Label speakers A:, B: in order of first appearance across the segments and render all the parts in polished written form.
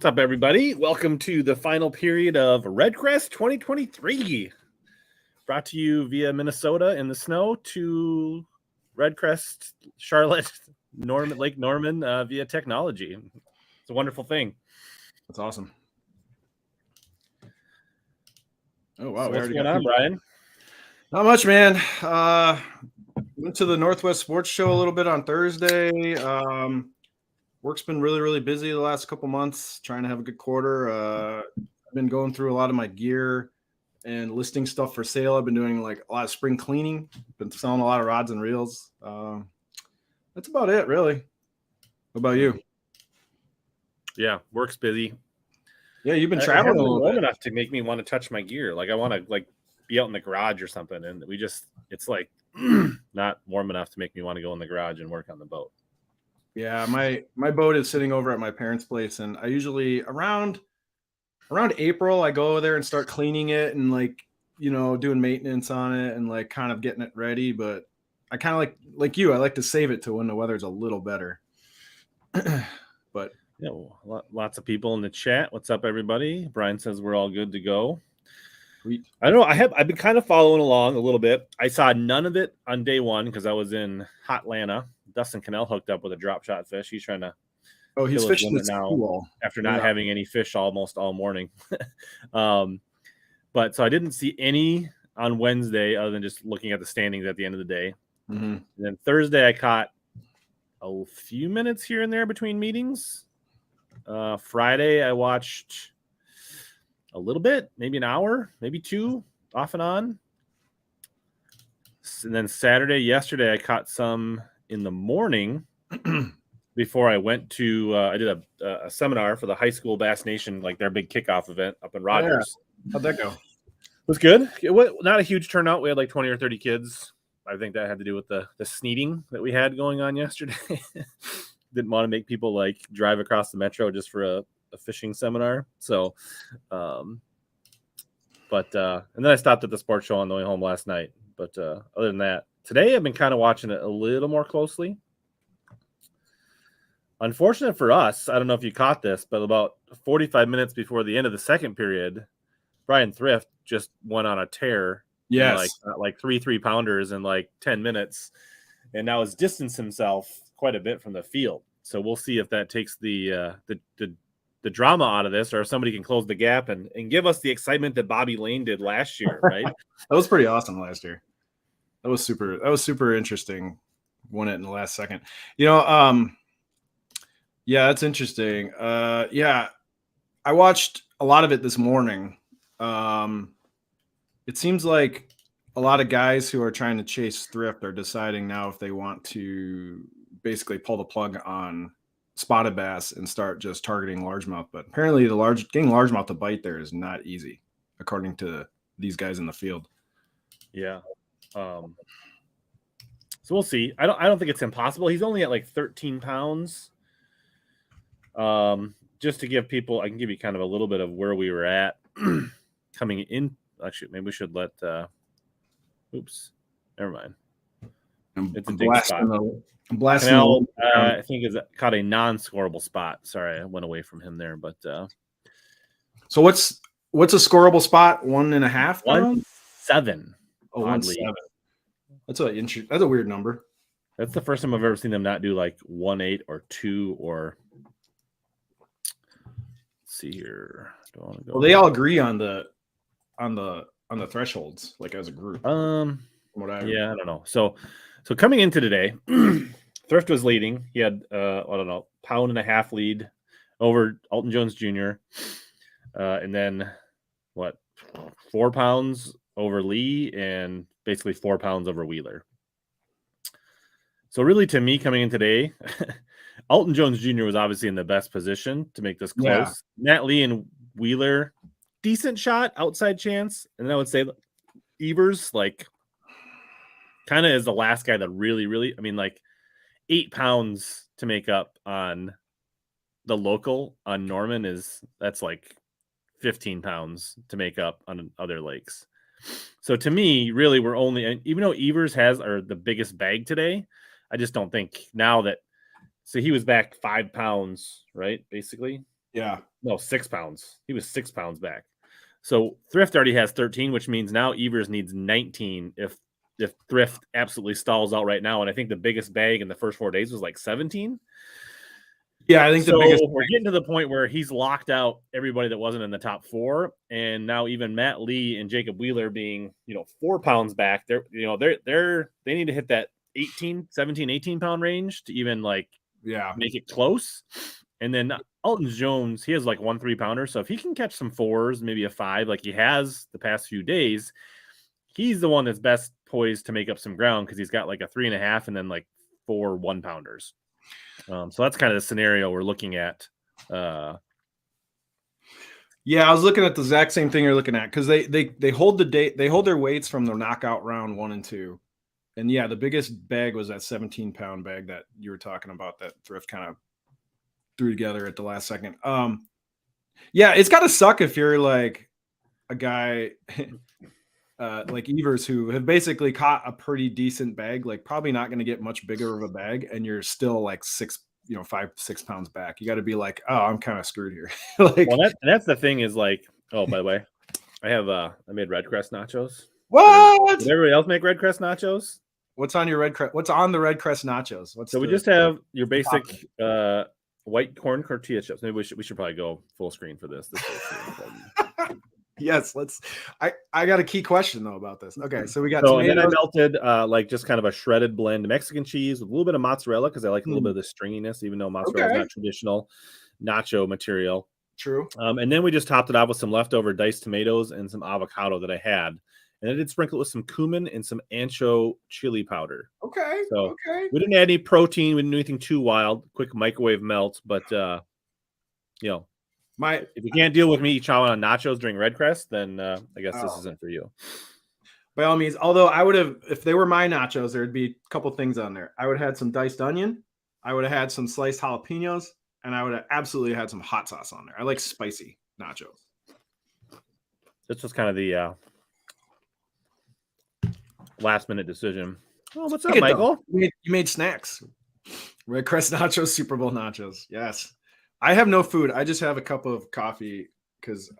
A: What's up, everybody? Welcome to the final period of REDCREST 2023. Brought to you via Minnesota in the snow to REDCREST, Charlotte, Lake Norman via technology. It's a wonderful thing.
B: That's awesome. Oh, wow.
A: So what's going on, Brian?
B: Not much, man. Went to the Northwest Sports Show a little bit on Thursday. Work's been really, really busy the last couple months, trying to have a good quarter. I've been going through a lot of my gear and listing stuff for sale. I've been doing like a lot of spring cleaning, been selling a lot of rods and reels. That's about it, really. What about you?
A: Yeah, work's busy.
B: Yeah, you've been traveling a little bit.
A: Enough to make me want to touch my gear. Like I want to be out in the garage or something, and it's like not warm enough to make me want to go in the garage and work on the boat.
B: Yeah, my boat is sitting over at my parents' place, and I usually around April I go there and start cleaning it and doing maintenance on it and kind of getting it ready. But I kind of like you, I like to save it to when the weather's a little better. But
A: yeah, lots of people in the chat. What's up, everybody? Brian says we're all good to go.
B: Sweet.
A: I don't know. I've been kind of following along a little bit. I saw none of it on day one because I was in Hotlanta. Dustin Connell hooked up with a drop shot fish. He's trying to
B: he's fishing this
A: now
B: pool
A: after not having any fish almost all morning. But so I didn't see any on Wednesday other than just looking at the standings at the end of the day.
B: Mm-hmm.
A: And then Thursday I caught a few minutes here and there between meetings. Friday I watched a little bit, maybe an hour, maybe two, off and on. And then yesterday I caught some in the morning before I went to I did a seminar for the high school Bass Nation, like their big kickoff event up in Rogers.
B: Yeah. How'd that go?
A: It was good. It was not a huge turnout. We had like 20 or 30 kids. I think that had to do with the sneating that we had going on yesterday. Didn't want to make people like drive across the metro just for a fishing seminar. So and then I stopped at the sports show on the way home last night. But other than that, today I've been kind of watching it a little more closely. Unfortunate for us, I don't know if you caught this, but about 45 minutes before the end of the second period, Bryan Thrift just went on a tear.
B: Yes.
A: Like 3 pounders in like 10 minutes. And now has distanced himself quite a bit from the field. So we'll see if that takes the drama out of this, or if somebody can close the gap and give us the excitement that Bobby Lane did last year, right?
B: That was pretty awesome last year. That was super interesting. Won it in the last second. Yeah, that's interesting. Yeah, I watched a lot of it this morning. It seems like a lot of guys who are trying to chase Thrift are deciding now if they want to basically pull the plug on spotted bass and start just targeting largemouth. But apparently getting largemouth to bite there is not easy, according to these guys in the field.
A: Yeah. So we'll see. I don't think it's impossible. He's only at like 13 pounds. Just to give people, I can give you kind of a little bit of where we were at coming in. Actually, maybe we should let oops, never mind. It's a big spot.
B: I'm blasting.
A: Connell, I think is caught a non-scoreable spot. Sorry, I went away from him there, but
B: so what's a scoreable spot? 1.5 pounds?
A: 1.7.
B: Oh, 1.7. That's a weird number.
A: That's the first time I've ever seen them not do like 1.8 or 2 or. Let's see here. Don't want to go.
B: Well, they all agree on the thresholds, like as a group.
A: Yeah, I don't know. So coming into today, Thrift was leading. He had I don't know, 1.5 pound lead over Alton Jones Jr. And then 4 pounds over Lee and basically 4 pounds over Wheeler. So really, to me, coming in today, Alton Jones Jr. was obviously in the best position to make this close.
B: Yeah.
A: Nat Lee and Wheeler, decent shot, outside chance. And then I would say Evers, kind of is the last guy that really, 8 pounds to make up on the local on Norman that's like 15 pounds to make up on other lakes. So to me, really, we're only, even though Evers has the biggest bag today, I just don't think now that, so he was back 5 pounds, right? Basically
B: Yeah.
A: No, 6 pounds. He was 6 pounds back. So Thrift already has 13, which means now Evers needs 19 if Thrift absolutely stalls out right now. And I think the biggest bag in the first 4 days was like 17.
B: Yeah, I think the biggest.
A: We're getting to the point where he's locked out everybody that wasn't in the top 4, and now even Matt Lee and Jacob Wheeler being 4 pounds back, they need to hit that 17, 18 pound range to even make it close. And then Alton Jones, he has like 1 3-pounder, so if he can catch some 4s, maybe a 5 like he has the past few days, he's the one that's best poised to make up some ground because he's got like a 3.5 and then like 4 1-pounders. So that's kind of the scenario we're looking at.
B: Yeah, I was looking at the exact same thing you're looking at because they hold their weights from the knockout round 1 and 2, and yeah, the biggest bag was that 17-pound bag that you were talking about that Thrift kind of threw together at the last second. Yeah, it's got to suck if you're like a guy like Evers who have basically caught a pretty decent bag, like probably not going to get much bigger of a bag, and you're still like 5, 6 pounds back. You got to be like, oh, I'm kind of screwed here. Like,
A: well, that's the thing is like, oh, by the way, I made REDCREST nachos.
B: What?
A: Did everybody else make REDCREST nachos?
B: What's on your REDCREST? What's on the REDCREST nachos?
A: We just have your basic white corn tortilla chips. Maybe we should probably go full screen for this.
B: Yes, let's. I got a key question though about this. Okay, so we got.
A: And then I melted like just kind of a shredded blend of Mexican cheese with a little bit of mozzarella because I like a little bit of the stringiness, even though mozzarella is not traditional nacho material.
B: True.
A: And then we just topped it off with some leftover diced tomatoes and some avocado that I had, and I did sprinkle it with some cumin and some ancho chili powder.
B: Okay.
A: So we didn't add any protein. We didn't do anything too wild. Quick microwave melt, but if you can't deal with me chowing on nachos during REDCREST, then I guess this isn't for you.
B: By all means, although I would have, if they were my nachos, there'd be a couple things on there. I would have had some diced onion, I would have had some sliced jalapenos, and I would have absolutely had some hot sauce on there. I like spicy nachos.
A: This was kind of the last minute decision. Oh, what's up, Michael?
B: You made snacks. REDCREST nachos, Super Bowl nachos. Yes. I have no food. I just have a cup of coffee because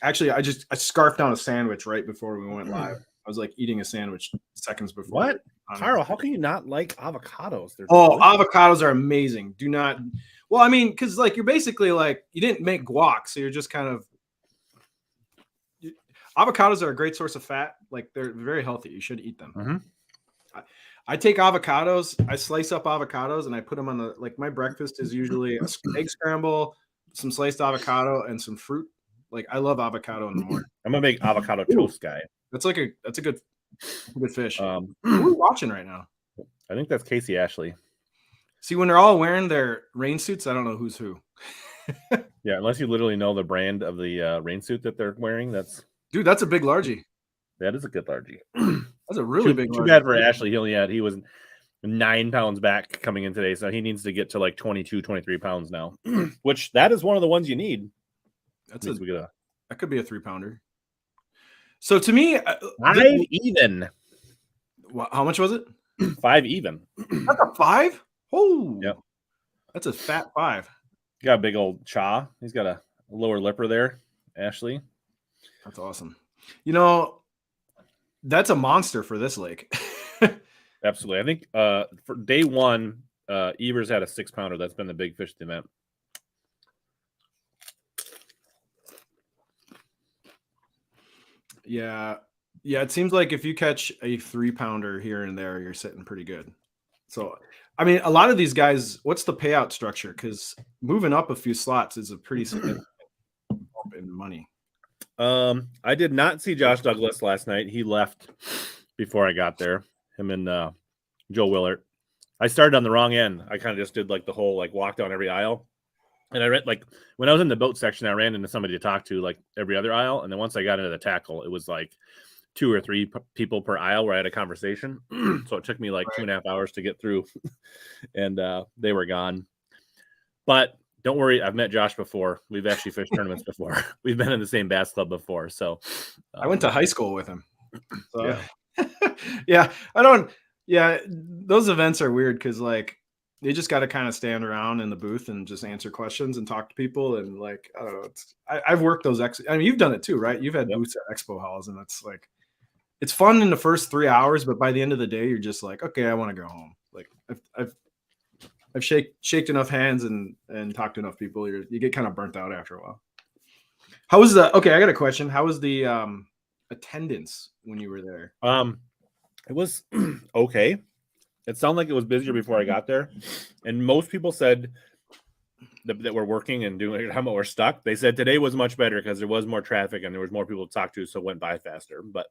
B: actually I scarfed down a sandwich right before we went live. I was like eating a sandwich seconds before.
A: What? Carl, how can you not like avocados?
B: Avocados are amazing. Do not. Well, I mean, because like you're basically like you didn't make guac, so you're just kind of. Avocados are a great source of fat. Like they're very healthy. You should eat them.
A: Mm-hmm.
B: I take avocados, I slice up avocados, and I put them on my breakfast is usually an egg scramble, some sliced avocado, and some fruit. Like I love avocado in the morning.
A: I'm a big avocado toast guy.
B: That's a good fish. Who are we watching right now?
A: I think that's Casey Ashley.
B: See, when they're all wearing their rain suits, I don't know who's who.
A: Yeah, unless you literally know the brand of the rain suit that they're wearing. That's
B: a big largie.
A: That is a good largie.
B: That's a really big.
A: Too bad for Ashley. He was 9 pounds back coming in today, so he needs to get to like 22, 23 pounds now. Which that is one of the ones you need.
B: That could be a 3-pounder. So to me,
A: 5 even.
B: How much was it?
A: 5 even.
B: That's a 5. Oh,
A: yeah.
B: That's a fat 5.
A: Got a big old chaw. He's got a lower lipper there, Ashley.
B: That's awesome. That's a monster for this lake.
A: Absolutely. I think for day 1, Evers had a 6-pounder. That's been the big fish of the event.
B: Yeah. It seems like if you catch a 3-pounder here and there, you're sitting pretty good. So, I mean, a lot of these guys, what's the payout structure? Because moving up a few slots is a pretty significant bump in money.
A: I did not see Josh Douglas last night. He left before I got there. Him and Joe Willert. I started on the wrong end. I kind of just did like the whole walk down every aisle. And I read when I was in the boat section, I ran into somebody to talk to every other aisle. And then once I got into the tackle, it was 2 or 3 people per aisle where I had a conversation. So it took me 2.5 hours to get through, and they were gone. But don't worry, I've met Josh before. We've actually fished tournaments before. We've been in the same bass club before. So
B: I went to high school with him. So,
A: yeah.
B: yeah, I don't. Yeah, those events are weird because you just got to kind of stand around in the booth and just answer questions and talk to people. And like, I don't know, I've worked those. I mean, you've done it too, right? You've had booths at Expo halls, and it's like, it's fun in the first 3 hours, but by the end of the day, you're just like, okay, I want to go home. Like I've shaked enough hands and talked to enough people. You get kind of burnt out after a while. How was okay, I got a question. How was the attendance when you were there?
A: It was okay. It sounded like it was busier before I got there, and most people said that we're working and doing how much we're stuck. They said today was much better because there was more traffic and there was more people to talk to, so it went by faster. But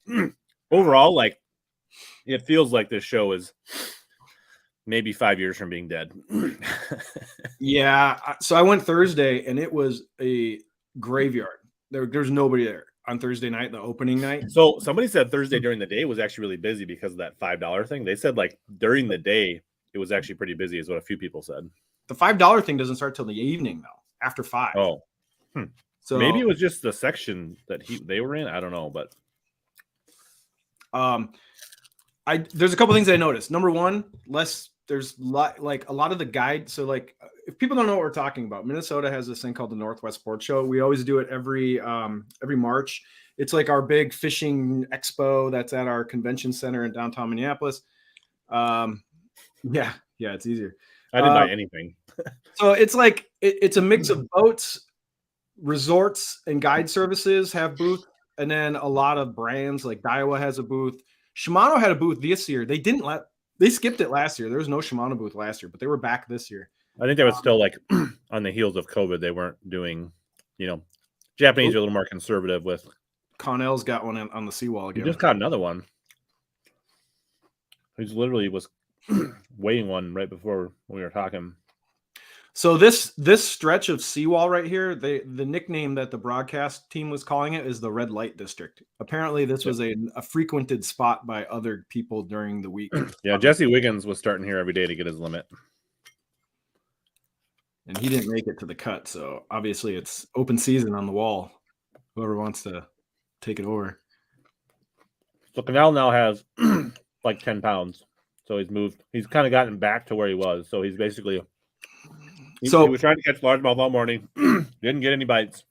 A: overall, like, it feels like this show is maybe 5 years from being dead.
B: Yeah, so I went Thursday and it was a graveyard. There's nobody there on Thursday night, the opening night.
A: So somebody said Thursday during the day was actually really busy because of that $5 thing. They said like during the day it was actually pretty busy, is what a few people said.
B: The $5 thing doesn't start till the evening though, after 5.
A: Oh, so maybe it was just the section that they were in. I don't know, but
B: there's a couple things I noticed. Number one, there's like a lot of the guide. So like, if people don't know what we're talking about, Minnesota has this thing called the Northwest Sports Show. We always do it every March. It's like our big fishing expo that's at our convention center in downtown Minneapolis. Yeah, it's easier.
A: I didn't buy anything.
B: So it's like it's a mix of boats, resorts, and guide services have booth, and then a lot of brands like Daiwa has a booth. Shimano had a booth this year. They skipped it last year. There was no Shimano booth last year, but they were back this year.
A: I think they was still like on the heels of COVID. They weren't doing, Japanese are a little more conservative with.
B: Connell's got one on the seawall again.
A: He just caught another one. He's literally was weighing one right before we were talking.
B: So this stretch of seawall right here, the nickname that the broadcast team was calling it is the red light district. Apparently this was a frequented spot by other people during the week.
A: Yeah, Jesse Wiggins was starting here every day to get his limit.
B: And he didn't make it to the cut, so obviously it's open season on the wall. Whoever wants to take it over.
A: So Connell now has like 10 pounds. So he's moved. He's kind of gotten back to where he was. So he's basically... He was trying to catch largemouth all morning. Didn't get any bites.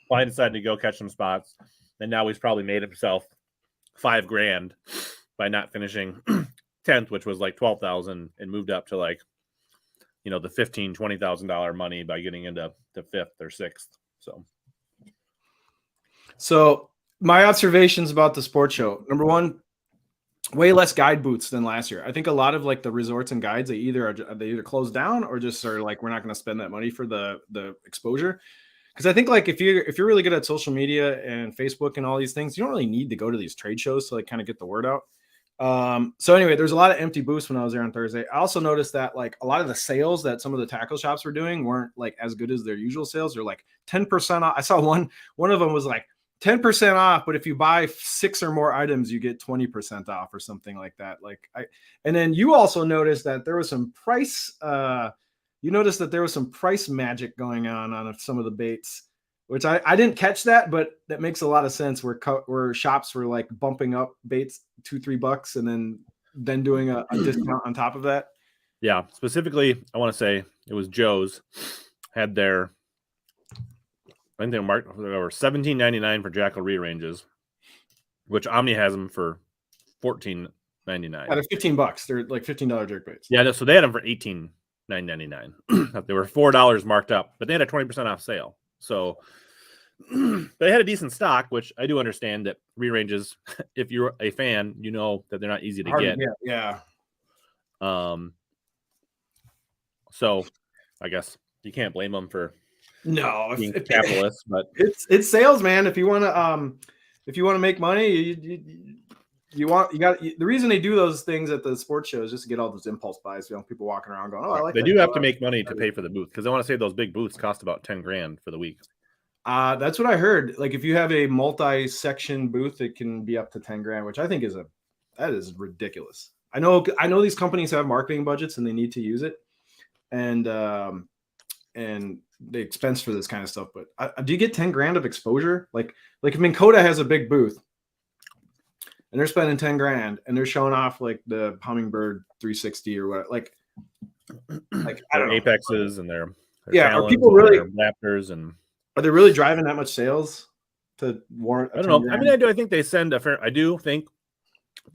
A: Finally decided to go catch some spots. And now he's probably made himself $5,000 by not finishing 10th, which was like 12,000, and moved up to like, the $15,000, $20,000 money by getting into the 5th or 6th.
B: So my observations about the sports show. Number one, way less guide booths than last year. I think a lot of like the resorts and guides, they either closed down or just are like, we're not going to spend that money for the exposure. Because I think like if you're really good at social media and Facebook and all these things, you don't really need to go to these trade shows to like kind of get the word out. So anyway, there's a lot of empty booths when I was there on Thursday. I also noticed that like a lot of the sales that some of the tackle shops were doing weren't like as good as their usual sales. They're like 10% off. I saw one of them was like 10% off, but if you buy 6 or more items, you get 20% off or something like that. And then you also noticed that there was some price. You noticed that there was some price magic going on some of the baits, which I didn't catch that, but that makes a lot of sense. Where shops were like bumping up baits $2-3 and then doing a discount on top of that.
A: Yeah, specifically, I want to say it was Joe's had their. I think they were $17.99 for Jackal rearranges, which Omni has them for $14.99.
B: Yeah, they're $15. They're like $15 jerk baits.
A: Yeah, so they had them for $18.99. They were $4 marked up, but they had a 20% off sale. So they had a decent stock, which I do understand that rearranges. If you're a fan, you know that they're not easy to get.
B: Yeah.
A: So I guess you can't blame them for.
B: No,
A: being capitalist, but
B: it's sales, man. If you want to make money, the reason they do those things at the sports show is just to get all those impulse buys. People walking around going, "Oh, I like."
A: They do have to make money to pay for the booth because I want to say those big booths cost about $10,000 for the week.
B: That's what I heard. Like if you have a multi-section booth, it can be up to $10,000, which I think that is ridiculous. I know these companies have marketing budgets and they need to use it, and they expense for this kind of stuff. But do you get $10,000 of exposure? Like if Minn Kota has a big booth and they're spending $10,000 and they're showing off like the Hummingbird 360 or what, like Like, I
A: their
B: don't know.
A: apexes and their
B: Yeah, are
A: talons
B: people
A: and
B: really
A: their raptors and
B: are they really driving that much sales to warrant a
A: I don't
B: 10
A: know. I
B: grand?
A: mean, I think they send a fair. I do think,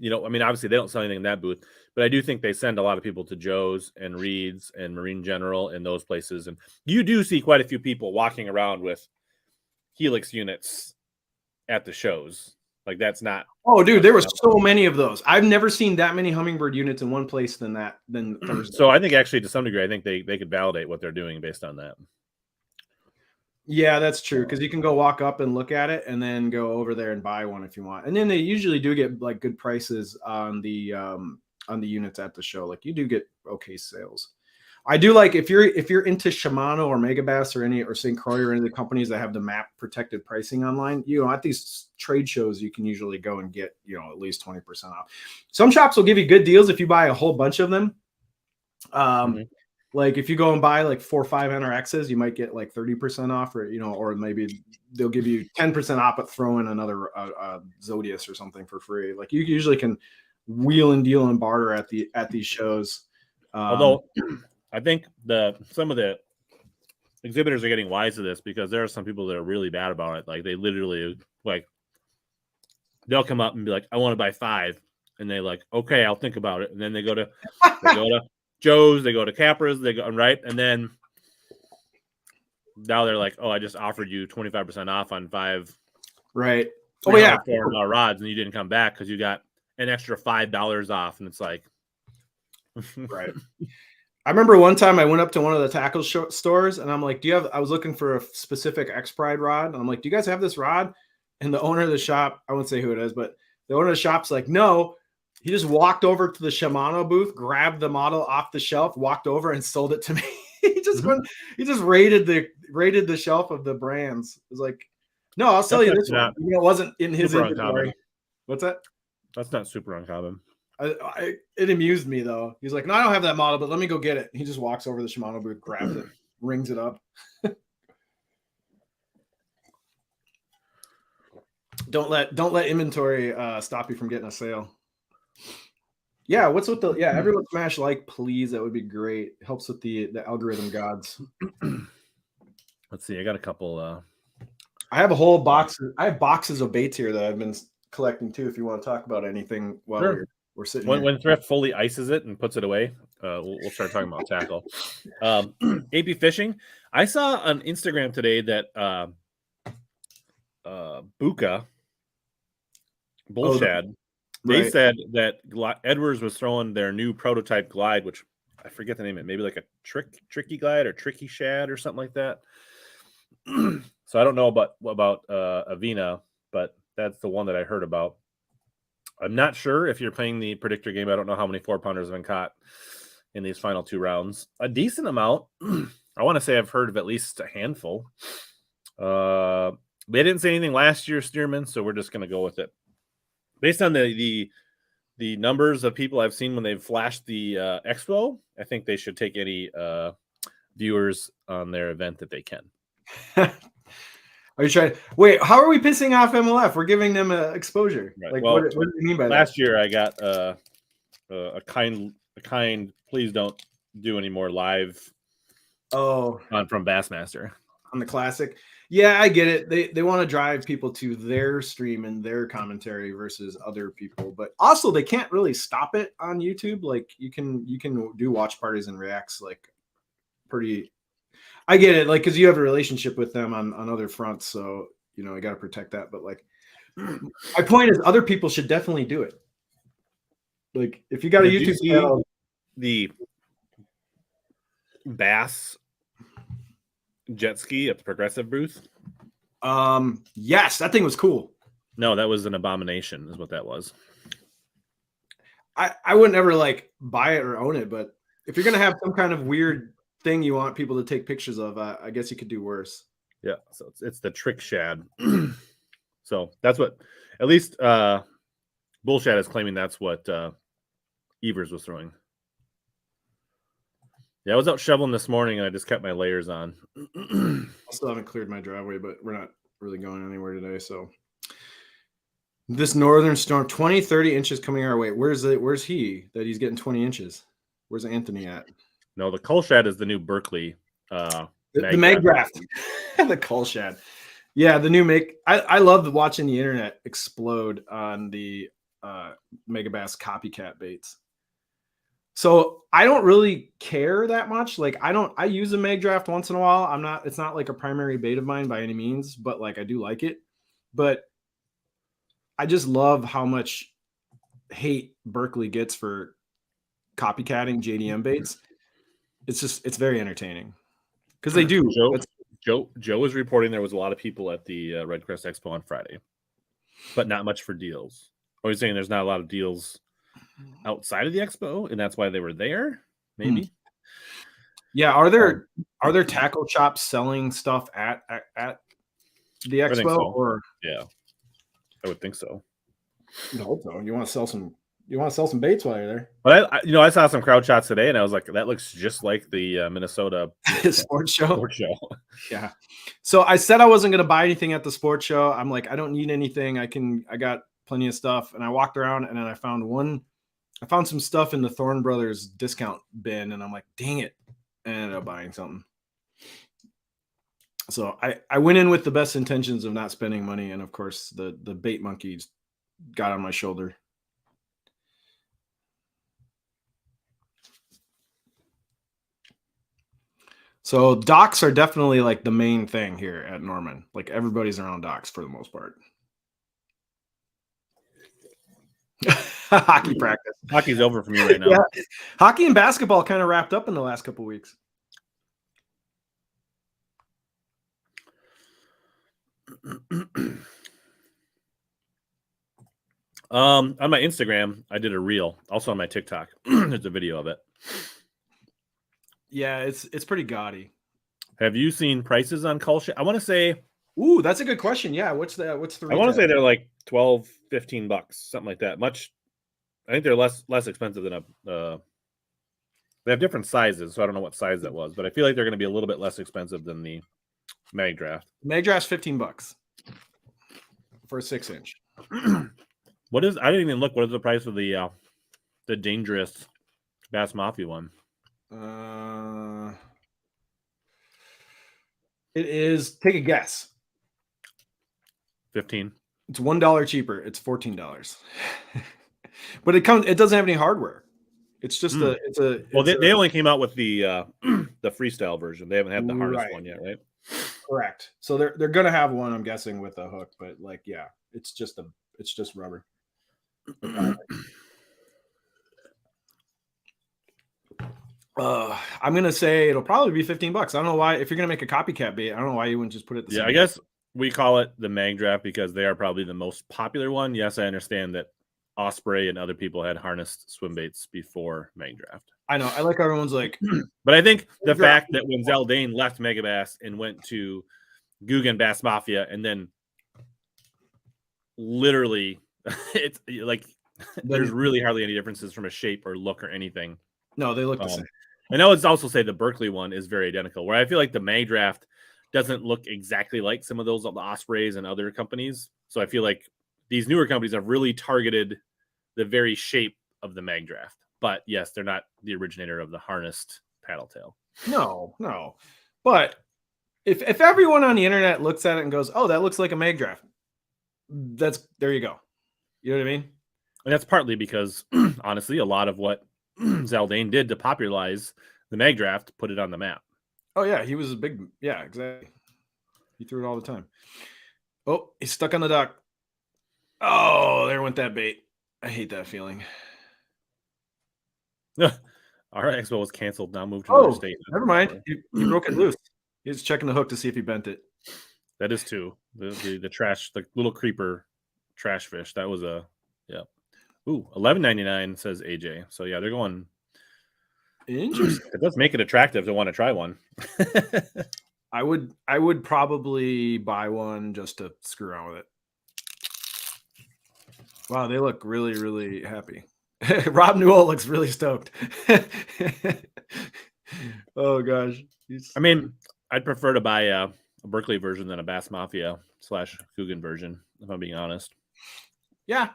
A: I mean, obviously they don't sell anything in that booth, but I do think they send a lot of people to Joe's and Reed's and Marine General and those places, and you do see quite a few people walking around with Helix units at the shows. Like that's not.
B: Oh, dude, there was so many of those. I've never seen that many Hummingbird units in one place than Thursday.
A: So I think actually to some degree, I think they could validate what they're doing based on that.
B: Yeah, that's true. Because you can go walk up and look at it, and then go over there and buy one if you want. And then they usually do get like good prices on the units at the show. Like you do get okay sales. I do like if you're into Shimano or Megabass or St. Croix or any of the companies that have the map protected pricing online, at these trade shows you can usually go and get at least 20% off. Some shops will give you good deals if you buy a whole bunch of them. Like if you go and buy like 4 or 5 NRXs, you might get like 30% off, or maybe they'll give you 10% off, but throw in another Zodius or something for free. Like you usually can wheel and deal and barter at these shows.
A: Although I think some of the exhibitors are getting wise to this because there are some people that are really bad about it. Like they literally they'll come up and be like, I want to buy 5. And they like, okay, I'll think about it. And then they go to Joe's, they go to Capra's, they go right. And then now they're like, oh, I just offered you 25% off on 5.
B: Right. Oh yeah.
A: $400 rods, and you didn't come back because you got an extra $5 off. And it's like,
B: right. I remember one time I went up to one of the tackle stores and I'm like, I was looking for a specific X Pride rod. And I'm like, do you guys have this rod? And the owner of the shop, I won't say who it is, but the owner of the shop's like, no. He just walked over to the Shimano booth, grabbed the model off the shelf, walked over and sold it to me. He just raided the shelf of the brands. It was like, no, I'll sell you this one. It wasn't in his inventory.
A: Uncommon.
B: What's that?
A: That's not super uncommon.
B: It amused me though. He's like, no, I don't have that model, but let me go get it. He just walks over to the Shimano booth, grabs it, rings it up. Don't let inventory stop you from getting a sale. Yeah, what's with everyone smash like, please. That would be great. It helps with the algorithm gods.
A: Let's see. I got a couple.
B: I have a whole box. I have boxes of baits here that I've been collecting too. If you want to talk about anything while we're sitting here. When
A: Thrift fully ices it and puts it away, we'll start talking about tackle. AP Fishing. I saw on Instagram today that Buka Bullshad. They said that Edwards was throwing their new prototype glide, which I forget the name of it, maybe like a tricky glide or tricky shad or something like that. So I don't know about Avena, but that's the one that I heard about. I'm not sure if you're playing the predictor game. I don't know how many 4-pounders have been caught in these final 2 rounds. A decent amount. I want to say I've heard of at least a handful. They didn't say anything last year, Stearman, so we're just going to go with it. Based on the numbers of people I've seen when they've flashed the Expo, I think they should take any viewers on their event that they can.
B: Are you trying? Wait, how are we pissing off MLF? We're giving them exposure.
A: Right.
B: Like,
A: well,
B: what do you mean by that?
A: Last year, I got a kind. Please don't do any more live. From Bassmaster
B: on the Classic. Yeah, I get it. They want to drive people to their stream and their commentary versus other people, but also they can't really stop it on YouTube. Like you can do watch parties and reacts like pretty. I get it, like because you have a relationship with them on other fronts, so you got to protect that. But like, my point is, other people should definitely do it. Like if you got a YouTube channel,
A: the Bass jet ski at the Progressive booth.
B: Yes, that thing was cool.
A: No, that was an abomination, is what that was.
B: I wouldn't ever like buy it or own it, but if you're gonna have some kind of weird thing you want people to take pictures of, I guess you could do worse.
A: Yeah, so it's the trick shad. So that's what, at least Bullshad is claiming that's what Evers was throwing. Yeah, I was out shoveling this morning and I just kept my layers on.
B: I still haven't cleared my driveway, but we're not really going anywhere today. So this northern storm, 20, 30 inches coming our way. Where's he that he's getting 20 inches? Where's Anthony at?
A: No, the Cull Shad is the new Berkeley.
B: The Mag Draft. The Cull Shad. Yeah, the new make. I love watching the internet explode on the Megabass copycat baits. So I don't really care that much. Like I use a Mag Draft once in a while. It's not like a primary bait of mine by any means, but like I do like it. But I just love how much hate Berkeley gets for copycatting JDM baits. It's very entertaining because they do.
A: Joe was reporting there was a lot of people at the REDCREST Expo on Friday, but not much for deals. Or he's saying there's not a lot of deals outside of the expo, and that's why they were there. Maybe.
B: Yeah. Are there tackle shops selling stuff at the expo?
A: So.
B: Or
A: yeah, I would think so.
B: I hope so. You want to sell some baits while you're there.
A: But I saw some crowd shots today, and I was like, that looks just like the Minnesota
B: sports show.
A: Yeah.
B: So I said I wasn't going to buy anything at the sports show. I'm like, I don't need anything. I got plenty of stuff. And I walked around, and then I found some stuff in the Thorne Brothers discount bin, and I'm like, dang it. And I ended up buying something. So I went in with the best intentions of not spending money. And of course the bait monkeys got on my shoulder. So docks are definitely like the main thing here at Norman. Like everybody's around docks for the most part. Hockey practice.
A: Hockey's over for me right now.
B: Yeah. Hockey and basketball kind of wrapped up in the last couple of weeks.
A: On my Instagram, I did a reel. Also on my TikTok, there's a video of it.
B: Yeah, it's pretty gaudy.
A: Have you seen prices on Cull Shad? I want to say.
B: Ooh, that's a good question. Yeah, what's the retail?
A: I want to say they're like $12, $15, something like that. I think they're less expensive than they have different sizes, so I don't know what size that was, but I feel like they're going to be a little bit less expensive than the Mag Draft.
B: Mag Draft's $15 for a 6-inch.
A: What is? I didn't even look. What is the price of the dangerous Bass Mafia one?
B: It is. Take a guess.
A: 15.
B: It's $1 cheaper. It's $14. But it doesn't have any hardware. It's just
A: they only came out with the freestyle version. They haven't had the harness one yet, right?
B: Correct. So they're gonna have one, I'm guessing, with a hook, but like, yeah, it's just rubber. I'm gonna say it'll probably be $15. I don't know why. If you're gonna make a copycat bait, I don't know why you wouldn't just put it.
A: I guess we call it the Mag Draft because they are probably the most popular one. Yes, I understand that Osprey and other people had harnessed swim baits before Mag Draft.
B: I know. I like everyone's like,
A: but I think the fact that when Zaldane left Megabass and went to Guggen Bass Mafia, and then literally, it's like there's really hardly any differences from a shape or look or anything.
B: No, they look the same.
A: And I would also say the Berkeley one is very identical, where I feel like the Mag Draft doesn't look exactly like some of those of the Ospreys and other companies. So I feel like these newer companies have really targeted the very shape of the Mag Draft. But yes, they're not the originator of the harnessed paddle tail.
B: No. But if everyone on the internet looks at it and goes, "Oh, that looks like a Mag Draft," there you go. You know what I mean?
A: And that's partly because, honestly, a lot of what Zaldane did to popularize the Mag Draft put it on the map.
B: Oh yeah, he was a big. Yeah, exactly. He threw it all the time. Oh, he's stuck on the dock. Oh, there went that bait. I hate that feeling.
A: Our expo was canceled. Now moved to another state.
B: Never mind. He broke it loose. He's checking the hook to see if he bent it.
A: That is too. The trash, the little creeper trash fish. That was a Ooh, $11.99 says AJ. So yeah, they're going.
B: Interesting.
A: It does make it attractive to want to try one.
B: I would probably buy one just to screw around with it. Wow, they look really, really happy. Rob Newell looks really stoked. Oh gosh.
A: I mean, I'd prefer to buy a Berkeley version than a Bass Mafia / Coogan version, if I'm being honest.
B: Yeah,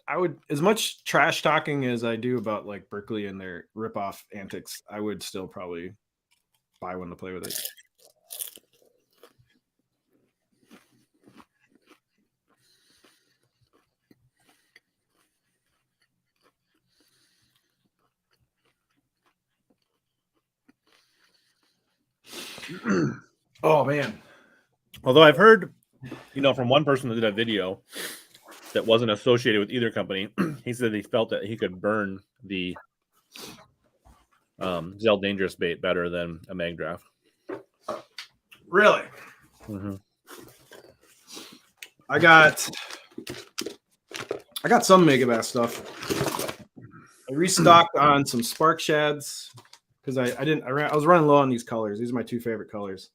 B: I would, as much trash talking as I do about like Berkeley and their ripoff antics, I would still probably buy one to play with it. Oh man.
A: Although I've heard, from one person that did a video that wasn't associated with either company, he said he felt that he could burn the Zell Dangerous bait better than a mag draft.
B: Really?
A: Mm-hmm.
B: I got some Megabass stuff. I restocked on some Spark Shads because I was running low on these colors. These are my two favorite colors.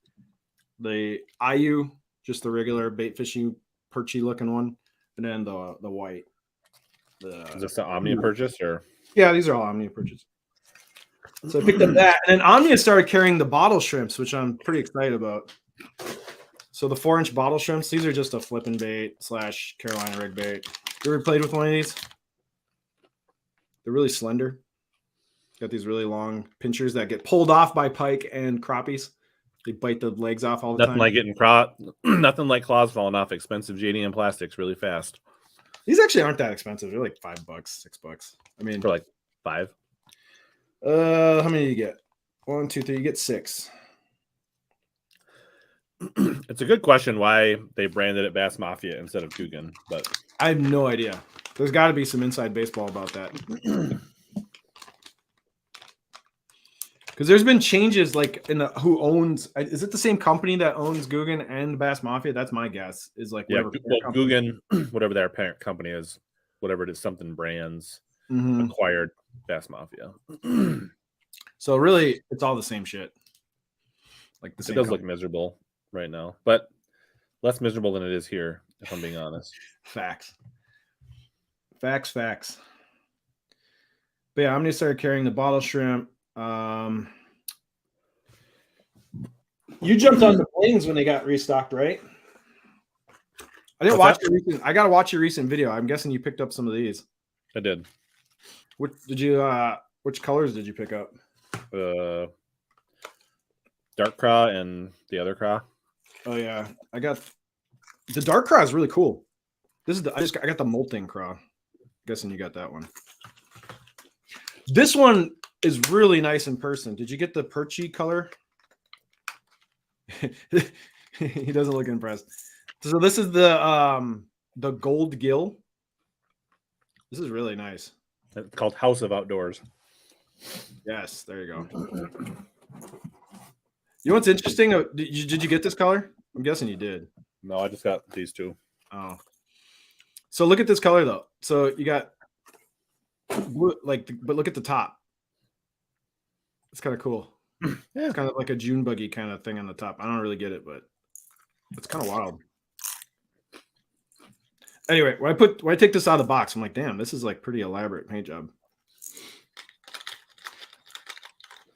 B: The IU, just the regular bait fishing perchy looking one, and then the white.
A: Is this an Omnia purchase or?
B: Yeah, these are all Omnia purchases. So I picked up that, and then Omnia started carrying the bottle shrimps, which I'm pretty excited about. So the 4-inch bottle shrimps, these are just a flipping bait / Carolina rig bait. You ever played with one of these? They're really slender. Got these really long pinchers that get pulled off by pike and crappies. They bite the legs off all the time.
A: Nothing like claws falling off expensive JDM plastics really fast.
B: These actually aren't that expensive. They're like $5, $6. I mean,
A: for like 5.
B: How many do you get? 1, 2, 3. You get 6.
A: It's a good question why they branded it Bass Mafia instead of Guggen, but
B: I have no idea. There's got to be some inside baseball about that. Because there's been changes like in who owns. Is it the same company that owns Guggen and Bass Mafia? That's my guess. Is like
A: Guggen, whatever their parent company is, whatever it is, something brands acquired Bass Mafia.
B: So really, it's all the same shit. Like the same.
A: It does look miserable right now, but less miserable than it is here, if I'm being honest.
B: Facts. But yeah, I'm gonna start carrying the bottle shrimp. You jumped on the blings when they got restocked, right? I didn't watch your recent. I gotta watch your recent video. I'm guessing you picked up some of these.
A: I did.
B: What did you? Which colors did you pick up?
A: Dark craw and the other craw.
B: Oh yeah, I got the dark craw is really cool. This is I got the molting craw. Guessing you got that one. This one is really nice in person. Did you get the perchy color? He doesn't look impressed. So this is the gold gill. This is really nice.
A: It's called House of Outdoors.
B: Yes, there you go. You know what's interesting? Did you get this color? I'm guessing you did.
A: No, I just got these two.
B: Oh. So look at this color though. So you got blue, but look at the top. It's kind of cool. Yeah, it's kind of like a June buggy kind of thing on the top. I don't really get it, but it's kind of wild. Anyway, when I take this out of the box, I'm like, damn, this is like pretty elaborate paint job.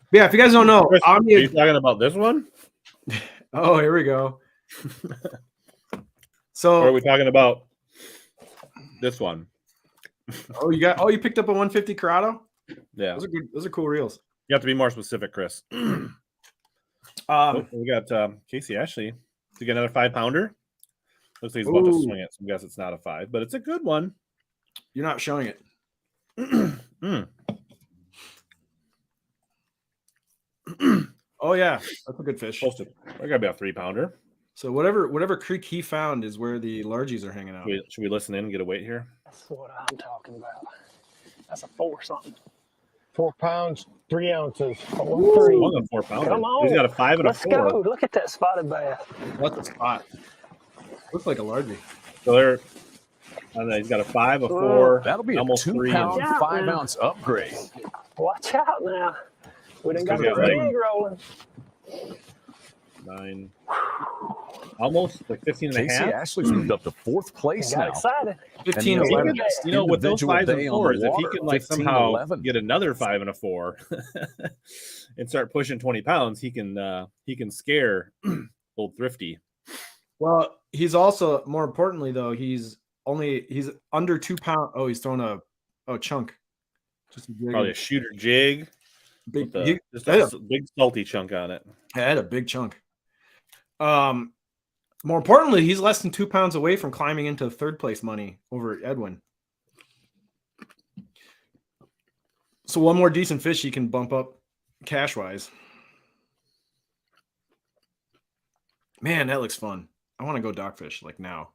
B: But yeah, if you guys don't know,
A: Chris, are you talking about this one?
B: Oh, here we go. So
A: or are we talking about this one?
B: You picked up a 150 Corrado?
A: Yeah.
B: Those are cool reels.
A: You have to be more specific, Chris. We got Casey Ashley to get another 5-pounder. Looks like he's about to swing it, so I guess it's not a 5, but it's a good one.
B: You're not showing it. Oh yeah, that's a good fish.
A: I gotta be a 3-pounder.
B: So whatever creek he found is where the largies are hanging out.
A: Should we listen in and get a weight here?
C: That's what I'm talking about. That's a 4 something. 4 pounds, 3 ounces. 4
A: pounder.
C: Come on.
A: He's got a 5 and a 4.
C: Let's go. Look at that spotted bass.
B: What's the spot? Looks like a largie.
A: So there, and then he's got a 5, a 4.
D: That'll be
A: almost
D: a
A: 3.
D: 2-pound, 5-ounce upgrade.
C: Watch out now. We done got the rig rolling.
A: 9. Almost like 15 and a
D: Casey
A: half.
D: Ashley's moved up to 4th place
C: Got
D: now.
C: excited.
B: 15
D: And
B: 11.
A: With those 5s and 4s, if he can like
D: 15,
A: somehow
D: 11.
A: get another 5 and a 4 and start pushing 20 pounds, he can scare old Thrifty.
B: Well, he's also, more importantly though, he's he's under 2 pounds. Oh, he's throwing a chunk. Just a
A: Probably a shooter jig.
B: big,
A: Just a big salty chunk on it.
B: I had a big chunk. More importantly, he's less than 2 pounds away from climbing into third place money over Edwin. So one more decent fish he can bump up cash wise. Man, that looks fun. I want to go dogfish like now.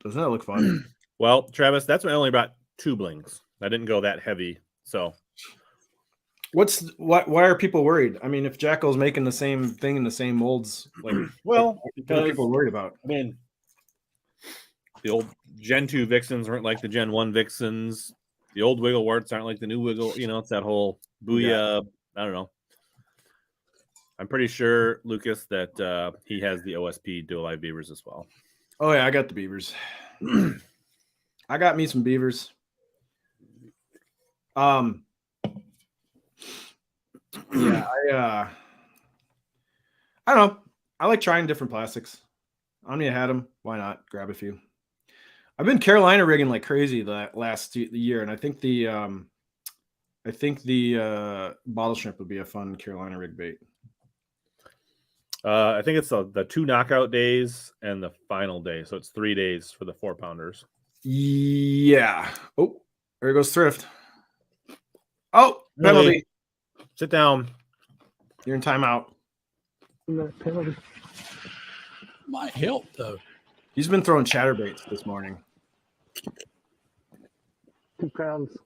B: Doesn't that look fun?
A: Well, Travis, that's when I only brought 2 blings. I didn't go that heavy. So
B: why are people worried? I mean, if Jacko's making the same thing in the same molds, like,
A: well,
B: what are people worried about?
A: I mean, the old Gen 2 Vixens weren't like the Gen 1 Vixens. The old Wiggle Warts aren't like the new Wiggle. You know, it's that whole booyah. I don't know. I'm pretty sure, Lucas, that he has the OSP dual eye beavers as well.
B: Oh, yeah, I got the beavers. I got me some beavers. Yeah, I don't know. I like trying different plastics. Omnia had them. Why not? Grab a few. I've been Carolina rigging like crazy the last year, and I think the bottle shrimp would be a fun Carolina rig bait.
A: I think it's the 2 knockout days and the final day, so it's 3 days for the 4-pounders.
B: Yeah. Oh, there goes Thrift. Oh, penalty.
A: Sit down.
B: You're in timeout.
C: Penalty.
E: Might help though.
B: He's been throwing chatterbaits this morning.
C: 2 pounds,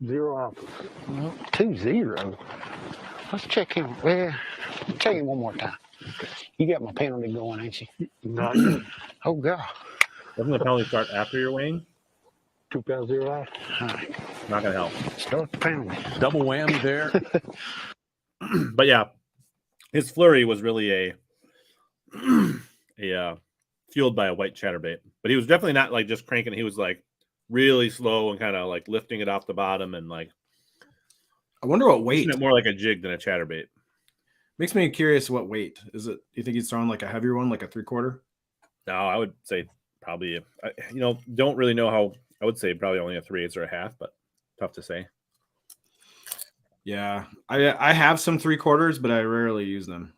C: 0 ounces. 2-0. Let's check him. Well, check him one more time. You got my penalty going, ain't you? Not yet. Oh God.
A: Doesn't the penalty start after your weighing?
C: 2 pounds, 0 ounce. All right.
A: Not gonna help.
C: Start the penalty.
D: Double whammy there.
A: But yeah, his flurry was really a fueled by a white chatterbait. But he was definitely not like just cranking. He was like really slow and kind of like lifting it off the bottom and like.
B: I wonder what weight.
A: It more like a jig than a chatterbait.
B: Makes me curious what weight is it. Do you think he's throwing like a heavier one, like a 3/4?
A: No, I would say probably. Don't really know how. I would say probably only a 3/8 or a half, but tough to say.
B: Yeah, I have some 3/4s, but I rarely use them.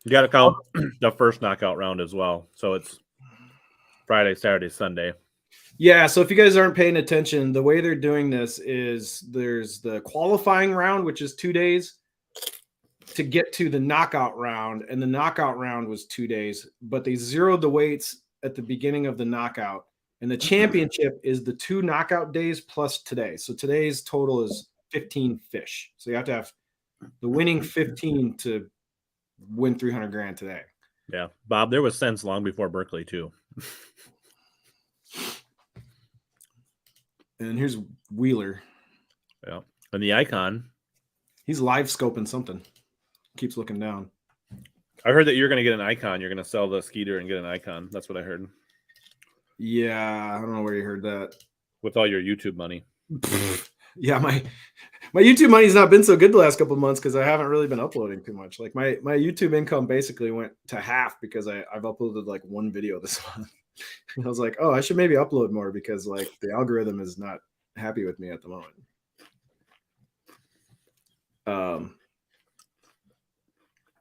A: You got to count the first knockout round as well. So it's Friday, Saturday, Sunday.
B: Yeah, so if you guys aren't paying attention, the way they're doing this is there's the qualifying round, which is 2 days to get to the knockout round, and the knockout round was 2 days, but they zeroed the weights at the beginning of the knockout, and the championship is the 2 knockout days plus today. So today's total is 15 fish. So you have to have the winning 15 to win 300 grand today.
A: Yeah, Bob, there was sense long before Berkeley too.
B: And here's Wheeler.
A: Yeah, and the Icon.
B: He's live scoping something. Keeps looking down.
A: I heard that you're going to get an Icon. You're going to sell the Skeeter and get an Icon. That's what I heard.
B: Yeah, I don't know where you heard that.
A: With all your YouTube money.
B: Yeah, my YouTube money's not been so good the last couple of months because I haven't really been uploading too much. Like my YouTube income basically went to half because I've uploaded like 1 video this month. And I was like, oh, I should maybe upload more because like the algorithm is not happy with me at the moment.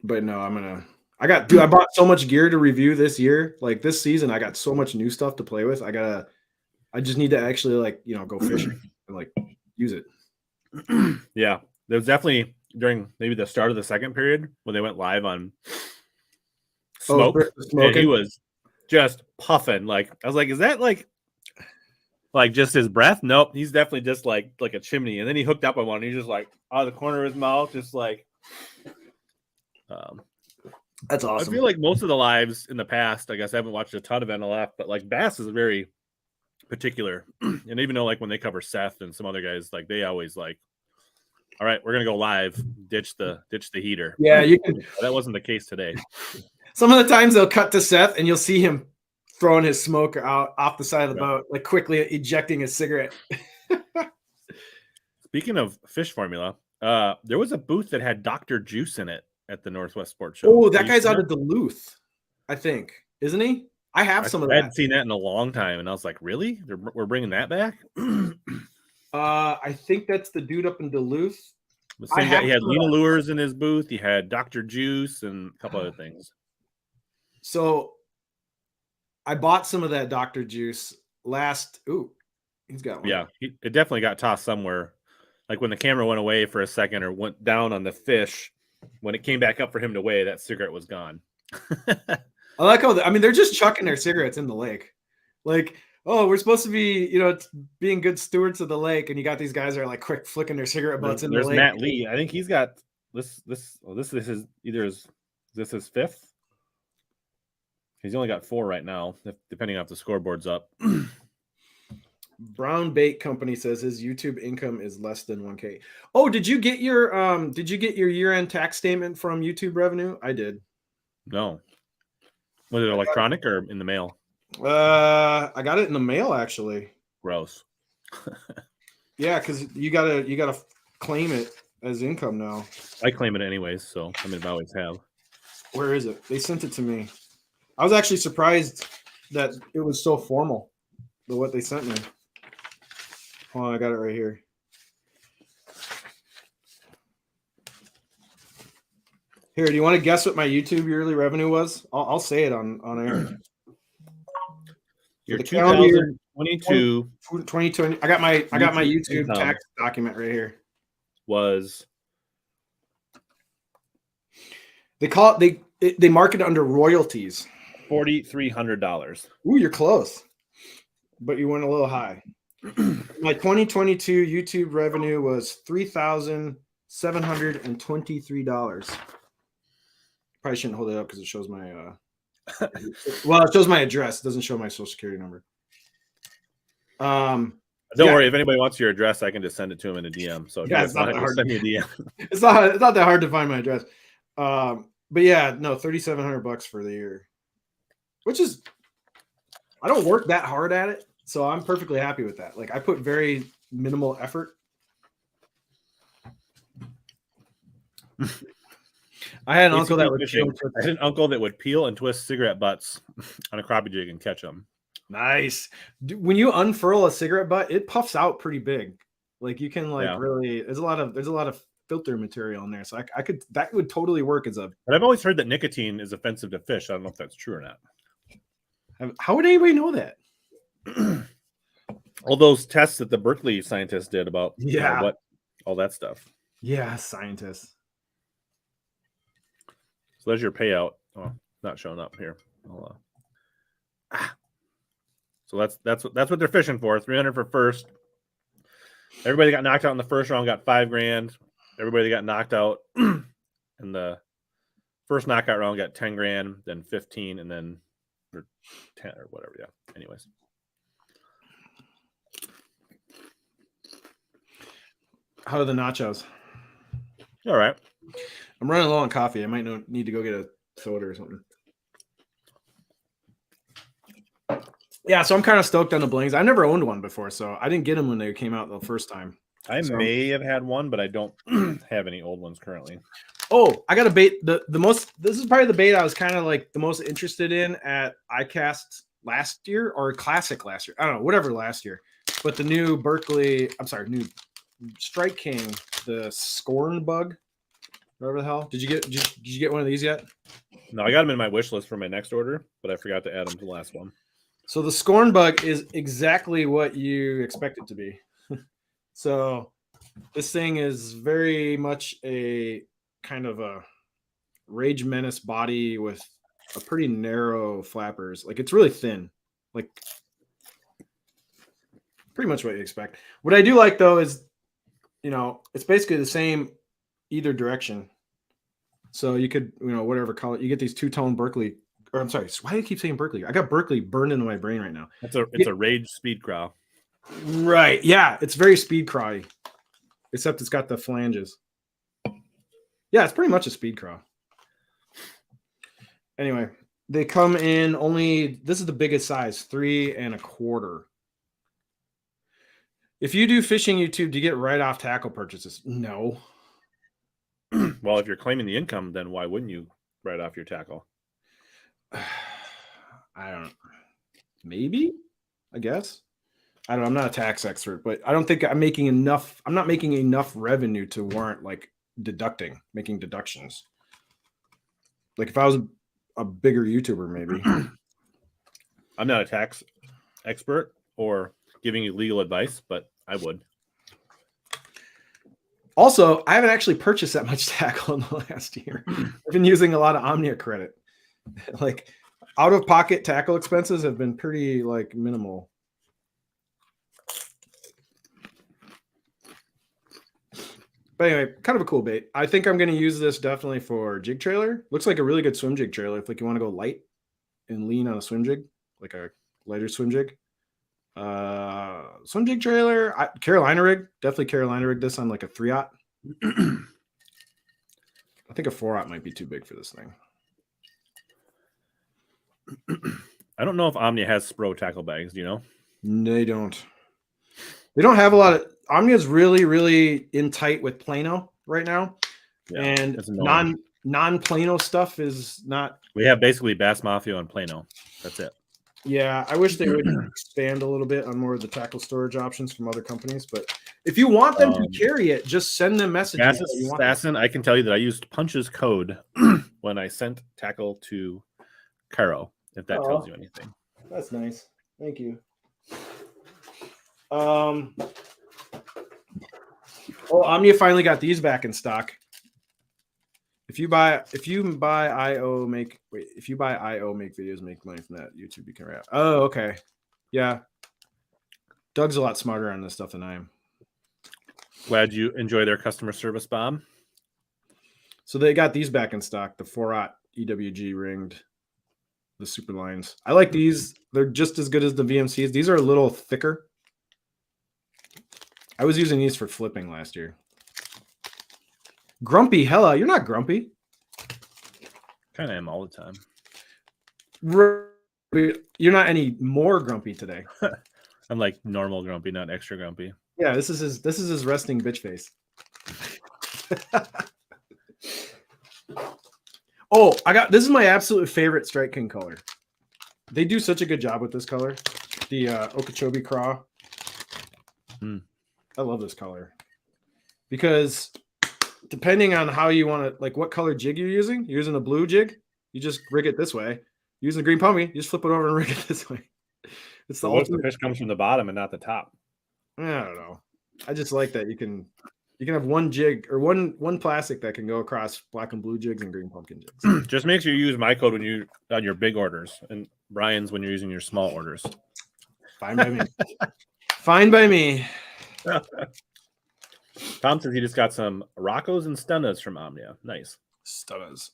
B: But no, I bought so much gear to review this year. Like this season, I got so much new stuff to play with. I just need to actually like, go fishing and like use it.
A: Yeah. There was definitely during maybe the start of the second period when they went live on Smoke. And he was just puffing. Like, I was like, is that like just his breath? Nope. He's definitely just like a chimney. And then he hooked up on one. And he's just like out of the corner of his mouth, just like,
B: that's awesome.
A: I feel like most of the lives in the past, I guess I haven't watched a ton of MLF, but like Bass is very particular. And even though like when they cover Seth and some other guys, like they always like, all right, we're gonna go live, ditch the heater.
B: Yeah, you can.
A: That wasn't the case today.
B: Some of the times they'll cut to Seth and you'll see him throwing his smoke out off the side of the boat, like quickly ejecting his cigarette.
A: Speaking of fish formula, there was a booth that had Dr. Juice in it at the Northwest Sports Show.
B: Oh, that guy's out of Duluth, I think, isn't he? I have some of
A: I
B: that.
A: hadn't seen that in a long time, and I was like, really? We're bringing that back?
B: I think that's the dude up in Duluth.
A: The same guy. He had Lena Lures in his booth. He had Dr. Juice and a couple other things.
B: So I bought some of that Dr. Juice last. Ooh, he's got one.
A: Yeah, it definitely got tossed somewhere. Like when the camera went away for a second or went down on the fish, when it came back up for him to weigh, that cigarette was gone.
B: I like how they're just chucking their cigarettes in the lake. Like, oh, we're supposed to be, being good stewards of the lake, and you got these guys that are like quick flicking their cigarette butts in the lake.
A: There's Matt Lee. I think he's got this is his fifth. He's only got 4 right now, depending on if the scoreboard's up.
B: Brown Bait Company says his YouTube income is less than 1K. Oh, did you get your year-end tax statement from YouTube revenue? I did.
A: No. Was it electronic or in the mail?
B: I got it in the mail actually.
A: Gross.
B: Yeah, because you gotta claim it as income now.
A: I claim it anyways, so I always have.
B: Where is it? They sent it to me. I was actually surprised that it was so formal, what they sent me. Hold on, I got it right here. Here, do you want to guess what my YouTube yearly revenue was? I'll say it on air.
A: Your 2022
B: 2020. I got my YouTube tax document right here.
A: Was
B: they mark it under royalties.
A: $4,300.
B: Ooh, you're close, but you went a little high. My 2022 YouTube revenue was $3,723. Probably shouldn't hold it up because it shows my it shows my address. It doesn't show my social security number.
A: Don't worry, if anybody wants your address, I can just send it to him in a DM. So
B: yeah, it's not that hard.
A: Send me a DM.
B: It's not that hard to find my address. But yeah, no, $3,700 for the year, which is, I don't work that hard at it, so I'm perfectly happy with that. Like I put very minimal effort. I had an uncle that would
A: peel and twist cigarette butts on a crappie jig and catch them.
B: Nice. When you unfurl a cigarette butt, it puffs out pretty big. Like you can really. There's a lot of filter material in there, so that would totally work as a.
A: But I've always heard that nicotine is offensive to fish. I don't know if that's true or not.
B: How would anybody know that?
A: All those tests that the Berkeley scientists did about all that stuff.
B: Yeah, scientists.
A: So there's your payout. Oh, not showing up here. So that's what they're fishing for. $300 for first. Everybody that got knocked out in the first round got $5,000. Everybody that got knocked out in the first knockout round got $10,000, then 15, and then 10 or whatever. Yeah. Anyways.
B: How are the nachos?
A: All right.
B: I'm running low on coffee. I might need to go get a soda or something. Yeah, so I'm kind of stoked on the blings. I never owned one before, so I didn't get them when they came out the first time.
A: I may have had one, but I don't have any old ones currently.
B: Oh, I got a bait. This is probably the bait I was kind of like the most interested in at iCast last year or Classic last year. I don't know, whatever last year. But the new new Strike King, the Scorn Bug, whatever the hell. Did you get one of these yet?
A: No, I got them in my wish list for my next order, but I forgot to add them to the last one.
B: So the Scorn Bug is exactly what you expect it to be. So this thing is very much a kind of a Rage Menace body with a pretty narrow flappers. Like it's really thin, like pretty much what you expect. What I do like though is, it's basically the same either direction. So you could, whatever color, you get these two-tone Berkeley. Or I'm sorry, why do you keep saying Berkeley? I got Berkeley burned into my brain right now.
A: It's a Rage Speed Craw.
B: Right. Yeah, it's very speed crawy, except it's got the flanges. Yeah, it's pretty much a speed craw. Anyway, they come in this is the biggest size, 3 1/4. If you do fishing YouTube, do you get write-off tackle purchases? No.
A: Well, if you're claiming the income, then why wouldn't you write off your tackle?
B: I don't know. Maybe, I guess. I don't know. I'm not a tax expert, but I don't think I'm making enough. I'm not making enough revenue to warrant like making deductions. Like if I was a bigger YouTuber, maybe.
A: I'm not a tax expert or giving you legal advice, but I would.
B: Also, I haven't actually purchased that much tackle in the last year. I've been using a lot of Omnia credit. Like out-of-pocket tackle expenses have been pretty like minimal. But anyway, kind of a cool bait. I think I'm going to use this definitely for jig trailer. Looks like a really good swim jig trailer if like you want to go light and lean on a swim jig, like a lighter swim jig. Swim jig trailer, Carolina rig. Definitely Carolina rig this on like a 3/0. I think a 4/0 might be too big for this thing.
A: I don't know if Omnia has Spro tackle bags. Do you know?
B: They don't. They don't have a lot of. Omnia's really, really in tight with Plano right now,
A: Yeah,
B: and
A: it's annoying.
B: non-Plano stuff is not.
A: We have basically Bass Mafia and Plano. That's it.
B: Yeah, I wish they would expand a little bit on more of the tackle storage options from other companies. But if you want them to carry it, just send them messages.
A: Assassin, I can tell you that I used Punch's code when I sent tackle to Caro. If that tells you anything.
B: That's nice. Thank you. Omnia finally got these back in stock. If you buy IO, make videos, make money from that. YouTube, you can wrap. Oh, okay. Yeah. Doug's a lot smarter on this stuff than I am.
A: Glad you enjoy their customer service, Bob.
B: So they got these back in stock, the 4/0 EWG ringed, the super lines. I like these. They're just as good as the VMCs. These are a little thicker. I was using these for flipping last year. Grumpy, Hella, you're not grumpy.
A: Kind of am all the time.
B: You're not any more grumpy today.
A: I'm like normal grumpy, not extra grumpy.
B: Yeah, this is his resting bitch face. This is my absolute favorite Strike King color. They do such a good job with this color. The Okeechobee Craw. I love this color. Because depending on how you want to, like what color jig you're using a blue jig, you just rig it this way. Using a green pumpy, you just flip it over and rig it this way. It's the ultimate.
A: The fish comes from the bottom and not the top.
B: I don't know. I just like that you can have one jig or one plastic that can go across black and blue jigs and green pumpkin jigs.
A: Just make sure you use my code when you on your big orders and Brian's when you're using your small orders.
B: Fine by me. Fine by me.
A: Tom says he just got some Roccos and Stunnas from Omnia. Nice.
B: Stunnas.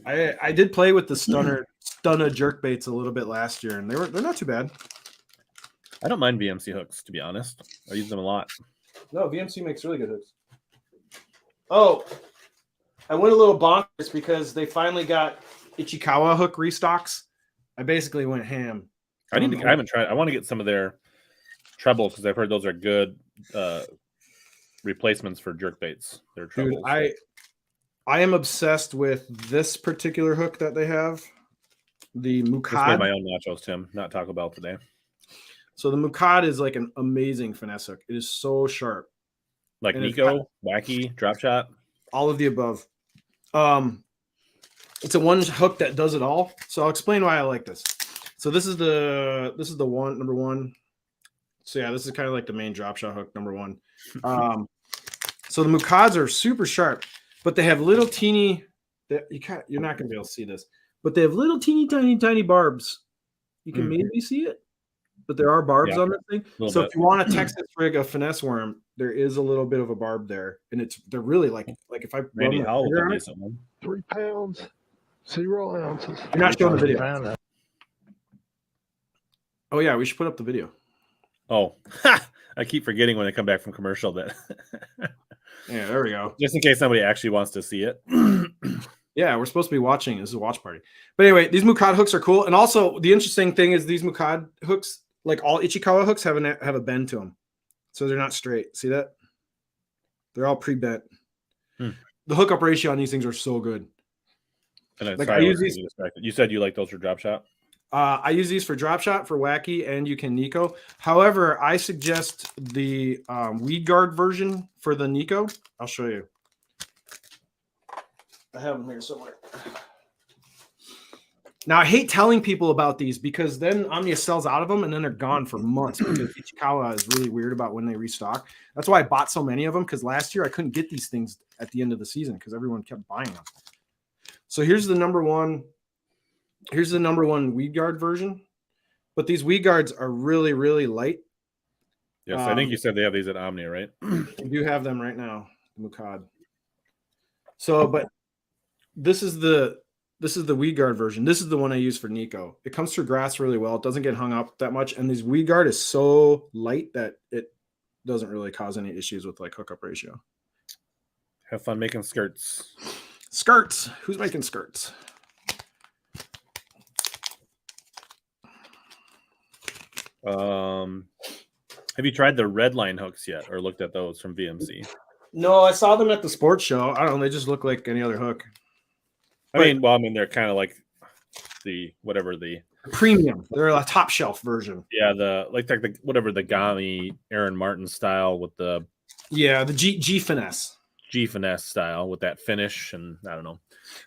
B: I did play with the Stunna jerk baits a little bit last year, and they're not too bad.
A: I don't mind VMC hooks, to be honest. I use them a lot.
B: No, VMC makes really good hooks. Oh, I went a little bonkers because they finally got Ichikawa hook restocks. I basically went ham.
A: I haven't tried. I want to get some of their trebles because I've heard those are good replacements for jerk baits. Their trebles.
B: Dude, I am obsessed with this particular hook that they have. The Mukad.
A: I made my own nachos, Tim. Not Taco Bell today.
B: So the Mukad is like an amazing finesse hook. It is so sharp.
A: Like
B: and
A: Nico, wacky, drop shot.
B: All of the above. It's a one hook that does it all. So I'll explain why I like this. So this is the number one. So yeah, this is kind of like the main drop shot hook, number one. So the Mukads are super sharp, but they have little teeny. You're not gonna be able to see this, but they have little teeny tiny barbs. You can maybe see it, but there are barbs on this thing. So if you want to Texas rig a finesse worm, there is a little bit of a barb there, and they're really like if I
A: Randy Howell,
C: 3 pounds, 0 ounces.
B: You're not showing the video. Oh yeah, we should put up the video.
A: Oh, I keep forgetting when I come back from commercial that.
B: Yeah, there we go.
A: Just in case somebody actually wants to see it.
B: Yeah, we're supposed to be watching. This is a watch party. But anyway, these Mukad hooks are cool. And also, the interesting thing is these Mukad hooks, like all Ichikawa hooks, have a bend to them. So they're not straight. See that? They're all pre-bent. The hookup ratio on these things are so good.
A: And
B: like I use these.
A: You said you like those for drop shot?
B: I use these for drop shot, for wacky, and you can Nico. However, I suggest the weed guard version for the Nico. I'll show you. I have them here somewhere. Now, I hate telling people about these because then Omnia sells out of them and then they're gone for months because Ichikawa is really weird about when they restock. That's why I bought so many of them, because last year I couldn't get these things at the end of the season because everyone kept buying them. So here's the number one. Here's the number one weed guard version. But these weed guards are really, really light.
A: Yes, I think you said they have these at Omnia, right?
B: We do have them right now, Mukad. So, but this is the weed guard version. This is the one I use for Nico. It comes through grass really well. It doesn't get hung up that much. And this weed guard is so light that it doesn't really cause any issues with like hookup ratio.
A: Have fun making skirts.
B: Skirts. Who's making skirts?
A: Have you tried the red line hooks yet or looked at those from VMC?
B: No, I saw them at the sports show. I don't know. They just look like any other hook.
A: I mean, they're kind of like the
B: Premium. They're a top shelf version.
A: Yeah, the Gami Aaron Martin style with the
B: G finesse.
A: G finesse style with that finish, and I don't know.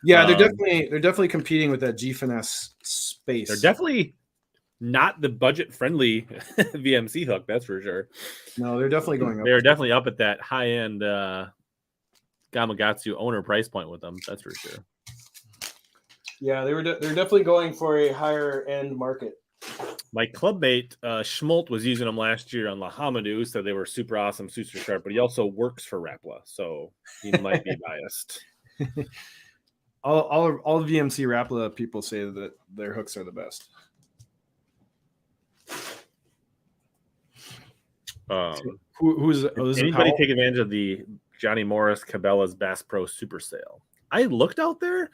B: Yeah, they're definitely competing with that G finesse space.
A: They're definitely not the budget friendly VMC hook, that's for sure.
B: No, they're definitely going up.
A: They're definitely up at that high end Gamakatsu owner price point with them, that's for sure.
B: Yeah, they're definitely going for a higher end market.
A: My clubmate Schmult was using them last year on La Hamadou, so they were super awesome, super sharp. But he also works for Rapala, so he might be biased.
B: all VMC Rapala people say that their hooks are the best. Who's
A: anybody take advantage of the Johnny Morris Cabela's Bass Pro Super Sale? I looked out there,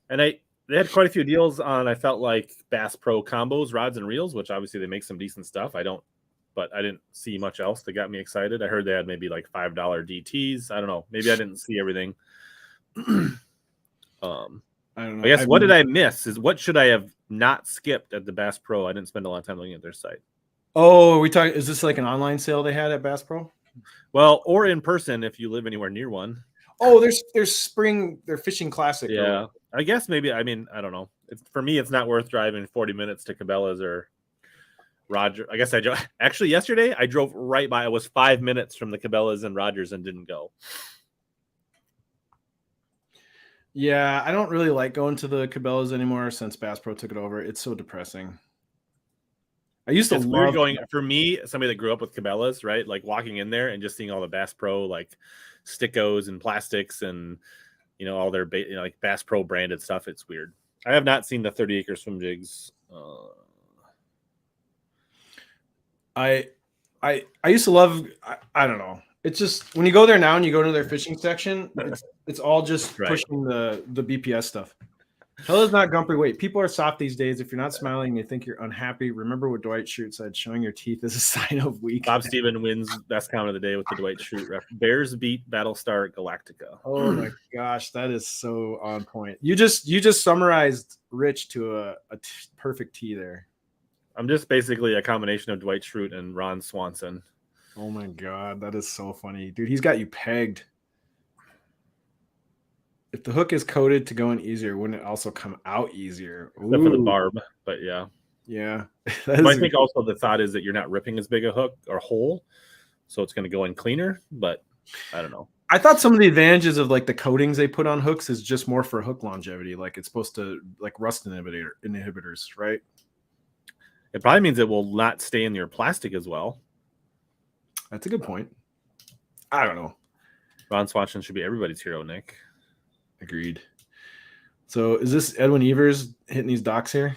A: and they had quite a few deals on, I felt like, Bass Pro combos, rods and reels, which obviously they make some decent stuff. But I didn't see much else that got me excited. I heard they had maybe like $5 DTs. I don't know. Maybe I didn't see everything. I don't know. I guess what did I miss? What should I have not skipped at the Bass Pro? I didn't spend a lot of time looking at their site.
B: Oh, is this like an online sale they had at Bass Pro?
A: Well, or in person if you live anywhere near one.
B: Oh, there's their fishing classic.
A: Yeah. I guess maybe, I mean, I don't know. For me, it's not worth driving 40 minutes to Cabela's or Roger. I guess actually yesterday I drove right by. I was 5 minutes from the Cabela's and Rogers and didn't go.
B: Yeah, I don't really like going to the Cabela's anymore since Bass Pro took it over. It's so depressing. I used to love
A: going for me, somebody that grew up with Cabela's, right? Like walking in there and just seeing all the Bass Pro like stickos and plastics and all their like Bass Pro branded stuff. It's weird. I have not seen the 30 acre swim jigs.
B: I used to love. I don't know. It's just when you go there now and you go to their fishing section, it's all just pushing the BPS stuff. Hell is not Gumpy weight. People are soft these days. If you're not smiling, they think you're unhappy. Remember what Dwight Schrute said: showing your teeth is a sign of weakness.
A: Bob Steven wins best comment of the day with the Dwight Schrute ref. Bears beat Battlestar Galactica.
B: Oh my gosh, that is so on point. You just summarized Rich to a perfect T there.
A: I'm just basically a combination of Dwight Schrute and Ron Swanson.
B: Oh my god, that is so funny, dude. He's got you pegged. If the hook is coated to go in easier, wouldn't it also come out easier?
A: Except for the barb, but yeah.
B: Yeah.
A: I think also the thought is that you're not ripping as big a hook or hole, so it's going to go in cleaner, but I don't know.
B: I thought some of the advantages of like the coatings they put on hooks is just more for hook longevity. Like it's supposed to like rust inhibitors, right?
A: It probably means it will not stay in your plastic as well.
B: That's a good point. I don't know.
A: Ron Swanson should be everybody's hero, Nick.
B: Agreed. So is this Edwin Evers hitting these docks here?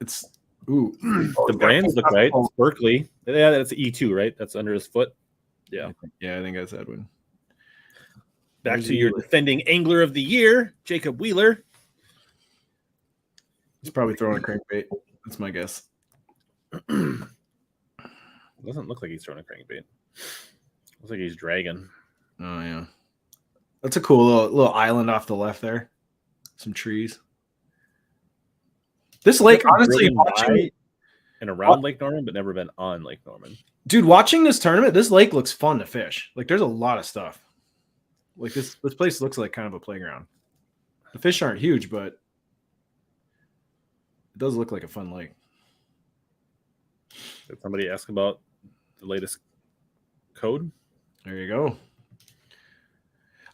B: It's
A: the brands look right. It's Berkeley. Yeah, that's E2, right? That's under his foot. Yeah.
B: Yeah, I think that's Edwin.
A: Back to your defending angler of the year, Jacob Wheeler.
B: He's probably throwing a crankbait. That's my guess.
A: Doesn't look like he's throwing a crankbait. Looks like he's dragging.
B: Oh yeah. That's a cool little island off the left there. Some trees. This lake, honestly, watching
A: and around Lake Norman, but never been on Lake Norman.
B: Dude, watching this tournament, this lake looks fun to fish. Like, there's a lot of stuff. Like, this place looks like kind of a playground. The fish aren't huge, but it does look like a fun lake.
A: Did somebody ask about the latest code?
B: There you go.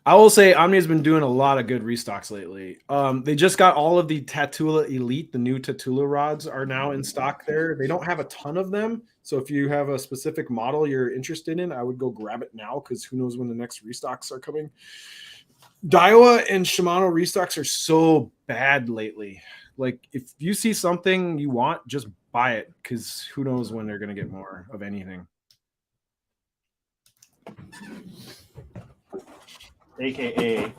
B: I will say Omnia's been doing a lot of good restocks lately. They just got all of the Tatula Elite, the new Tatula rods are now in stock there. They don't have a ton of them. So if you have a specific model you're interested in, I would go grab it now because who knows when the next restocks are coming. Daiwa and Shimano restocks are so bad lately. Like, if you see something you want, just buy it because who knows when they're going to get more of anything.
A: AKA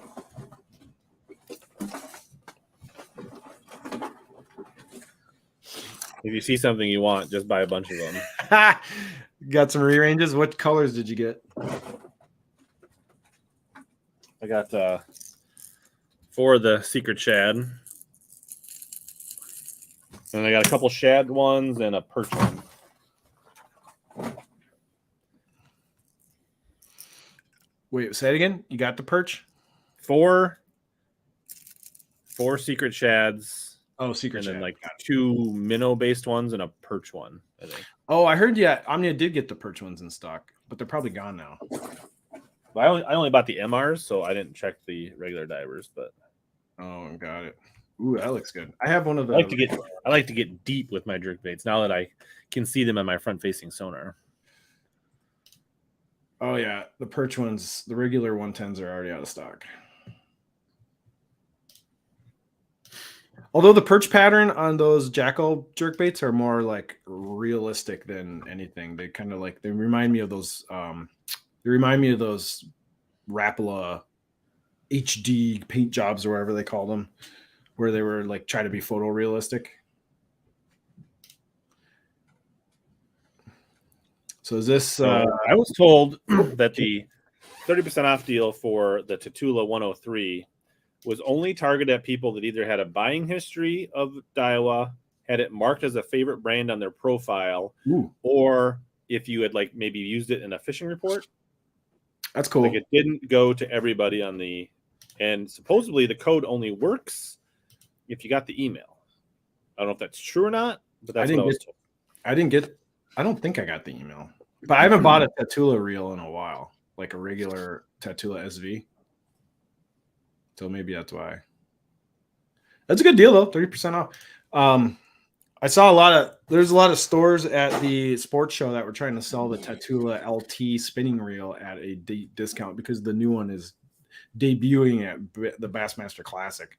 A: if you see something you want, just buy a bunch of them.
B: Got some reranges. What colors did you get?
A: I got 4 of the secret shad, and I got a couple shad ones and a perch one.
B: Wait, say it again. You got the perch?
A: 4 secret shads.
B: Oh, secret
A: and
B: shad.
A: then like 2 minnow-based ones and a perch one, I think.
B: Oh, I heard Omnia did get the perch ones in stock, but they're probably gone now.
A: Well, I only bought the MRs, so I didn't check the regular divers, but
B: oh, got it. Ooh, that looks good. I have one of the.
A: I like to get deep with my jerk baits now that I can see them on my front-facing sonar.
B: Oh yeah, the perch ones, the regular 110s are already out of stock. Although the perch pattern on those Jackal jerk baits are more like realistic than anything. They kind of like they remind me of those. They remind me of those Rapala HD paint jobs or whatever they call them, where they were like trying to be photorealistic. So is this?
A: I was told that the 30% off deal for the Tatula 103 was only targeted at people that either had a buying history of Daiwa, had it marked as a favorite brand on their profile, or if you had like maybe used it in a fishing report.
B: That's cool.
A: Like, it didn't go to everybody on the, and supposedly the code only works if you got the email. I don't know if that's true or not, but that's what I was told.
B: I don't think I got the email, but I haven't bought a Tatula reel in a while, like a regular Tatula SV. So maybe that's why. That's a good deal though, 30% off. I saw there's a lot of stores at the sports show that were trying to sell the Tatula LT spinning reel at a discount because the new one is debuting at the Bassmaster Classic.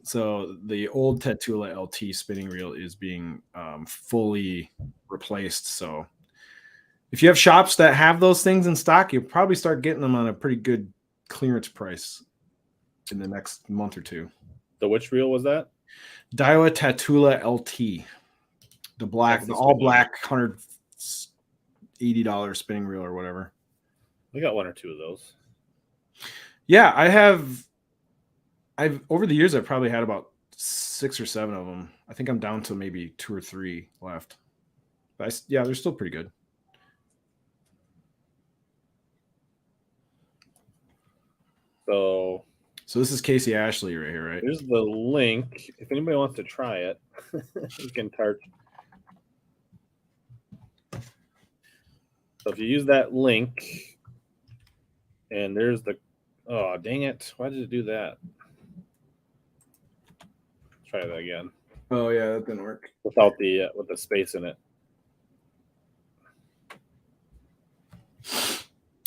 B: So the old Tatula LT spinning reel is being fully replaced. So if you have shops that have those things in stock, you'll probably start getting them on a pretty good clearance price in the next month or two.
A: The which reel was that?
B: Daiwa Tatula LT, the all black $180 spinning reel or whatever.
A: We got 1 or 2 of those.
B: Yeah, I've over the years I've probably had about 6 or 7 of them. I think I'm down to maybe 2 or 3 left. But yeah, they're still pretty good. So this is Casey Ashley right here, right?
A: Here's the link. If anybody wants to try it, you can start. So if you use that link, and there's the, oh, dang it. Why did it do that? Try that again.
B: Oh, yeah, that didn't work.
A: Without the, with the space in it.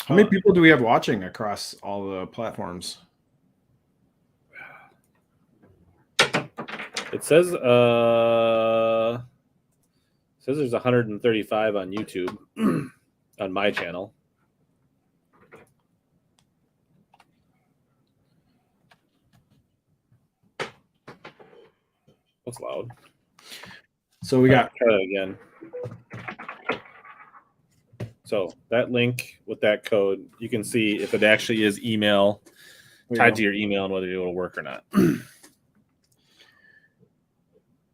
B: How many people do we have watching across all the platforms?
A: It says there's 135 on YouTube on my channel. That's loud.
B: So we got
A: try that again. So that link with that code, you can see if it actually is email tied to your email and whether it'll work or not.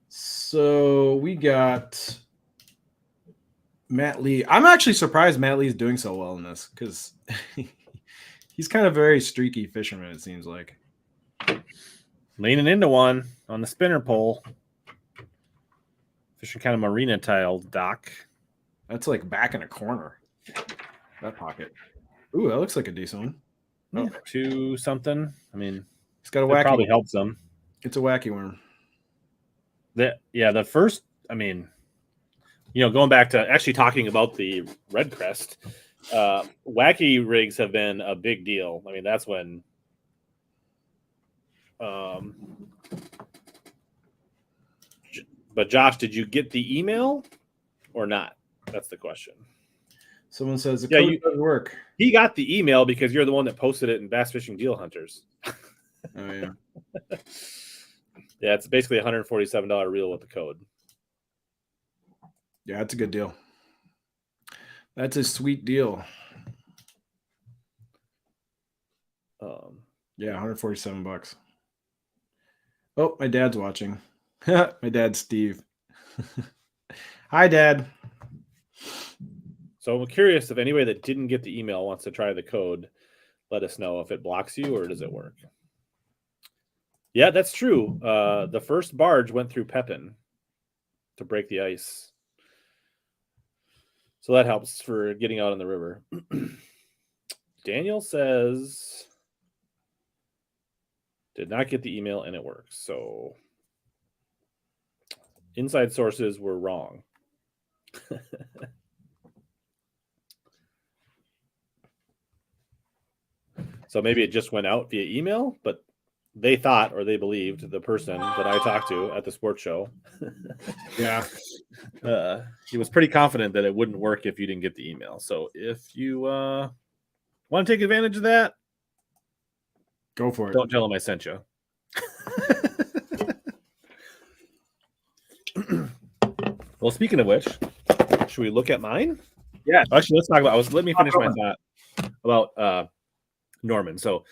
B: So we got Matt Lee. I'm actually surprised Matt Lee's doing so well in this because he's kind of a very streaky fisherman, it seems like.
A: Leaning into one on the spinner pole. Fishing kind of marina tile dock.
B: That's like back in a corner. That pocket. Ooh, that looks like a decent one.
A: Oh, 2 something. I mean,
B: it's got a
A: it
B: wacky.
A: probably helps them.
B: It's a wacky worm.
A: The first, I mean, going back to actually talking about the REDCREST, wacky rigs have been a big deal. I mean, that's when but Josh, did you get the email or not? That's the question.
B: Someone says the code doesn't work.
A: He got the email because you're the one that posted it in Bass Fishing Deal Hunters.
B: Oh yeah.
A: Yeah, it's basically $147 reel with the code.
B: Yeah, that's a good deal. That's a sweet deal. Yeah, $147. Oh, my dad's watching. My dad's Steve. Hi, Dad.
A: So I'm curious if anybody that didn't get the email wants to try the code. Let us know if it blocks you or does it work. Yeah, that's true. The first barge went through Pepin to break the ice. So that helps for getting out on the river. Daniel says did not get the email and it works. So inside sources were wrong. So maybe it just went out via email, but they thought or they believed the person that I talked to at the sports show.
B: Yeah.
A: He was pretty confident that it wouldn't work if you didn't get the email. So if you want to take advantage of that,
B: go for it.
A: Don't tell him I sent you. Well, speaking of which, should we look at mine?
B: Yeah.
A: Actually, let's talk about. Let me finish my thought about Norman. So,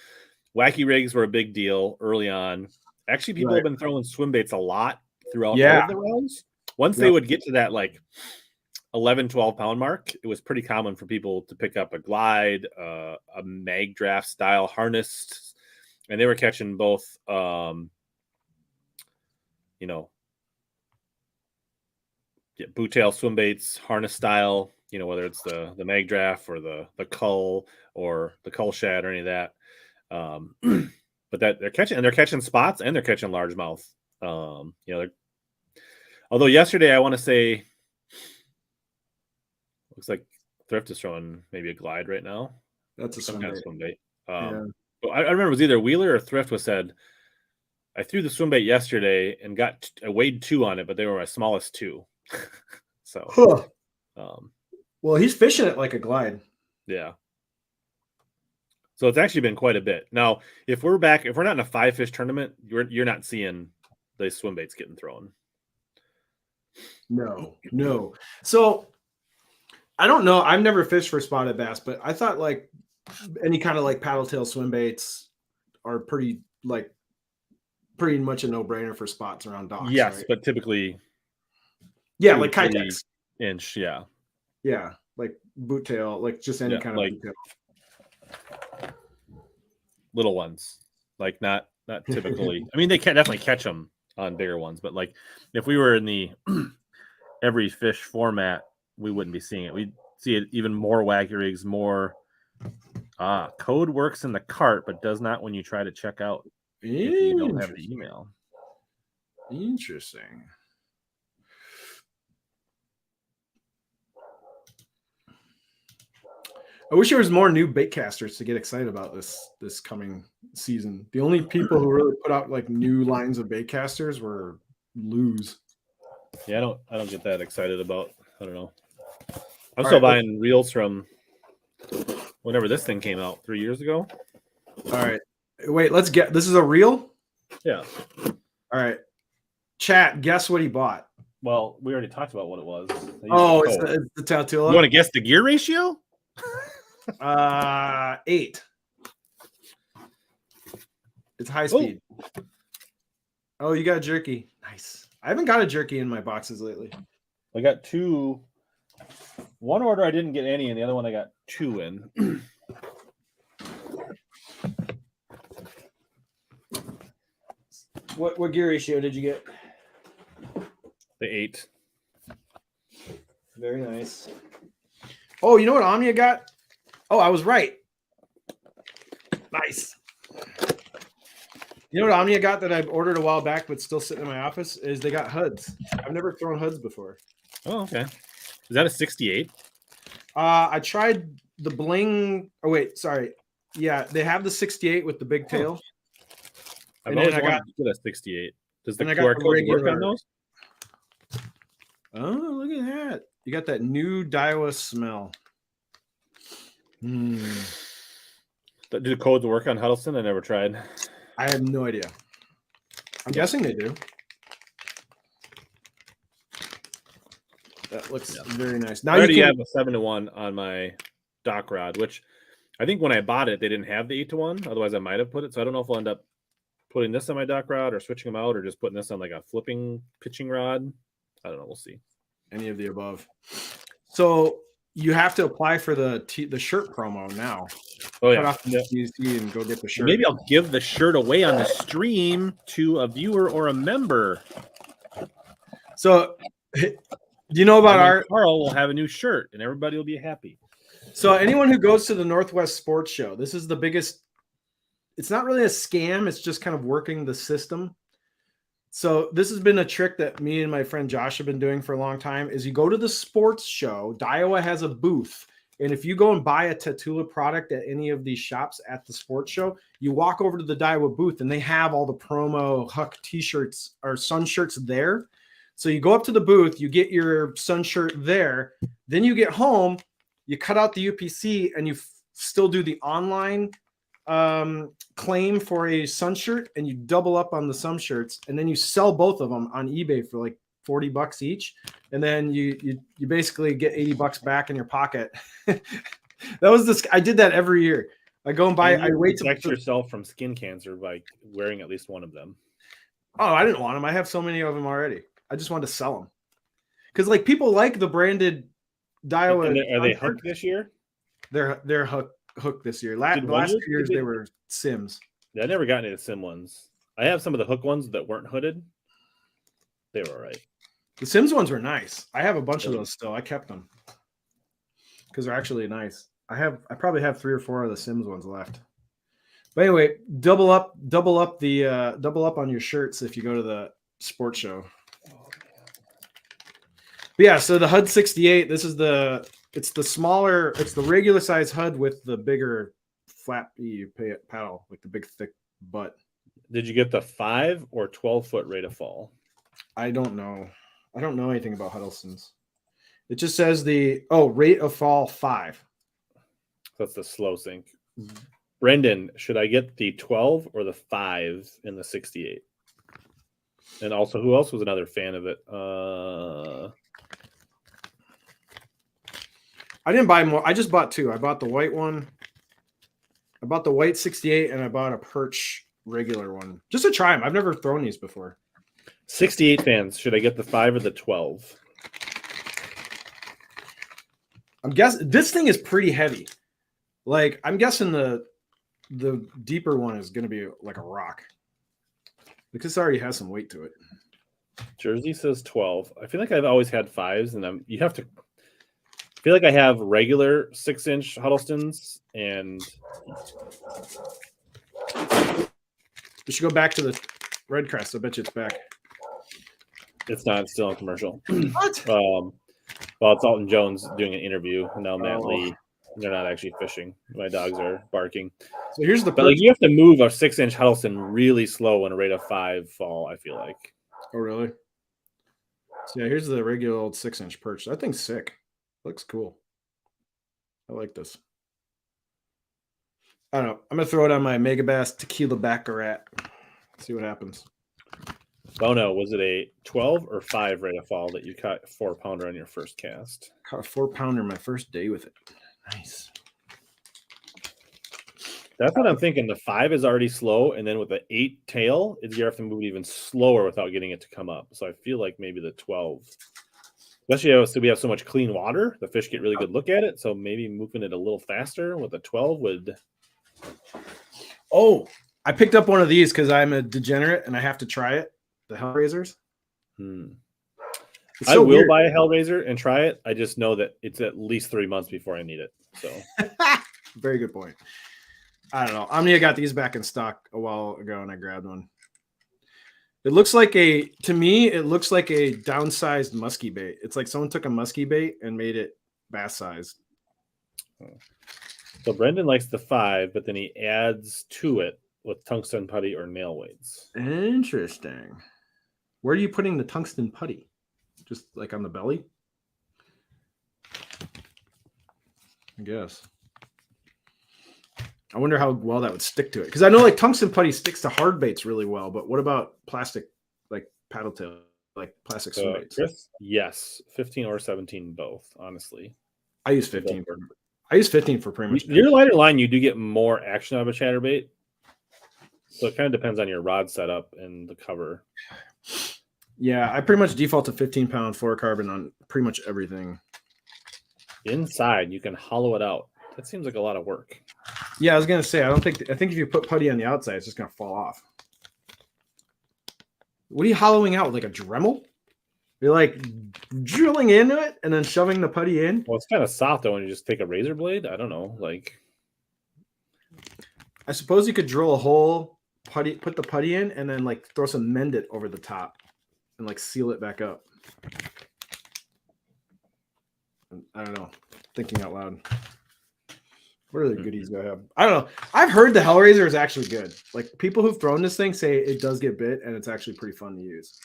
A: wacky rigs were a big deal early on. Actually, people have been throwing swim baits a lot throughout all of the rounds. Once they would get to that like 11, 12 pound mark, it was pretty common for people to pick up a glide, a mag draft style harnessed, and they were catching both, boot tail swim baits, harness style, whether it's the mag draft or the cull or the cull shad or any of that. But that they're catching spots and they're catching largemouth. Although yesterday I want to say looks like Thrift is throwing maybe a glide right now.
B: That's a
A: some kind of swim bait.
B: Yeah.
A: But I remember it was either Wheeler or Thrift was said, I threw the swim bait yesterday and I weighed 2 on it, but they were my smallest 2. So,
B: well, he's fishing it like a glide.
A: Yeah. So it's actually been quite a bit. Now, if we're not in a 5-fish tournament, you're not seeing the swim baits getting thrown.
B: No. So I don't know. I've never fished for spotted bass, but I thought like any kind of like paddle tail swim baits are pretty much a no-brainer for spots around docks.
A: Yes,
B: right?
A: but typically,
B: like kitex
A: inch,
B: like boot tail, like just any kind of boot tail.
A: Little ones, like not typically. I mean, they can definitely catch them on bigger ones, but like if we were in the every fish format, we wouldn't be seeing it. We'd see it even more wacky rigs, more code works in the cart, but does not when you try to check out if you don't have the email.
B: Interesting. I wish there was more new bait casters to get excited about this coming season. The only people who really put out like new lines of bait casters were Lose.
A: Yeah, I don't get that excited about. I don't know. I'm still buying reels from whenever this thing came out 3 years ago.
B: All right. Wait, this is a reel?
A: Yeah.
B: All right. Chat, guess what he bought.
A: Well, we already talked about what it was.
B: It's the Tatula.
A: You want to guess the gear ratio?
B: 8. It's high speed. Oh, you got jerky. Nice. I haven't got a jerky in my boxes lately.
A: I got 2. One order I didn't get any, and the other one I got 2 in.
B: What gear ratio did you get?
A: The 8.
B: Very nice. Oh, you know what Omnia got? Oh, I was right. Nice. You know what Omnia got that I ordered a while back but still sitting in my office is they got HUDs. I've never thrown HUDs before.
A: Oh, okay. Is that a 68?
B: I tried the bling. Oh, wait, sorry. Yeah, they have the 68 with the big tail.
A: I've
B: And
A: always
B: then I
A: wanted
B: got-
A: to get a 68. Does the
B: and I got
A: QR
B: the
A: code work
B: regular-
A: on those?
B: Oh, look at that. You got that new Daiwa smell.
A: Do the codes work on Huddleston? I never tried.
B: I have no idea. I'm guessing they do. That looks very nice.
A: I
B: Now
A: already
B: you
A: have
B: can,
A: a 7-to-1 on my dock rod, which I think when I bought it, they didn't have the 8-to-1. Otherwise, I might have put it. So I don't know if I'll end up putting this on my dock rod or switching them out or just putting this on like a flipping pitching rod. I don't know. We'll see.
B: any of the above. So you have to apply for the shirt promo now.
A: Oh,
B: Cut
A: yeah.
B: off the TC and go get the shirt.
A: Maybe I'll give the shirt away on the stream to a viewer or a member.
B: So do you know about
A: And then
B: our
A: Carl will have a new shirt and everybody will be happy.
B: So anyone who goes to the Northwest Sports Show, this is the biggest. It's not really a scam. It's just kind of working the system. So this has been a trick that me and my friend Josh have been doing for a long time is you go to the sports show, Daiwa has a booth. And if you go and buy a Tatula product at any of these shops at the sports show, you walk over to the Daiwa booth and they have all the promo Huck t-shirts or sun shirts there. So you go up to the booth, you get your sun shirt there. Then you get home, you cut out the UPC and you still do the online claim for a sun shirt and you double up on the sun shirts and then you sell both of them on eBay for like $40 each. And then you basically get $80 back in your pocket. That was this. I did that every year. I go and buy,
A: And
B: I
A: you
B: wait to
A: protect yourself from skin cancer by wearing at least one of them.
B: Oh, I didn't want them. I have so many of them already. I just wanted to sell them. Because like people like the branded Daiwa.
A: And are they hooked this year?
B: They're hooked this year.
A: Did
B: The
A: one
B: last
A: year-
B: 2 years
A: did-
B: they were Sims.
A: I never got any of the sim ones. I have some of the hook ones that weren't hooded. They were all right.
B: The Sims ones were nice. I have a bunch of those still. I kept them because they're actually nice. I probably have 3 or 4 of the Sims ones left. But anyway, double up on your shirts if you go to the sports show. But yeah, so the HUD 68. It's the regular size HUD with the bigger flappy paddle, like the big thick butt.
A: Did you get the 5 or 12-foot rate of fall?
B: I don't know. I don't know anything about Huddleston's. It just says rate of fall 5.
A: That's the slow sink. Brendan, should I get the 12 or the 5 in the 68? And also, who else was another fan of it?
B: I didn't buy more. I just bought 2. I bought the white one. I bought the white 68 and I bought a perch regular one just to try them. I've never thrown these before.
A: 68 fans, should I get the 5 or the 12?
B: I'm guessing this thing is pretty heavy. Like I'm guessing the deeper one is going to be like a rock because it already has some weight to it.
A: Jersey says 12. I feel like I've always had 5s, and you have to. I feel like I have regular 6-inch Huddlestons, and
B: We should go back to the REDCREST. I bet you it's back.
A: it's not still on commercial.
B: What?
A: Well, it's Alton Jones doing an interview, and now Matt
B: Oh.
A: Lee. They're not actually fishing. My dogs are barking.
B: So here's the
A: But like
B: perch.
A: you have to move a 6-inch Huddleston really slow in a rate of 5 fall, I feel like.
B: Oh, really? So yeah, here's the regular old 6-inch perch. That thing's sick. Looks cool. I like this. I don't know. I'm gonna throw it on my Megabass Tequila Baccarat. See what happens.
A: Bono, was it a 12 or 5 rate of fall that you caught a 4-pounder on your first cast?
B: Caught a 4-pounder my first day with it. Nice.
A: That's what I'm thinking. The 5 is already slow, and then with the 8 tail, you have to move it even slower without getting it to come up. So I feel like maybe the 12, especially so we have so much clean water, the fish get really good look at it. So maybe moving it a little faster with a 12 would.
B: Oh, I picked up one of these because I'm a degenerate and I have to try it. The Hellraisers.
A: I will buy a Hellraiser and try it. I just know that it's at least 3 months before I need it. So
B: very good point. I don't know. Omnia got these back in stock a while ago and I grabbed one. It looks like to me, it looks like a downsized musky bait. It's like someone took a musky bait and made it bass sized.
A: So Brendan likes the 5, but then he adds to it with tungsten putty or nail weights.
B: Interesting. Where are you putting the tungsten putty? Just like on the belly? I guess. I wonder how well that would stick to it. Because I know like tungsten putty sticks to hard baits really well, but what about plastic, like paddle tail, like plastic swim baits?
A: Chris? Yes. 15 or 17 both, honestly.
B: I use 15. I use 15 for pretty much.
A: Your lighter line, you do get more action out of a chatterbait. So it kind of depends on your rod setup and the cover.
B: Yeah, I pretty much default to 15-pound fluorocarbon on pretty much everything.
A: Inside, you can hollow it out. That seems like a lot of work.
B: Yeah, I was gonna say I think if you put putty on the outside, it's just gonna fall off. What are you hollowing out? Like a Dremel? You're like drilling into it and then shoving the putty in?
A: Well, it's kind of soft though when you just take a razor blade. I don't know. Like,
B: I suppose you could drill a hole, put the putty in, and then like throw some Mend It over the top and like seal it back up. I don't know. Thinking out loud. What are the goodies I have? I don't know. I've heard the Hellraiser is actually good. Like people who've thrown this thing say it does get bit and it's actually pretty fun to use.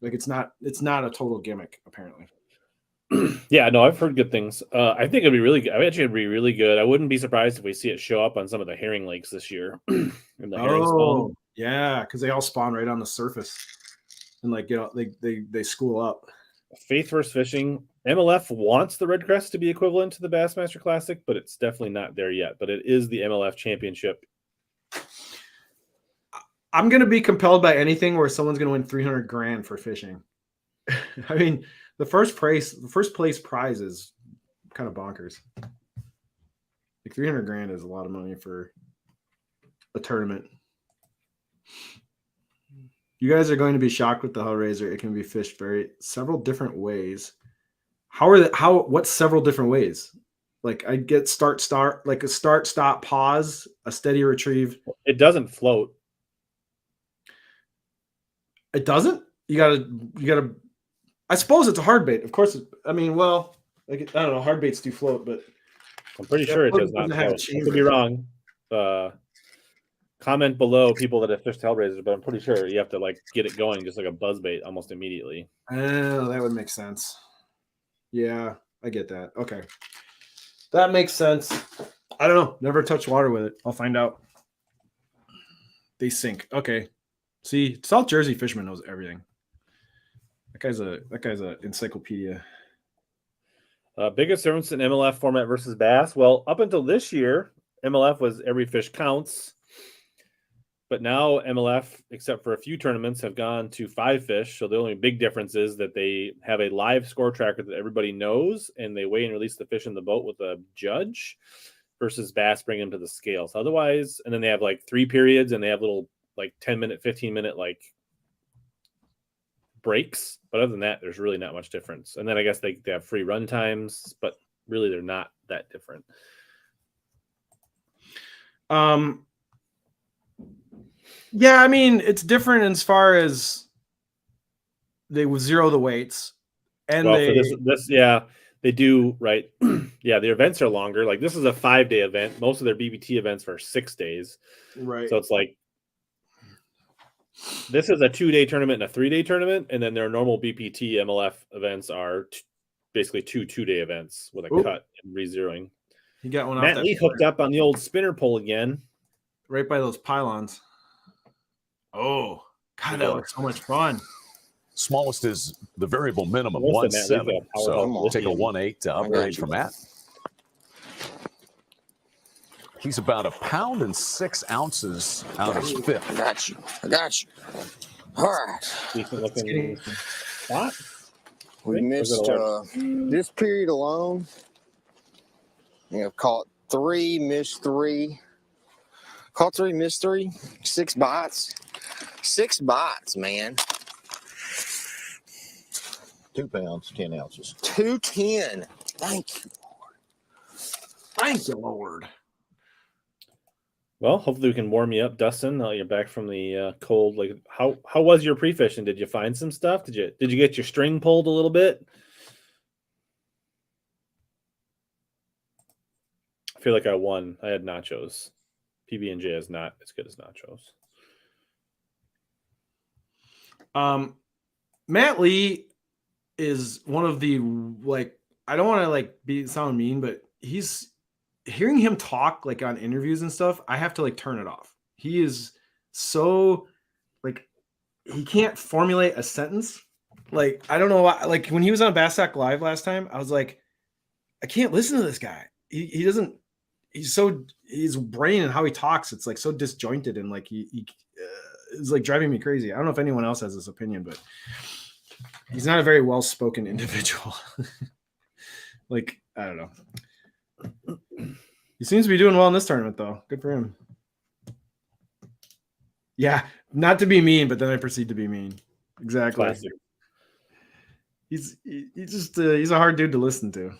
B: Like it's not a total gimmick, apparently.
A: Yeah, no, I've heard good things. I think it'd be really good. I bet you it'd be really good. I wouldn't be surprised if we see it show up on some of the herring lakes this year. In the herring spawn.
B: Yeah, because they all spawn right on the surface. And like they school up.
A: Faith First Fishing. MLF wants the REDCREST to be equivalent to the Bassmaster Classic, but it's definitely not there yet. But it is the MLF championship.
B: I'm gonna be compelled by anything where someone's gonna win $300,000 for fishing. I mean, the first place prize is kind of bonkers. Like $300,000 is a lot of money for a tournament. You guys are going to be shocked with the Hellraiser. It can be fished several different ways. What's several different ways? Like I get start, like a start, stop, pause, a steady retrieve.
A: It doesn't float.
B: It doesn't? You gotta, I suppose it's a hard bait. Of course. I don't know. Hard baits do float, but
A: I'm pretty sure it does not float. I could be wrong. Comment below people that have fished Hellraisers, but I'm pretty sure you have to like get it going just like a buzz bait almost immediately.
B: Oh, that would make sense. Yeah, I get that. Okay. That makes sense. I don't know. Never touched water with it. I'll find out. They sink. Okay. See, South Jersey fisherman knows everything. That guy's a encyclopedia.
A: Biggest difference in MLF format versus bass. Well, up until this year, MLF was every fish counts. But now MLF, except for a few tournaments, have gone to 5 fish. So the only big difference is that they have a live score tracker that everybody knows, and they weigh and release the fish in the boat with a judge versus bass bring them to the scales. Otherwise, and then they have like 3 periods, and they have little like 10-minute, 15-minute like breaks. But other than that, there's really not much difference. And then I guess they have free run times, but really they're not that different.
B: Yeah, I mean, it's different as far as they would zero the weights. And
A: they do, right? Yeah, the events are longer. Like this is a 5-day event. Most of their BBT events are 6 days.
B: Right.
A: So it's like this is a 2-day tournament and a 3-day tournament, and then their normal BPT MLF events are basically 2 2-day events with a cut and re-zeroing.
B: You got one.
A: Matt Lee hooked up on the old spinner pole again,
B: right by those pylons. Oh, God, that looks so much fun.
D: Smallest is the variable minimum, 1.7. So we'll take a 1.8 to upgrade from Matt. He's about 1 pound and 6 ounces out of his fifth.
F: I got you. All right.
A: Decent looking spot.
F: We missed this period alone. I've caught 3, missed 3. Caught 3, missed 3. 6 bites. 6 bites, man.
G: 2 pounds, 10 ounces.
F: 210. Thank you, Lord.
B: Thank you, Lord.
A: Well, hopefully we can warm you up, Dustin. Now you're back from the cold. Like, how was your pre-fishing? Did you find some stuff? Did you get your string pulled a little bit? I feel like I won. I had nachos. PB&J is not as good as nachos.
B: Matt Lee is one of the, like, I don't want to like sound mean, but he's hearing him talk like on interviews and stuff. I have to like turn it off. He is so like, he can't formulate a sentence. Like, I don't know why, like when he was on Bass Sack Live last time, I was like, I can't listen to this guy. He doesn't, his brain and how he talks, it's like so disjointed and like he is like driving me crazy. I don't know if anyone else has this opinion, but he's not a very well-spoken individual. Like, I don't know. He seems to be doing well in this tournament though. Good for him. Yeah, not to be mean, but then I proceed to be mean. Exactly.
A: Classic.
B: He's a hard dude to listen to.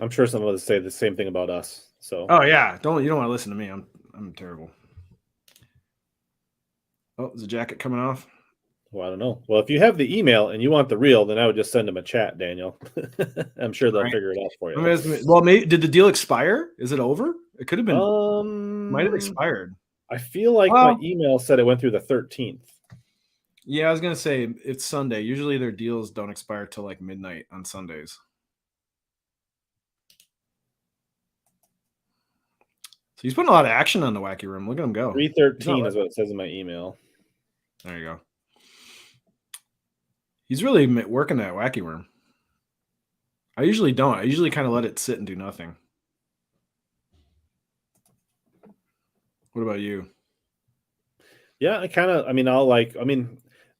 A: I'm sure some of us say the same thing about us. So.
B: Oh yeah, you don't want to listen to me. I'm terrible. Oh, is the jacket coming off?
A: Well, I don't know. Well, if you have the email and you want the reel, then I would just send them a chat, Daniel. I'm sure they'll figure it out for you.
B: Well, maybe did the deal expire? Is it over? It could have been. Might have expired.
A: I feel like my email said it went through the 13th.
B: Yeah, I was gonna say it's Sunday. Usually their deals don't expire till like midnight on Sundays. So he's putting a lot of action on the Wacky Room. Look at him go.
A: 313 is what it says in my email.
B: There you go. He's really working that Wacky Room. I usually don't. I usually kind of let it sit and do nothing. What about you?
A: Yeah,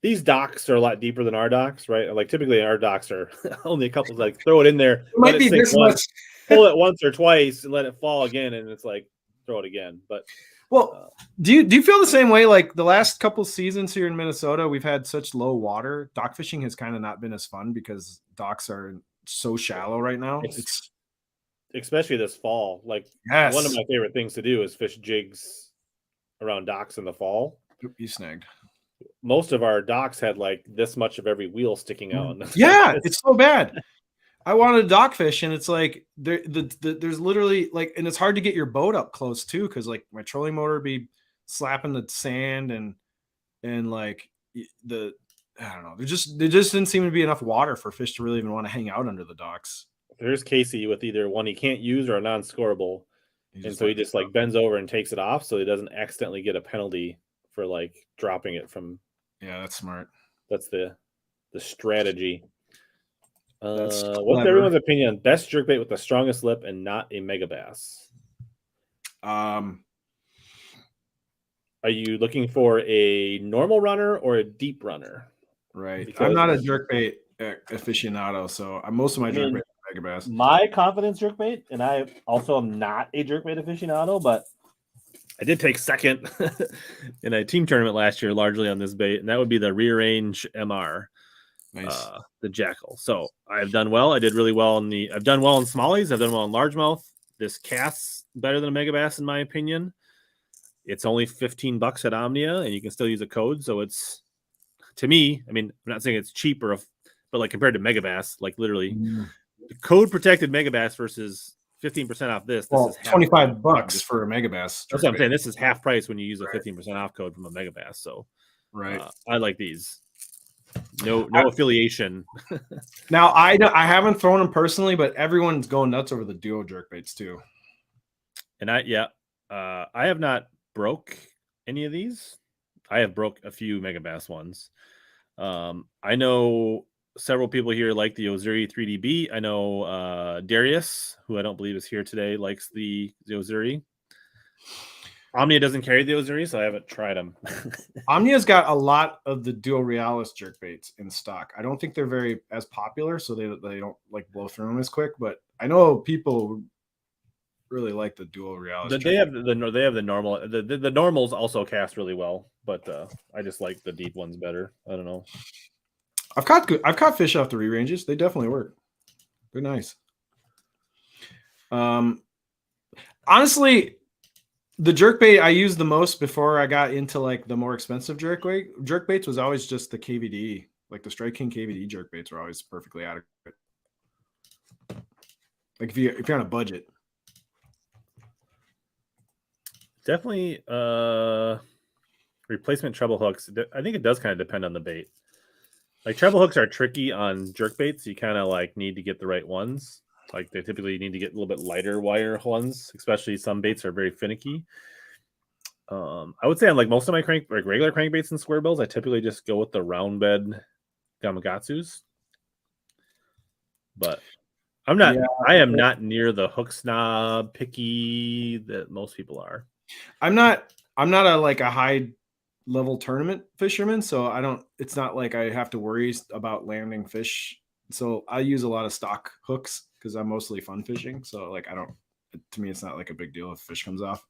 A: these docks are a lot deeper than our docks, right? Like typically our docks are only a couple, like throw it in there,
B: It might be this much.
A: Pull it once or twice and let it fall again, and it's like throw it again. But
B: do you feel the same way? Like the last couple seasons here in Minnesota, we've had such low water. Dock fishing has kind of not been as fun because docks are so shallow right now. It's
A: especially this fall. Like one of my favorite things to do is fish jigs around docks in the fall.
B: You snagged.
A: Most of our docks had like this much of every wheel sticking out.
B: Yeah, it's so bad. I wanted to dock fish, and it's like there's literally like, and it's hard to get your boat up close too, because like my trolling motor be slapping the sand and like I don't know. There just didn't seem to be enough water for fish to really even want to hang out under the docks.
A: There's Casey with either one he can't use or a non-scoreable, and so he just like bends over and takes it off so he doesn't accidentally get a penalty for like dropping it from.
B: Yeah, that's smart.
A: That's the strategy.
B: That's
A: what's everyone's opinion on best jerkbait with the strongest lip and not a mega bass? Are you looking for a normal runner or a deep runner?
B: Right. Because I'm not a jerkbait aficionado, so most of my jerkbait are mega bass.
A: My confidence jerkbait, and I also am not a jerkbait aficionado, but I did take second in a team tournament last year, largely on this bait, and that would be the rear range MR.
B: Nice.
A: The Jackal. So I've done well. I did really well I've done well in smallies. I've done well in largemouth. This casts better than a mega bass in my opinion. It's only $15 at Omnia, and you can still use a code. So it's, to me, I mean, I'm not saying it's cheaper, but like compared to mega bass, like literally code protected mega bass versus 15% off this. This is
B: $25 for a mega bass.
A: That's what I'm saying. This is half price when you use a 15% off code from a mega bass. So
B: right.
A: I like these. No affiliation.
B: Now I haven't thrown them personally, but everyone's going nuts over the duo jerkbaits too.
A: And I have not broke any of these. I have broke a few mega bass ones. I know several people here like the Ozuri 3DB. I know Darius, who I don't believe is here today, likes the Ozuri. Omnia doesn't carry the Ozuri, so I haven't tried them.
B: Omnia's got a lot of the Dual Realis jerkbaits in stock. I don't think they're very as popular, so they don't like blow through them as quick. But I know people really like the Dual Realis.
A: They have the normal. The normals also cast really well, but I just like the deep ones better. I don't know.
B: I've caught fish off the re-ranges. They definitely work. They're nice. Honestly, the jerkbait I used the most before I got into like the more expensive jerkbaits was always just the KVD. Like the Strike King KVD jerkbaits were always perfectly adequate. Like if you're on a budget.
A: Definitely replacement treble hooks. I think it does kind of depend on the bait. Like treble hooks are tricky on jerkbaits. You kind of like need to get the right ones. Like they typically need to get a little bit lighter wire ones, especially some baits are very finicky. I would say on like most of my regular crankbaits and square bills, I typically just go with the round bed Gamakatsus. But I'm not. Yeah. I am not near the hook snob picky that most people are.
B: I'm not a high level tournament fisherman, so I don't. It's not like I have to worry about landing fish. So I use a lot of stock hooks because I'm mostly fun fishing. So like to me, it's not like a big deal if fish comes off.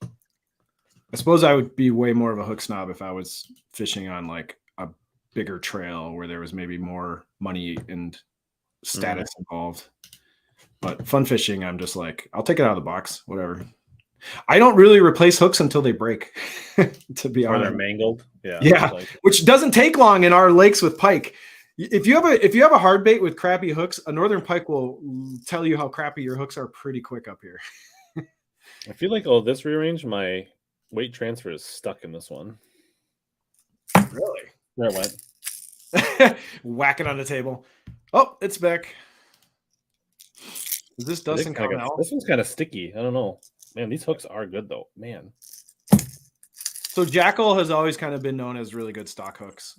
B: I suppose I would be way more of a hook snob if I was fishing on like a bigger trail where there was maybe more money and status involved. But fun fishing, I'm just like, I'll take it out of the box, whatever. I don't really replace hooks until they break, to be honest.
A: Or they're mangled.
B: Yeah. Which doesn't take long in our lakes with pike. If you have a hard bait with crappy hooks, a northern pike will tell you how crappy your hooks are pretty quick up here.
A: I feel like this rearrange, my weight transfer is stuck in this one.
B: Really?
A: There it went.
B: Whack it on the table. Oh, it's back. Is this Dustin Connell?
A: This one's kind of sticky. I don't know. Man, these hooks are good though. Man.
B: So Jackal has always kind of been known as really good stock hooks.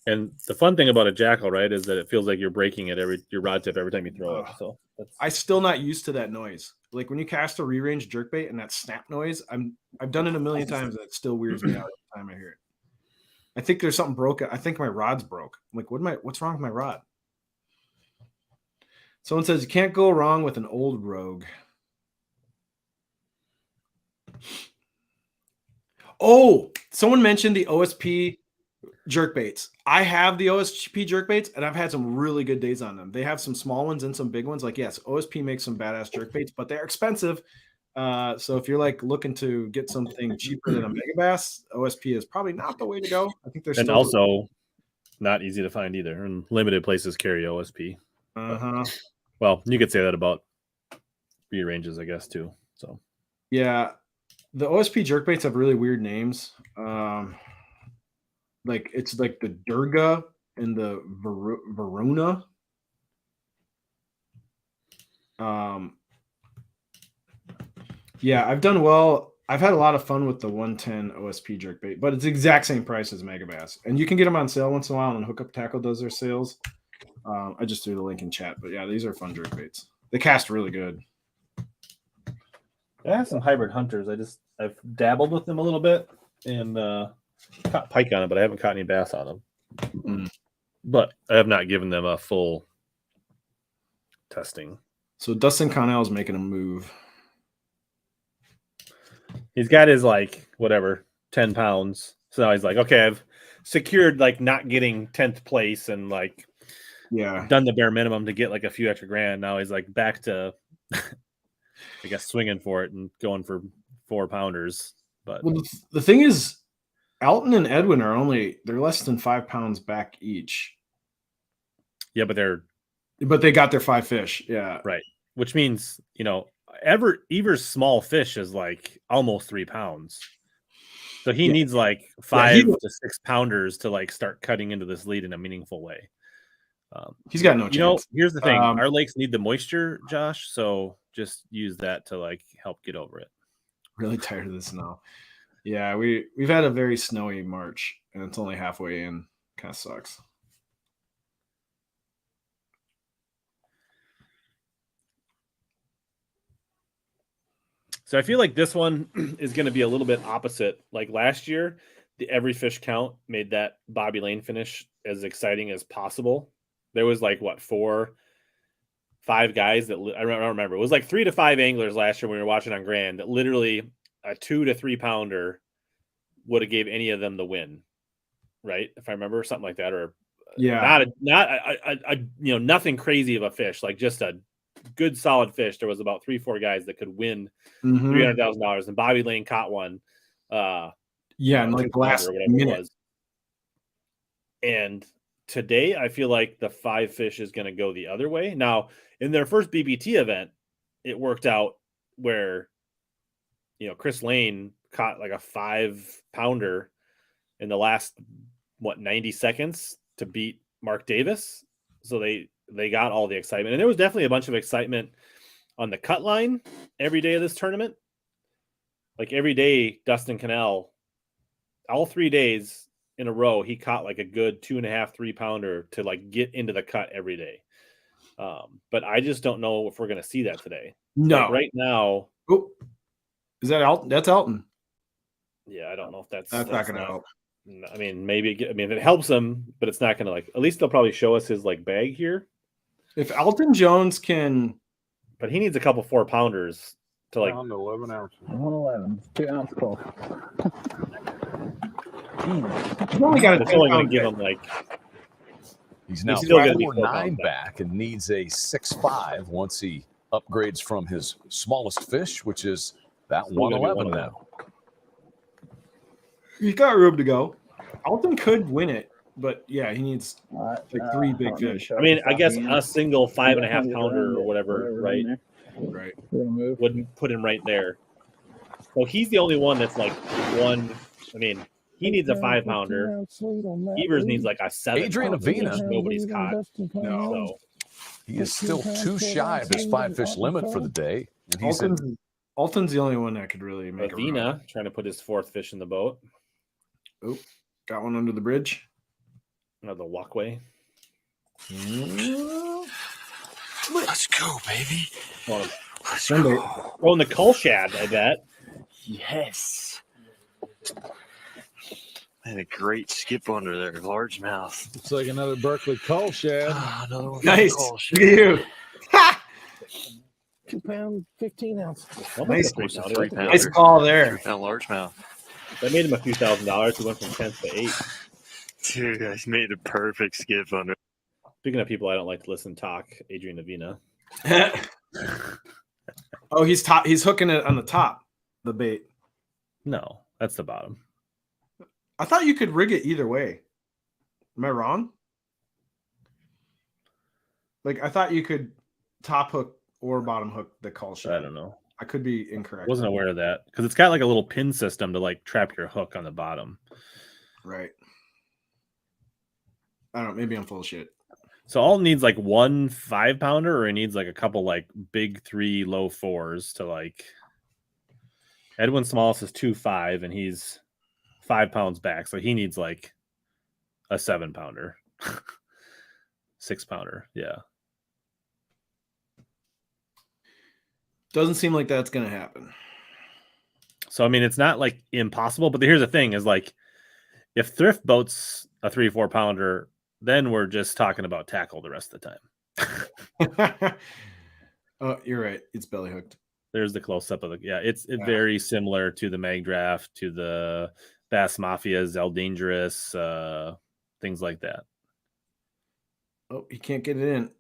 A: And the fun thing about a Jackal, right, is that it feels like you're breaking it your rod tip every time you throw it. So
B: I'm still not used to that noise. Like when you cast a re-range jerkbait and that snap noise, I've done it a million times and it still weirds me out every time I hear it. I think there's something broken. I think my rod's broke. I'm like, what's wrong with my rod? Someone says you can't go wrong with an old Rogue. Oh, someone mentioned the OSP jerkbaits. I have the OSP jerkbaits, and I've had some really good days on them. They have some small ones and some big ones. Like, yes, OSP makes some badass jerkbaits, but they're expensive. So if you're like looking to get something cheaper than a Megabass, OSP is probably not the way to go. I think
A: and also not easy to find either. And limited places carry OSP. Well, you could say that about rearranges, I guess, too. So
B: yeah, the OSP jerkbaits have really weird names. Like it's like the Durga and the Varuna. Yeah, I've done well. I've had a lot of fun with the 110 OSP jerkbait, but it's the exact same price as Megabass. And you can get them on sale once in a while, and Hookup Tackle does their sales. I just threw the link in chat, but yeah, these are fun jerkbaits. They cast really good.
A: I have some hybrid hunters. I've dabbled with them a little bit and caught pike on it, but I haven't caught any bass on them. But I have not given them a full testing.
B: So Dustin Connell is making a move.
A: He's got his 10 pounds. So now he's like, okay, I've secured not getting 10th place and done the bare minimum to get a few extra grand. Now he's back to I guess swinging for it and going for 4-pounders. But
B: the thing is, Alton and Edwin they're less than 5 pounds back each.
A: Yeah, but
B: they got their 5 fish. Yeah.
A: Right. Which means, Evers' small fish is almost 3 pounds. So he needs 5 to 6 pounders to start cutting into this lead in a meaningful way.
B: He's got no chance.
A: Here's the thing. Our lakes need the moisture, Josh. So just use that to help get over it.
B: Really tired of the snow. Yeah, we've had a very snowy March and it's only halfway in. Kind of sucks.
A: So I feel like this one is going to be a little bit opposite. Like last year, the every fish count made that Bobby Lane finish as exciting as possible. There was like what 4, 5 guys that I don't remember. It was like 3 to 5 anglers last year when we were watching on Grand that literally a 2 to 3 pounder would have gave any of them the win, right? If I remember something like that, or
B: Yeah,
A: not a nothing crazy of a fish, like just a good solid fish. There was about 3, 4 guys that could win $300,000, and Bobby Lane caught one.
B: Yeah, and like the last minute.
A: it was. And today, I feel like the 5 fish is going to go the other way. Now, in their first BBT event, it worked out where, Chris Lane caught like a 5-pounder in the last 90 seconds to beat Mark Davis. So they got all the excitement, and there was definitely a bunch of excitement on the cut line every day of this tournament. Like every day, Dustin Connell, all 3 days in a row, he caught like a good 2.5, 3-pounder to like get into the cut every day. But I just don't know if we're going to see that today.
B: No,
A: like right now.
B: Oh, is that Alton? That's Alton.
A: Yeah, I don't know if that's
B: not going to help.
A: I mean, maybe. I mean, if it helps him, but it's not going to at least they'll probably show us his like bag here.
B: If Alton Jones can,
A: but he needs a couple 4-pounders to like
C: 11 ounces. 111, 2 ounce close.
B: He's only got
A: it's only going to give him like.
D: He's now
A: still gonna be
D: 4.9 back and needs a 6.5 once he upgrades from his smallest fish, which is that 111 now.
B: He's got room to go. Alton could win it, but yeah, he needs like 3 big fish.
A: I mean, I guess a single 5.5-pounder or whatever, right?
B: Right.
A: Would put him right there. So he's the only one that's like one. I mean, he needs a 5-pounder. Evers needs like a 7.
D: Adrian Evers.
A: Nobody's caught. No.
D: So he is still too shy of his 5-fish limit for the day. And he's
B: Alton's the only one that could really make
A: Avina trying to put his 4th fish in the boat.
B: Oh, got one under the bridge.
A: Another walkway.
F: Let's go, baby.
A: Let's go. Oh, and the cull shad, I bet.
H: Yes. And a great skip under there, largemouth.
E: It's like another Berkeley cull shad.
H: Another one.
B: Nice.
H: Cull
B: Look at you.
C: 2 pound, 15 ounces.
B: Nice.
H: 3 pounder.
B: Nice call there.
H: 3 pound largemouth.
A: That made him a few $1,000s. He went from 10th to 8th.
H: Dude, I made a perfect skip under.
A: Speaking of people I don't like to listen talk, Adrian Avina.
B: Oh, he's hooking it on the top, the bait.
A: No, that's the bottom.
B: I thought you could rig it either way. Am I wrong? Like, I thought you could top hook or bottom hook the call shot.
A: I don't know.
B: I could be incorrect.
A: Wasn't aware of that because it's got like a little pin system to like trap your hook on the bottom.
B: Right. I don't know. Maybe I'm full of shit.
A: So all it needs like 1 5-pounder, or it needs like a couple like big 3 low 4s to like. Edwin smallest is 2.5, and he's 5 pounds back, so he needs like a 7-pounder, 6-pounder. Yeah.
B: Doesn't seem like that's gonna happen.
A: So I mean, it's not like impossible, but here's the thing: is like if Thrift boats a 3-4-pounder, then we're just talking about tackle the rest of the time.
B: Oh, you're right. It's belly hooked.
A: There's the close up of the it's very similar to the Mag Draft, to the Bass Mafias, El Dangerous, things like that.
B: Oh, he can't get it in.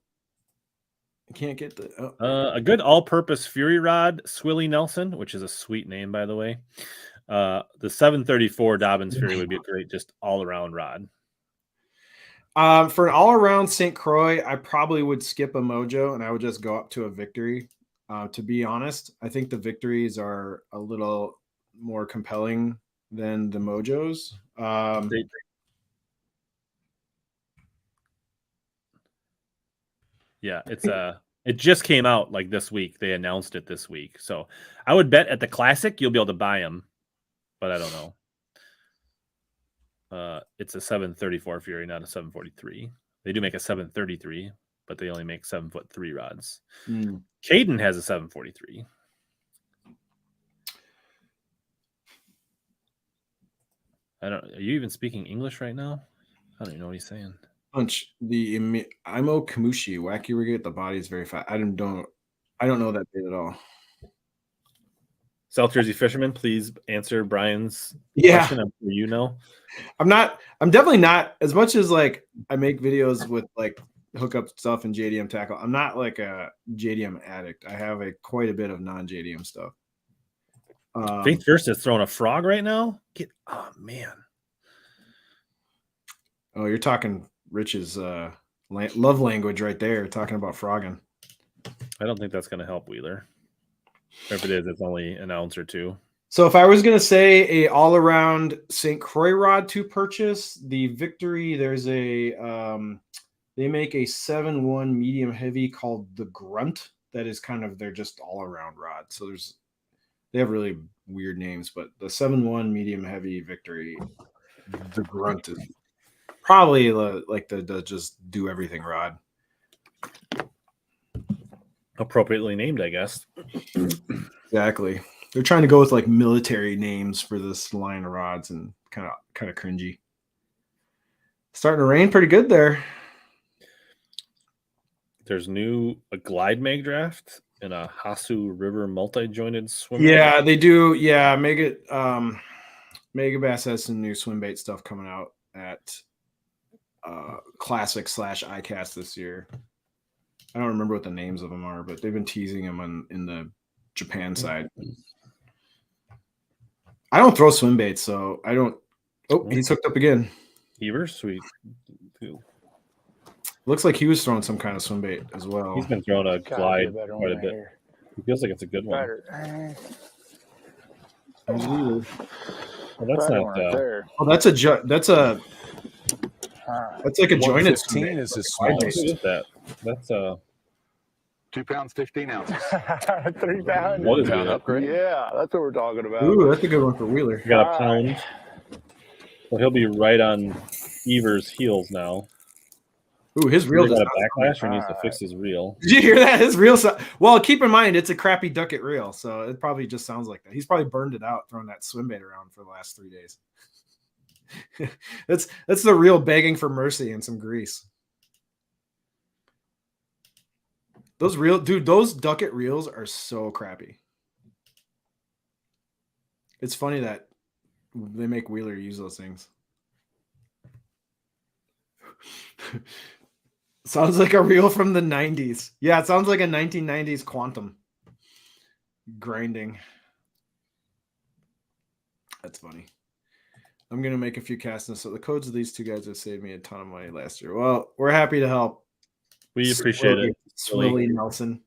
B: He can't get the
A: a good all-purpose Fury rod, Swilly Nelson, which is a sweet name, by the way. The 734 Dobbins Fury would be a great just all-around rod.
B: For an all-around St. Croix, I probably would skip a Mojo and I would just go up to a Victory. To be honest, I think the Victories are a little more compelling than the Mojos.
A: Yeah, it's it just came out like this week. They announced it this week. So I would bet at the Classic you'll be able to buy them, but I don't know. It's a 734 Fury, not a 743. They do make a 733, but they only make 7'3" rods. Caden has a 743. Are you even speaking English right now? I don't even know what he's saying.
B: Punch the Imo Kamushi wacky rigate. The body is very fat. I don't know that bait at all.
A: South Jersey fisherman, please answer Brian's
B: Yeah.
A: question. I'm sure you know.
B: I'm definitely not, as much as like I make videos with like hookup stuff and JDM tackle. I'm not like a JDM addict. I have quite a bit of non-JDM stuff.
A: Faith First is throwing a frog right now. Oh man.
B: Oh, you're talking Rich's love language right there, talking about frogging.
A: I don't think that's going to help Wheeler. Or if it is, it's only an ounce or two.
B: So if I was going to say a all-around St. Croix rod to purchase, the Victory, there's a they make a 7-1 medium heavy called the Grunt. That is kind of, they're just all-around rod. So they have really weird names, but the 7-1 medium heavy Victory, the Grunt is probably like the just do everything rod.
A: Appropriately named, I guess.
B: Exactly. They're trying to go with like military names for this line of rods, and kind of cringy. Starting to rain pretty good there.
A: There's a glide mag draft and a Hasu River multi-jointed swim.
B: Yeah, they do. Yeah, MegaBass has some new swim bait stuff coming out at Classic / iCast this year. I don't remember what the names of them are, but they've been teasing them in the Japan side. I don't throw swim baits, so I don't. Oh, he's hooked up again.
A: Evers, sweet.
B: Looks like he was throwing some kind of swim bait as well.
A: He's been throwing a glide quite a bit. It feels like it's a good one. Well, that's not.
B: Oh, that's like a jointed
D: 15 is his
A: What
D: smallest.
A: is that? That's
C: 2 pounds, 15 ounces. 3 pounds.
A: What is
D: Pound
A: that?
D: upgrade.
C: Yeah, that's what we're talking about.
B: Ooh, that's a good one for Wheeler.
A: You got a pound. So he'll be right on Evers' heels now.
B: Ooh, his reel
A: Got
B: does
A: a
B: not
A: backlash or needs to fix his reel.
B: Did you hear that? His reel. Well, keep in mind it's a crappy ducket reel, so it probably just sounds like that. He's probably burned it out throwing that swim bait around for the last 3 days. that's the reel begging for mercy and some grease. Those ducket reels are so crappy. It's funny that they make Wheeler use those things. Sounds like a reel from the 90s. Yeah, it sounds like a 1990s Quantum grinding. That's funny. I'm going to make a few casts. So the codes of these two guys have saved me a ton of money last year. Well, we're happy to help.
A: We appreciate it.
B: Swilly Nelson.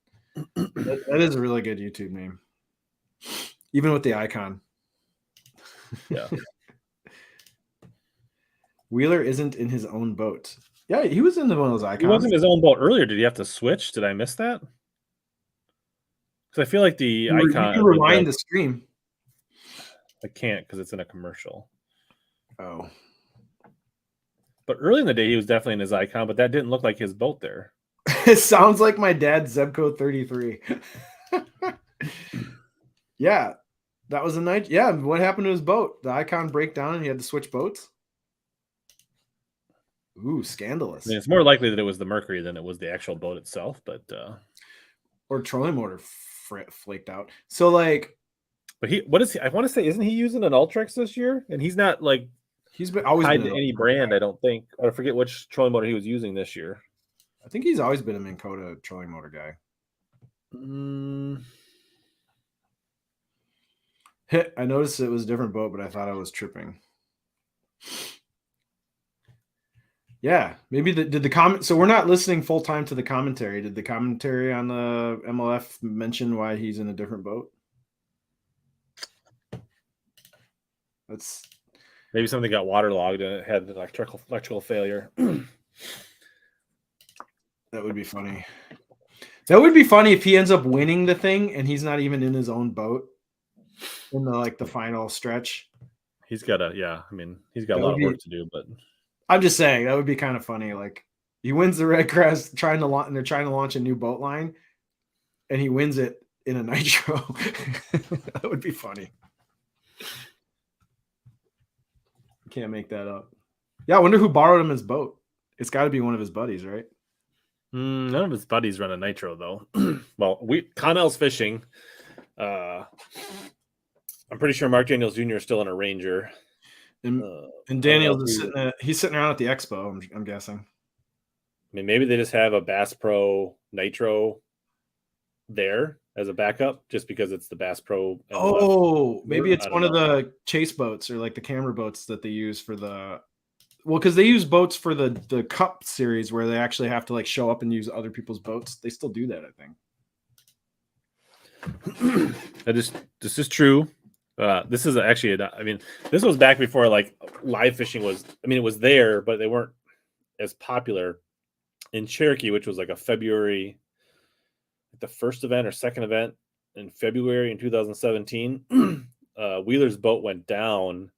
B: That is a really good YouTube name. Even with the icon.
A: Yeah.
B: Wheeler isn't in his own boat. Yeah, he was in one of those icons.
A: He wasn't his own boat earlier. Did he have to switch? Did I miss that? Because I feel like the icon.
B: You can rewind the stream.
A: I can't because it's in a commercial.
B: Oh.
A: But early in the day, he was definitely in his icon, but that didn't look like his boat there.
B: It sounds like my dad's Zebco 33. Yeah, that was a night. Yeah, what happened to his boat? The icon break down and he had to switch boats? Ooh, scandalous.
A: I mean, it's more likely that it was the Mercury than it was the actual boat itself, but
B: or trolling motor flaked out. So like,
A: but what is he? I want to say, isn't he using an Ultrex this year? And he's not like
B: he's been always
A: tied
B: been
A: to any brand. I don't think. I forget which trolling motor he was using this year.
B: I think he's always been a Minn Kota trolling motor guy. I noticed it was a different boat, but I thought I was tripping. Yeah, maybe did the comment. So we're not listening full time to the commentary. Did the commentary on the MLF mention why he's in a different boat? That's
A: maybe something got waterlogged and it had an electrical failure.
B: That would be funny. That would be funny if he ends up winning the thing and he's not even in his own boat in the final stretch.
A: He's got a he's got a lot of work to do, but
B: I'm just saying that would be kind of funny. Like he wins the REDCREST and they're trying to launch a new boat line, and he wins it in a nitro. That would be funny. Can't make that up. Yeah, I wonder who borrowed him his boat. It's got to be one of his buddies, right?
A: None of his buddies run a nitro though. Well, Connell's fishing. I'm pretty sure Mark Daniels Jr. is still in a Ranger.
B: And Daniels is sitting around at the Expo. I'm guessing.
A: I mean, maybe they just have a Bass Pro Nitro there as a backup, just because it's the Bass Pro.
B: Oh, maybe it's one of the chase boats or like the camera boats that they use for the. Well, because they use boats for the Cup series where they actually have to like show up and use other people's boats. They still do that, I think.
A: This is true. This is actually, I mean, this was back before like live fishing was. I mean, it was there, but they weren't as popular in Cherokee, which was like a February, the first event or second event in February in 2017. Wheeler's boat went down.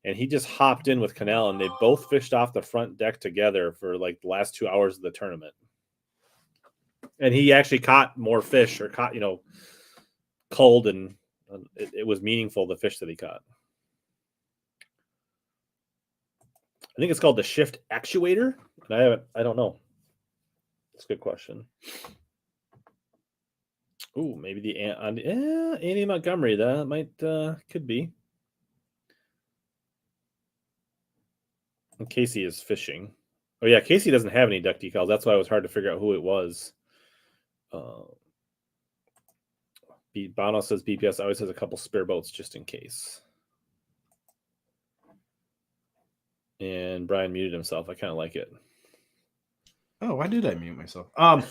A: And he just hopped in with Connell, and they both fished off the front deck together for like the last 2 hours of the tournament. And he actually caught more fish, or caught, culled, and it was meaningful, the fish that he caught. I think it's called the Shift Actuator. And I don't know. That's a good question. Ooh, maybe the Andy Montgomery. That might could be. And Casey is fishing. Oh, yeah, Casey doesn't have any duck decals. That's why it was hard to figure out who it was. Bono says BPS always has a couple spare boats just in case. And Brian muted himself. I kind of like it.
B: Oh, why did I mute myself? I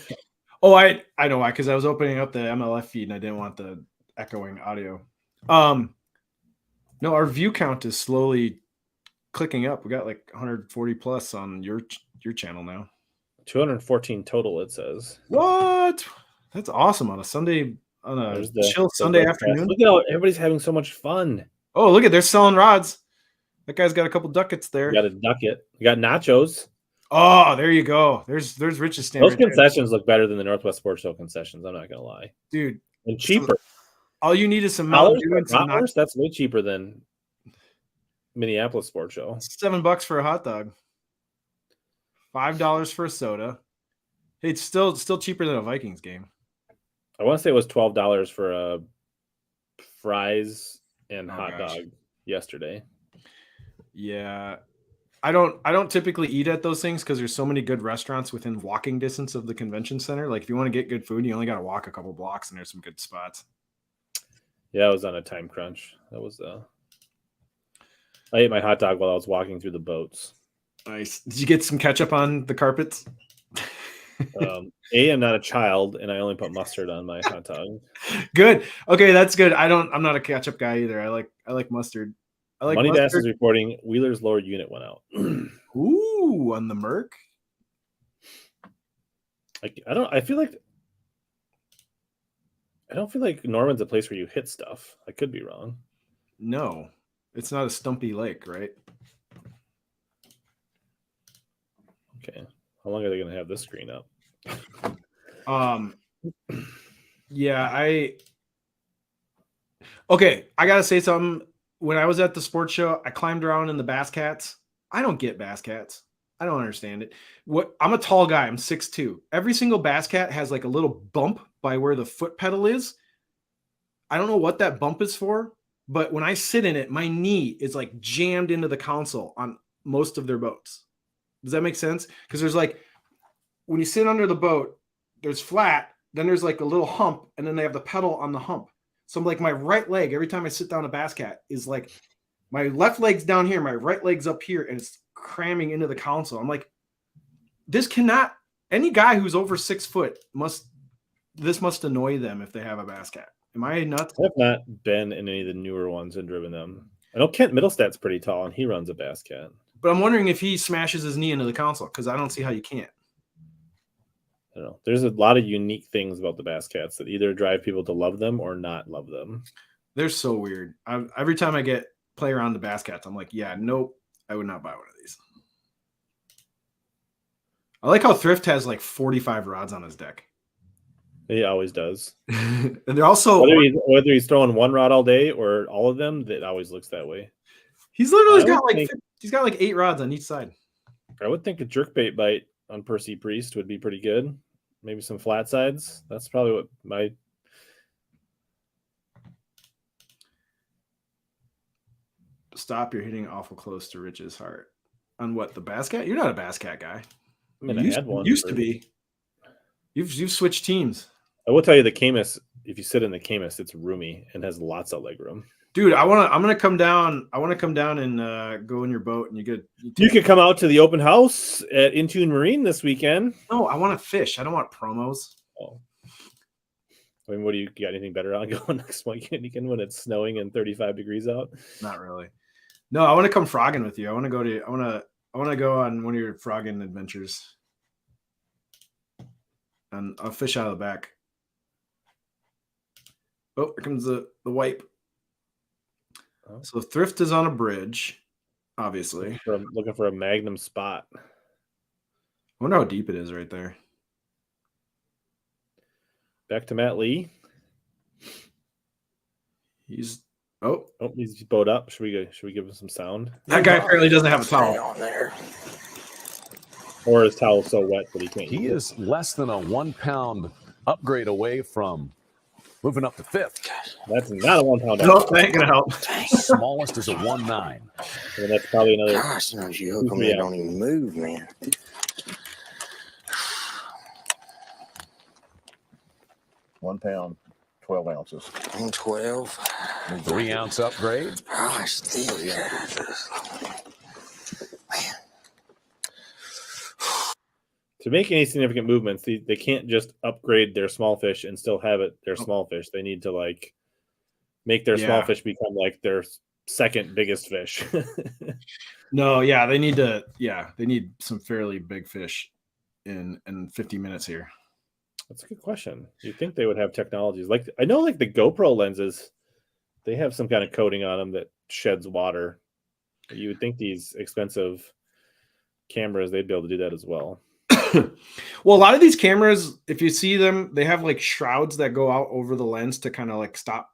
B: know why, because I was opening up the MLF feed and I didn't want the echoing audio. No, our view count is slowly clicking up. We got like 140 plus on your channel now.
A: 214 total, it says.
B: What? That's awesome on a Sunday, on a chill Sunday afternoon.
A: Look at how everybody's having so much fun.
B: Oh, look at, they're selling rods. That guy's got a couple ducats there.
A: You got a ducket. You got nachos.
B: Oh, there you go. There's Rich's standard.
A: Those concessions look better than the Northwest Sports Show concessions. I'm not gonna lie,
B: dude.
A: And cheaper.
B: All you need is some Mountain Dew and some
A: nachos. That's way cheaper than Minneapolis Sports Show.
B: $7 for a hot dog. $5 for a soda. Hey, it's still cheaper than a Vikings game.
A: I want to say it was $12 for fries and hot dog yesterday.
B: Yeah. I don't typically eat at those things because there's so many good restaurants within walking distance of the convention center. Like if you want to get good food, you only got to walk a couple blocks and there's some good spots.
A: Yeah, I was on a time crunch. That was I ate my hot dog while I was walking through the boats.
B: Nice. Did you get some ketchup on the carpets?
A: I'm not a child, and I only put mustard on my hot dog.
B: Good. Okay, that's good. I'm not a ketchup guy either. I like mustard. I like
A: Money
B: mustard.
A: Bass is reporting Wheeler's lower unit went out.
B: Ooh, on the Merc.
A: I don't feel like Norman's a place where you hit stuff. I could be wrong.
B: No, it's not a stumpy lake, right?
A: Okay. How long are they going to have this screen up?
B: Yeah, okay, I gotta say something. When I was at the sports show, I climbed around in the bass cats. I don't get bass cats. I don't understand it. I'm a tall guy. I'm 6'2". Every single bass cat has like a little bump by where the foot pedal is. I don't know what that bump is for, but when I sit in it, my knee is like jammed into the console on most of their boats. Does that make sense? Because there's like, when you sit under the boat, there's flat, then there's like a little hump, and then they have the pedal on the hump. So I'm like, my right leg, every time I sit down a bass cat, is like, my left leg's down here, my right leg's up here, and it's cramming into the console. I'm like, this cannot, any guy who's over 6 foot must annoy them if they have a bass cat. Am I nuts?
A: I've not been in any of the newer ones and driven them. I know Kent Middlestad's pretty tall, and he runs a bass cat.
B: But I'm wondering if he smashes his knee into the console, because I don't see how you can't.
A: I don't know. There's a lot of unique things about the bass cats that either drive people to love them or not love them.
B: They're so weird. Every time I play around the bass cats, I'm like, yeah, nope, I would not buy one of these. I like how Thrift has like 45 rods on his deck.
A: He always does.
B: And they're also
A: whether he's throwing one rod all day or all of them, that always looks that way.
B: He's literally
A: I
B: got like 8 rods on each side.
A: I would think a jerkbait bite on Percy Priest would be pretty good. Maybe some flat sides. That's probably what my.
B: Stop! You're hitting awful close to Rich's heart. On what, the Bass Cat? You're not a Bass Cat guy.
A: I mean,
B: You
A: I had one.
B: used to be. You've switched teams.
A: I will tell you the Camus. If you sit in the Camus, it's roomy and has lots of leg room.
B: Dude, I'm gonna come down. I want to come down and go in your boat, and
A: You could come out to the open house at Intune Marine this weekend.
B: No, I want to fish. I don't want promos.
A: Oh. I mean, what do you got? Anything better on going next weekend when it's snowing and 35 degrees out?
B: Not really. No, I want to come frogging with you. I want to go on one of your frogging adventures, and I'll fish out of the back. Oh, here comes the wipe.
A: Oh.
B: So Thrift is on a bridge, obviously.
A: Looking for a magnum spot.
B: I wonder how deep it is right there.
A: Back to Matt Lee.
B: He's
A: boat up. Should we give him some sound?
B: that guy apparently doesn't have a towel
F: on there.
A: Or his towel so wet that he can't.
D: He is less than a 1 pound upgrade away from moving up to 5th.
A: That's not a 1 pound.
B: No, that ain't gonna help.
D: Smallest is a 1.9.
A: And that's probably another.
F: Gosh, knows you hook them, they don't even move, man.
G: 1 pound, 12 ounces.
F: 112.
D: 3 ounce upgrade.
F: Gosh, still, yeah.
A: To make any significant movements, they can't just upgrade their small fish and still have it their small fish. They need to like make their small fish become like their second biggest fish.
B: No, yeah, they need some fairly big fish in 50 minutes here.
A: That's a good question. You'd think they would have technologies like I know, like the GoPro lenses, they have some kind of coating on them that sheds water. You would think these expensive cameras, they'd be able to do that as well.
B: Well, a lot of these cameras, if you see them, they have like shrouds that go out over the lens to kind of like stop.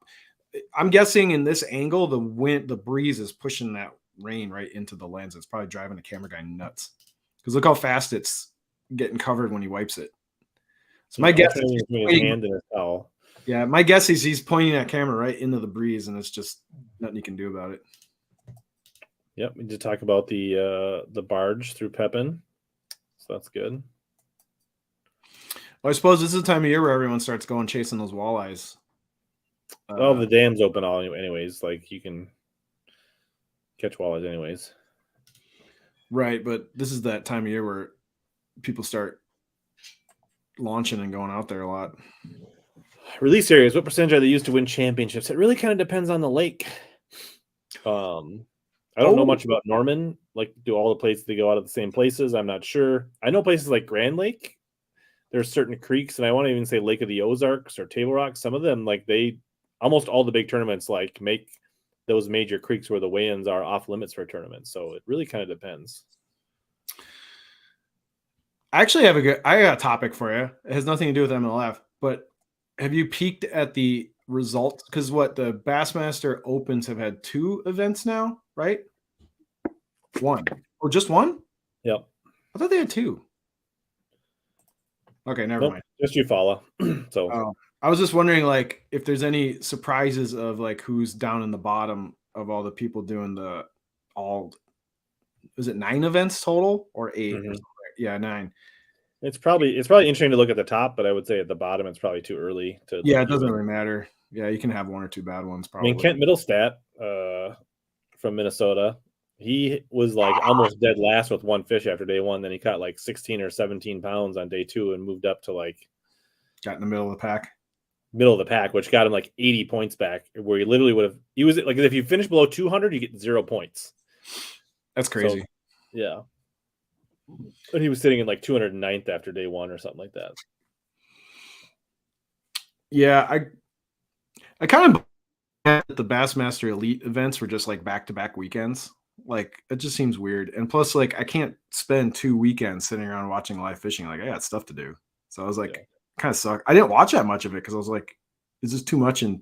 B: I'm guessing in this angle, the breeze is pushing that rain right into the lens. It's probably driving the camera guy nuts. Because look how fast it's getting covered when he wipes it. So my guess is
A: his hand in his towel.
B: Yeah, my guess is he's pointing that camera right into the breeze, and it's just nothing you can do about it.
A: Yep, we did talk about the barge through Pepin, so that's good.
B: Well, I suppose this is the time of year where everyone starts going chasing those walleyes.
A: Well, the dam's open all anyways. Like you can catch walleyes anyways.
B: Right, but this is that time of year where people start launching and going out there a lot.
A: Release areas. What percentage are they used to win championships? It really kind of depends on the lake. I don't know much about Norman. Like, do all the places they go out of the same places? I'm not sure. I know places like Grand Lake. There's certain creeks, and I want to even say Lake of the Ozarks or Table Rock. Some of them, like almost all the big tournaments, like make those major creeks where the weigh-ins are off limits for tournaments. So it really kind of depends.
B: I actually have I got a topic for you. It has nothing to do with MLF, but have you peeked at the results? Because the Bassmaster Opens have had 2 events now, right? 1 or just 1?
A: Yep.
B: I thought they had 2. Okay, never mind.
A: Just you follow. So
B: I was just wondering, like, if there's any surprises of like who's down in the bottom of all the people doing is it 9 events total or 8?
A: Mm-hmm.
B: Yeah, 9.
A: It's probably interesting to look at the top, but I would say at the bottom it's probably too early to.
B: Yeah, it doesn't really matter. Yeah, you can have 1 or 2 bad ones. Probably.
A: I mean, Kent Middlestat from Minnesota, he was like almost dead last with 1 fish after day 1. Then he caught like 16 or 17 pounds on day 2 and moved up to like
B: got in the middle of the pack,
A: which got him like 80 points back. Where he literally would have. He was like, if you finish below 200, you get 0 points.
B: That's crazy.
A: So, yeah. And he was sitting in like 209th after day 1 or something like that.
B: Yeah, I kind of that the Bassmaster Elite events were just like back-to-back weekends. Like, it just seems weird. And plus, like, I can't spend 2 weekends sitting around watching live fishing. Like, I got stuff to do. So I was like, kind of suck. I didn't watch that much of it because I was like, is this too much in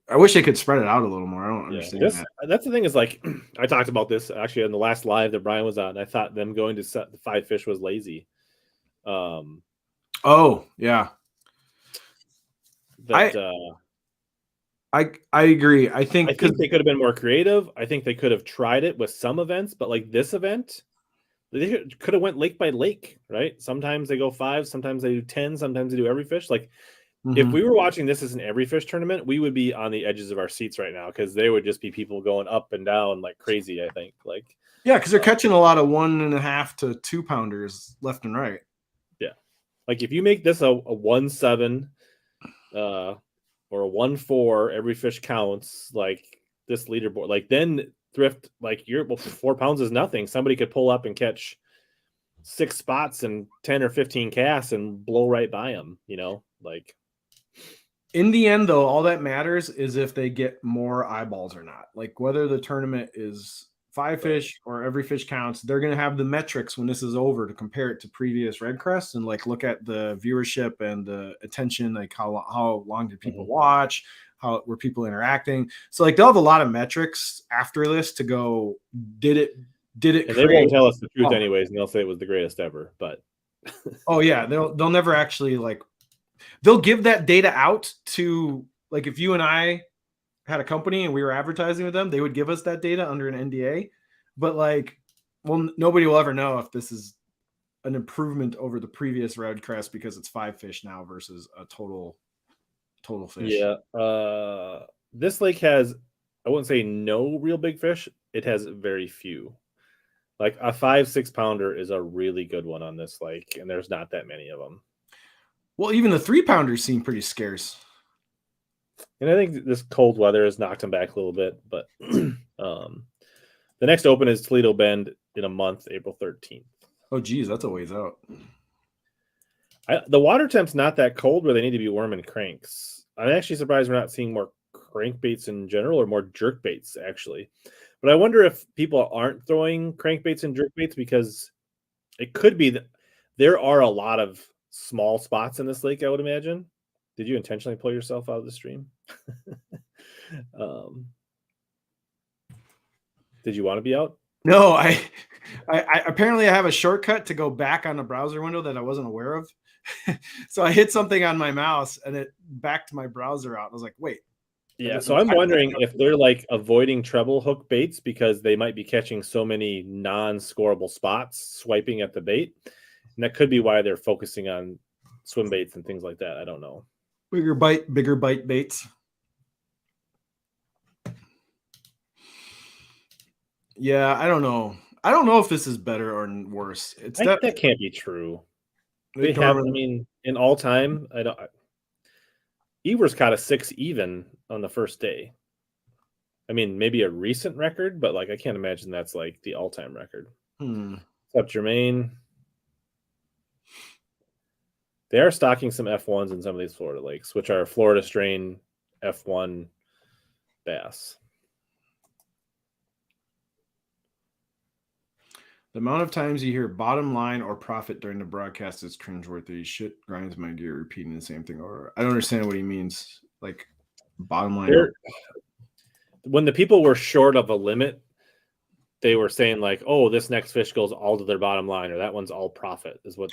B: I wish they could spread it out a little more. I don't
A: Yeah,
B: understand that.
A: that's the thing is like I talked about this actually in the last live that Brian was on. I thought them going to set the 5 fish was lazy.
B: Oh yeah,
A: That
B: I agree. I think
A: they could have been more creative. I think they could have tried it with some events, but like this event, they could have went lake by lake, right? Sometimes they go 5, sometimes they do 10, sometimes they do every fish. Like if we were watching this as an every fish tournament, we would be on the edges of our seats right now because there would just be people going up and down like crazy. I think like
B: because they're catching a lot of 1.5 to 2 pounders left and right.
A: Yeah, like if you make this a 1.7 or a 1.4, every fish counts. Like this leaderboard, like then Thrift, like you're 4 pounds is nothing. Somebody could pull up and catch 6 spots and 10 or 15 casts and blow right by them. You know, like.
B: In the end, though, all that matters is if they get more eyeballs or not. Like whether the tournament is 5 fish or every fish counts, they're going to have the metrics when this is over to compare it to previous REDCREST and like look at the viewership and the attention, like how long did people watch, how were people interacting. So like they'll have a lot of metrics after this to go, did it?
A: And they won't tell us the truth anyways, and they'll say it was the greatest ever. But
B: oh yeah, they'll never actually like. They'll give that data out to like if you and I had a company and we were advertising with them, they would give us that data under an NDA. But like, well, nobody will ever know if this is an improvement over the previous REDCREST because it's 5 fish now versus a total fish.
A: Yeah, this lake has, I wouldn't say no real big fish. It has very few. Like a 5-6 pounder is a really good one on this lake, and there's not that many of them.
B: Well, even the 3 pounders seem pretty scarce.
A: And I think this cold weather has knocked them back a little bit. But the next open is Toledo Bend in a month, April 13th.
B: Oh, geez, that's a ways out.
A: The water temp's not that cold where they need to be worming cranks. I'm actually surprised we're not seeing more crankbaits in general or more jerkbaits, actually. But I wonder if people aren't throwing crankbaits and jerkbaits because it could be that there are a lot of small spots in this lake, I would imagine. Did you intentionally pull yourself out of the stream? Did you want to be out?
B: No, I apparently I have a shortcut to go back on the browser window that I wasn't aware of. So I hit something on my mouse and it backed my browser out. I was like, wait.
A: Yeah, so I'm wondering if they're like avoiding treble hook baits because they might be catching so many non-scoreable spots swiping at the bait. And that could be why they're focusing on swim baits and things like that. I don't know.
B: Bigger bite baits. Yeah, I don't know. I don't know if this is better or worse.
A: That can't be true. They have, I mean, in all time, Evers caught a 6 even on the first day. I mean, maybe a recent record, but like I can't imagine that's like the all-time record. Except Jermaine. They are stocking some F1s in some of these Florida lakes, which are Florida strain F1 bass.
B: The amount of times you hear bottom line or profit during the broadcast is cringeworthy. Shit grinds my gear repeating the same thing over. I don't understand what he means. Like bottom line.
A: When the people were short of a limit, they were saying like, "Oh, this next fish goes all to their bottom line," or "That one's all profit." Is what?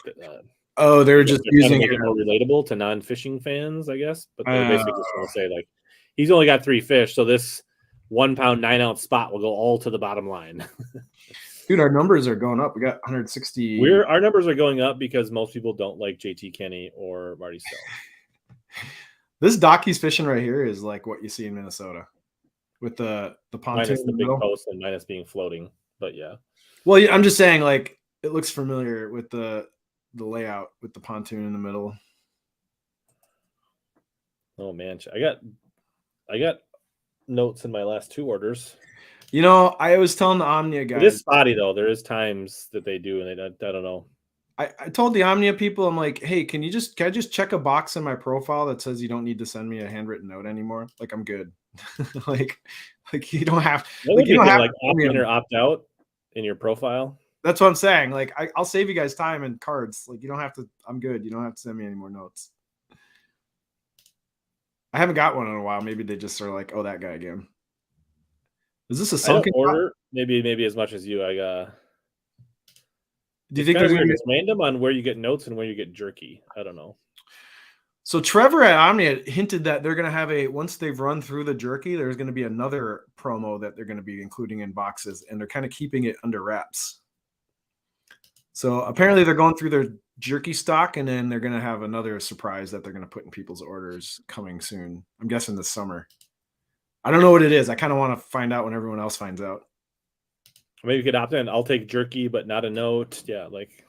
B: They're just using
A: it more relatable to non-fishing fans, I guess. But they're basically just going to say like, he's only got 3 fish, so this 1 pound 9 ounce spot will go all to the bottom line.
B: Dude, our numbers are going up. We got 160.
A: Our numbers are going up because most people don't like JT Kenny or Marty Stone.
B: This Docky's fishing right here is like what you see in Minnesota with the pontoon.
A: Minus the big post and minus being floating, but yeah.
B: Well, I'm just saying like it looks familiar with the layout with the pontoon in the middle.
A: Oh man, I got notes in my last 2 orders.
B: You know, I was telling the Omnia guys.
A: It is spotty though. There is times that they do, and I don't know.
B: I told the Omnia people, I'm like, hey, can I just check a box in my profile that says you don't need to send me a handwritten note anymore? Like I'm good. like you don't have.
A: Like, you don't have like opt in or opt out in your profile.
B: That's what I'm saying. Like I'll save you guys time and cards. Like you don't have to. I'm good. You don't have to send me any more notes. I haven't got one in a while. Maybe they just are like, oh, that guy again. Is this a
A: I don't
B: sunken?
A: order maybe as much as you.
B: Do you
A: it's
B: think
A: kind of
B: there's
A: weird.
B: gonna
A: It's random on where you get notes and where you get jerky. I don't know.
B: So Trevor at Omni had hinted that they're going to have once they've run through the jerky, there's going to be another promo that they're going to be including in boxes, and they're kind of keeping it under wraps. So apparently they're going through their jerky stock, and then they're going to have another surprise that they're going to put in people's orders coming soon. I'm guessing this summer. I don't know what it is. I kind of want to find out when everyone else finds out.
A: Maybe you could opt in. I'll take jerky, but not a note. Yeah, like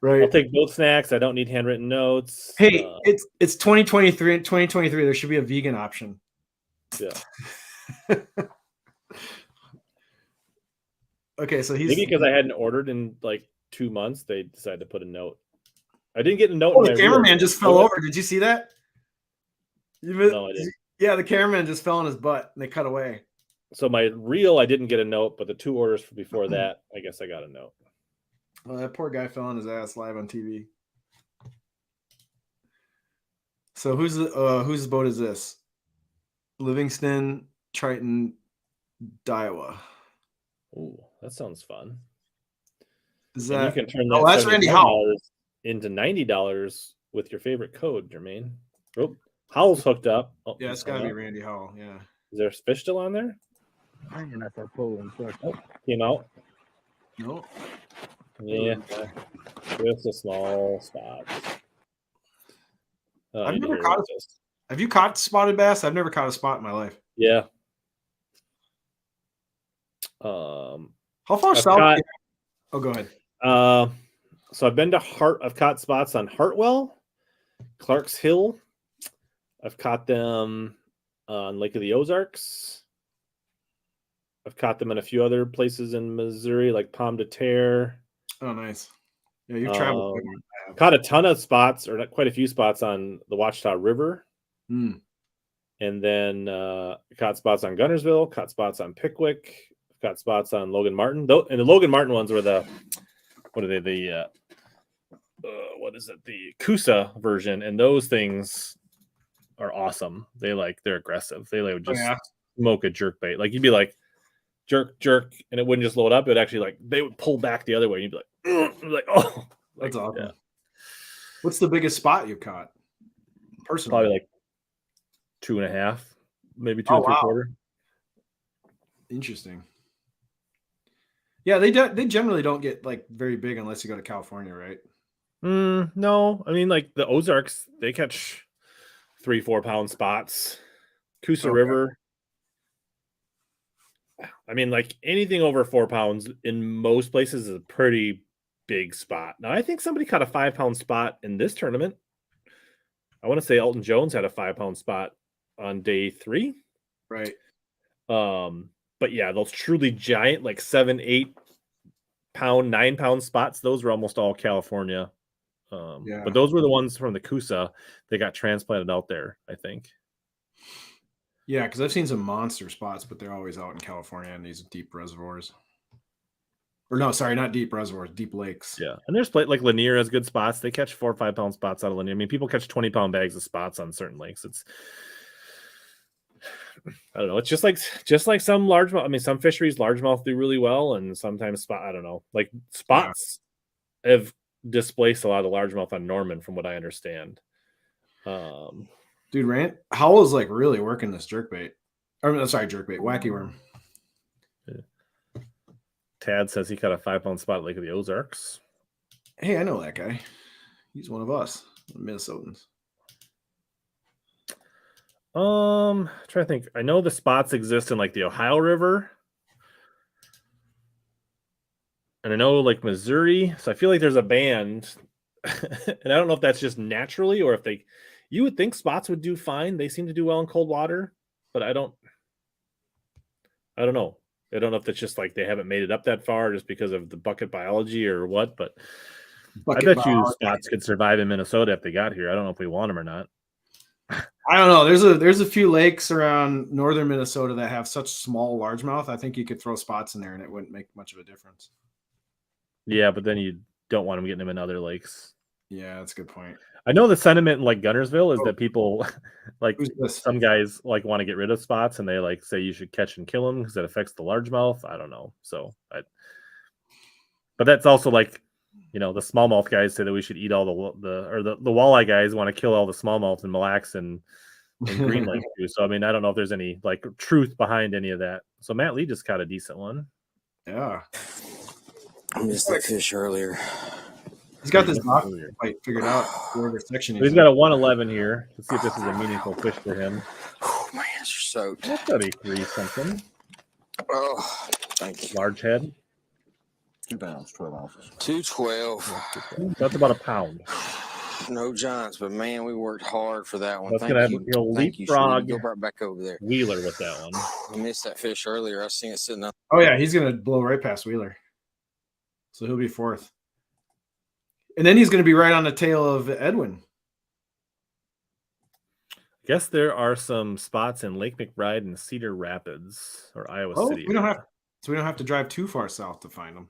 B: right.
A: I'll take both snacks. I don't need handwritten notes.
B: Hey, it's 2023. 2023. There should be a vegan option.
A: Yeah.
B: Okay, so he's
A: maybe because I hadn't ordered in like 2 months, they decided to put a note. I didn't get a note.
B: Oh, the cameraman just fell over. Did you see that?
A: No, I didn't.
B: Yeah, the cameraman just fell on his butt and they cut away.
A: So my reel, I didn't get a note, but the 2 orders before that, I guess I got a note.
B: Well, that poor guy fell on his ass live on TV. So whose boat is this? Livingston, Triton, Daiwa.
A: Ooh, that sounds fun.
B: Is
A: and
B: that?
A: you can turn
B: Oh,
A: that
B: that's Randy Howell
A: into $90 with your favorite code, Jermaine. Oh, Howell's hooked up. Oh,
B: yeah, it's got to be Randy Howell. Yeah.
A: Is there a fish still on there?
C: Hanging at that pole.
A: Oh, came out.
B: No.
A: Yeah, just a small spot.
B: I've never caught a, have you caught spotted bass? I've never caught a spot in my life.
A: Yeah.
B: How far south? Oh, go ahead.
A: So I've been to I've caught spots on Hartwell, Clark's Hill. I've caught them on Lake of the Ozarks. I've caught them in a few other places in Missouri, like Pomme de Terre.
B: Oh, nice. Yeah, you've traveled.
A: Caught a ton of spots, or quite a few spots on the Ouachita River.
B: Mm.
A: And then caught spots on Gunnersville, caught spots on Pickwick, caught spots on Logan Martin. And the Logan Martin ones were the Coosa version, and those things are awesome. They're aggressive. They would just smoke a jerk bait. Like you'd be like jerk, and it wouldn't just load up. It actually they would pull back the other way. And you'd be like, oh,
B: that's awesome. Yeah. What's the biggest spot you caught? Personally,
A: probably like 2.5, maybe 2 3/4.
B: Interesting. Yeah, they generally don't get like very big unless you go to California, right?
A: No, I mean like the Ozarks, they catch 3-4 pound spots. Coosa River. I mean, like anything over 4 pounds in most places is a pretty big spot. Now, I think somebody caught a 5 pound spot in this tournament. I want to say Elton Jones had a 5 pound spot on day 3.
B: Right.
A: But yeah, those truly giant, like 7, 8 pound, 9 pound spots, those were almost all California. But those were the ones from the Coosa that got transplanted out there, I think.
B: Yeah, because I've seen some monster spots, but they're always out in California in these deep reservoirs. Or no, sorry, not deep reservoirs, deep lakes.
A: Yeah, and there's like Lanier has good spots. They catch 4 or 5 pound spots out of Lanier. I mean, people catch 20 pound bags of spots on certain lakes. I don't know. It's just like some largemouth. I mean, some fisheries largemouth do really well, and sometimes I don't know. Like spots have displaced a lot of the largemouth on Norman, from what I understand.
B: Dude, Howell is like really working this jerkbait. Jerkbait, wacky worm.
A: Yeah. Tad says he caught a 5 pound spot at Lake of the Ozarks.
B: Hey, I know that guy. He's one of us, Minnesotans.
A: Trying to think. I know the spots exist in like the Ohio River. And I know like Missouri. So I feel like there's a band. And I don't know if that's just naturally or if you would think spots would do fine. They seem to do well in cold water, but I don't know. I don't know if it's just like they haven't made it up that far just because of the bucket biology or what, but I bet you spots could survive in Minnesota if they got here. I don't know if we want them or not.
B: I don't know. There's a few lakes around northern Minnesota that have such small largemouth. I think you could throw spots in there and it wouldn't make much of a difference.
A: Yeah, but then you don't want them getting them in other lakes.
B: Yeah, that's a good point.
A: I know the sentiment in like Gunnersville is that people like
B: Who's this?
A: some guys like want to get rid of spots and they like say you should catch and kill them because it affects the largemouth. I don't know. But that's also like, the smallmouth guys say that we should eat all the walleye guys want to kill all the smallmouth and Mille Lacs and Green Lake too. So I mean, I don't know if there's any like truth behind any of that. So Matt Lee just caught a decent one.
B: Yeah.
F: I missed that fish earlier.
B: He's got this knock fight figured out. Whatever section
A: So he's got a 111 here. Let's see if this is a meaningful fish for him.
F: Oh, my hands are soaked.
A: That's gotta be 3 something.
F: Oh, thank you.
A: Large head.
G: 2 pounds, 12 ounces.
F: 212.
A: That's about a pound.
F: No giants, but man, we worked hard for that one.
A: That's
F: Thank
A: gonna have
F: you.
A: leapfrog.
F: Thank you, Shreddy. Go right back over there.
A: Wheeler with that one.
F: I missed that fish earlier. I seen it sitting up.
B: Oh yeah, he's gonna blow right past Wheeler. So he'll be 4th. And then he's gonna be right on the tail of Edwin.
A: I guess there are some spots in Lake McBride and Cedar Rapids or Iowa City.
B: we don't have to drive too far south to find them.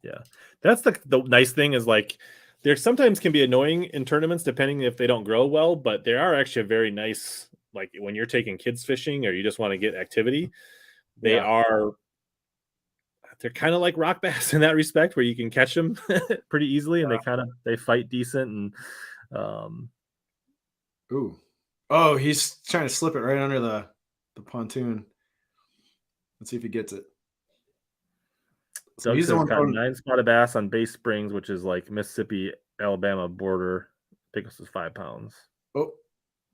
A: Yeah, that's the nice thing is like there sometimes can be annoying in tournaments depending if they don't grow well, but they are actually a very nice, like when you're taking kids fishing or you just want to get activity, they're kind of like rock bass in that respect where you can catch them pretty easily and they fight decent and
B: Oh, he's trying to slip it right under the pontoon. Let's see if he gets it. So
A: Doug
B: he's
A: says
B: the one
A: caught
B: throwing
A: 9 spotted bass on Bay Springs, which is like Mississippi, Alabama border. I think this is 5 pounds.
B: Oh,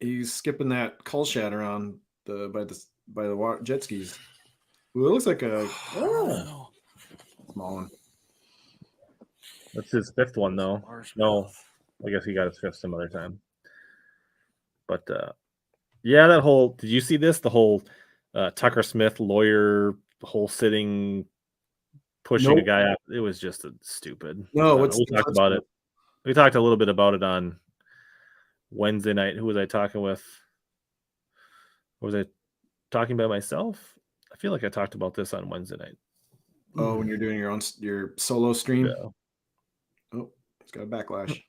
B: he's skipping that cull shad around by the water, jet skis. Ooh, it looks like a small one.
A: That's his 5th one though. No, I guess he got his 5th some other time. But yeah, that whole, did you see this? The whole Tucker Smith lawyer, the whole sitting, pushing a guy out. It was just stupid.
B: No,
A: we talked about it. We talked a little bit about it on Wednesday night. Who was I talking with? Was I talking by myself? I feel like I talked about this on Wednesday night.
B: Oh, when you're doing your solo stream.
A: Yeah.
B: Oh, it's got a backlash.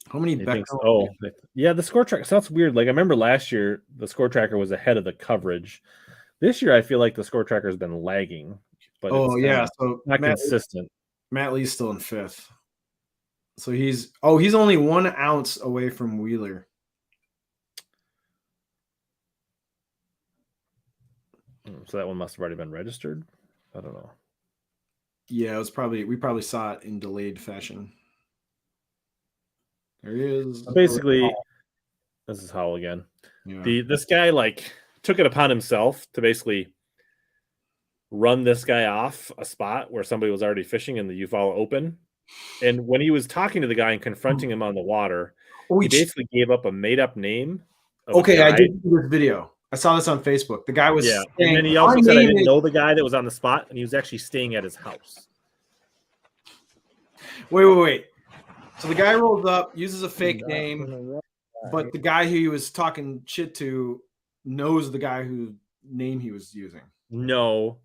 B: How many back?
A: Oh, yeah, the score tracker. So that's weird. Like I remember last year, the score tracker was ahead of the coverage. This year, I feel like the score tracker has been lagging. But
B: so
A: not consistent.
B: Matt Lee's still in 5th. So he's only 1 ounce away from Wheeler.
A: So that one must have already been registered. I don't know.
B: Yeah, we probably saw it in delayed fashion. There he is.
A: Basically, this is Howell again.
B: Yeah.
A: This guy like took it upon himself to basically run this guy off a spot where somebody was already fishing in the Eufaula Open. And when he was talking to the guy and confronting him on the water, he basically gave up a made-up name.
B: Okay, I did see this video. I saw this on Facebook. The guy was saying,
A: and then he also said I didn't know the guy that was on the spot, and he was actually staying at his house.
B: Wait. So the guy rolls up, uses a fake name, but the guy who he was talking shit to knows the guy whose name he was using.
A: No.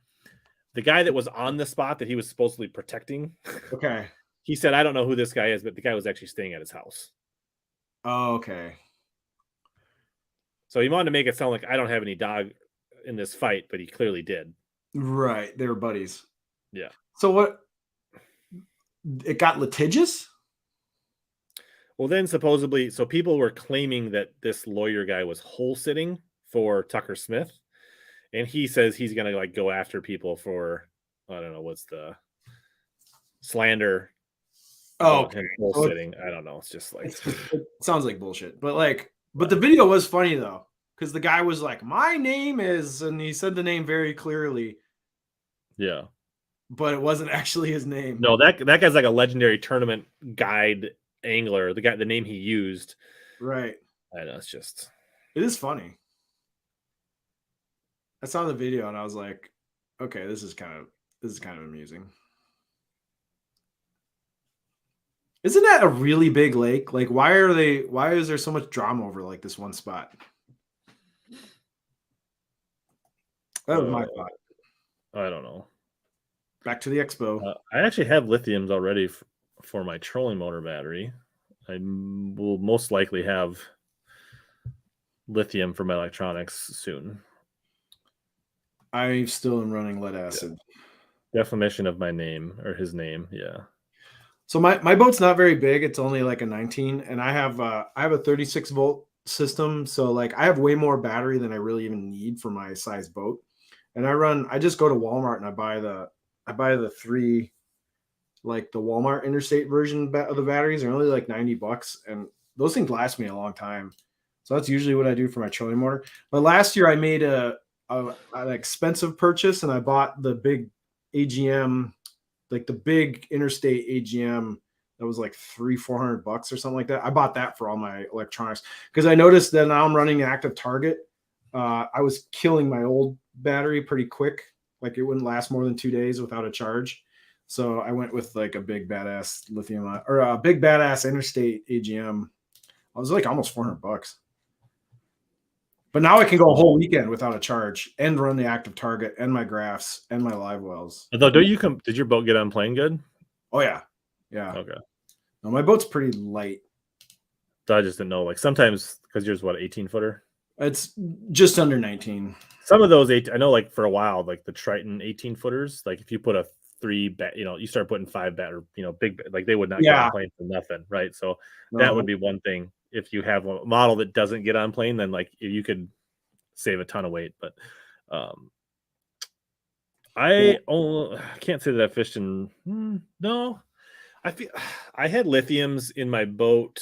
A: The guy that was on the spot that he was supposedly protecting.
B: Okay.
A: He said, I don't know who this guy is, but the guy was actually staying at his house.
B: Oh, okay.
A: So he wanted to make it sound like I don't have any dog in this fight, but he clearly did.
B: Right. They were buddies.
A: Yeah.
B: So what? It got litigious?
A: Well, then supposedly, so people were claiming that this lawyer guy was hole sitting for Tucker Smith. And he says he's going to like go after people for, I don't know, what's the slander.
B: Oh,
A: okay. Hole sitting. I don't know. It's just like,
B: it sounds like bullshit, but the video was funny though. Because the guy was like, my name is, and he said the name very clearly.
A: Yeah.
B: But it wasn't actually his name.
A: No, that guy's like a legendary tournament guide angler. The name he used.
B: Right.
A: I know, it's just.
B: It is funny. I saw the video and I was like, okay, this is kind of amusing. Isn't that a really big lake? Like, why is there so much drama over like this one spot? That was my thought.
A: I don't know.
B: back to the Expo.
A: I actually have lithiums already for my trolling motor battery. I will most likely have lithium for my electronics soon.
B: I still am running lead acid.
A: Defamation of my name or his name. Yeah.
B: So my boat's not very big. It's only like a 19, and I have a 36 volt system. So like I have way more battery than I really even need for my size boat. And I just go to Walmart and I buy the 3, like the Walmart interstate version of the batteries. They're only like $90, and those things last me a long time. So that's usually what I do for my trolling motor. But last year I made an expensive purchase, and I bought the big AGM, like the big interstate AGM that was like $400 or something like that. I bought that for all my electronics because I noticed that now I'm running an active target. I was killing my old battery pretty quick. Like it wouldn't last more than 2 days without a charge. So I went with like a big badass lithium or a big badass interstate AGM. I was like almost $400. But now I can go a whole weekend without a charge and run the active target and my graphs and my live wells.
A: Although, did your boat get on playing good?
B: Oh yeah. Yeah.
A: Okay.
B: No, my boat's pretty light.
A: So I just didn't know. Like sometimes, because yours what 18-footer?
B: It's just under 19.
A: Some of those I know, like for a while, like the Triton 18-footers, like if you put a 3 bat, you start putting 5 bat or big, like they would not get on plane for nothing, right? So that would be one thing. If you have a model that doesn't get on plane, then like you could save a ton of weight. But I can't say that I fished in. No, I feel I had lithiums in my boat.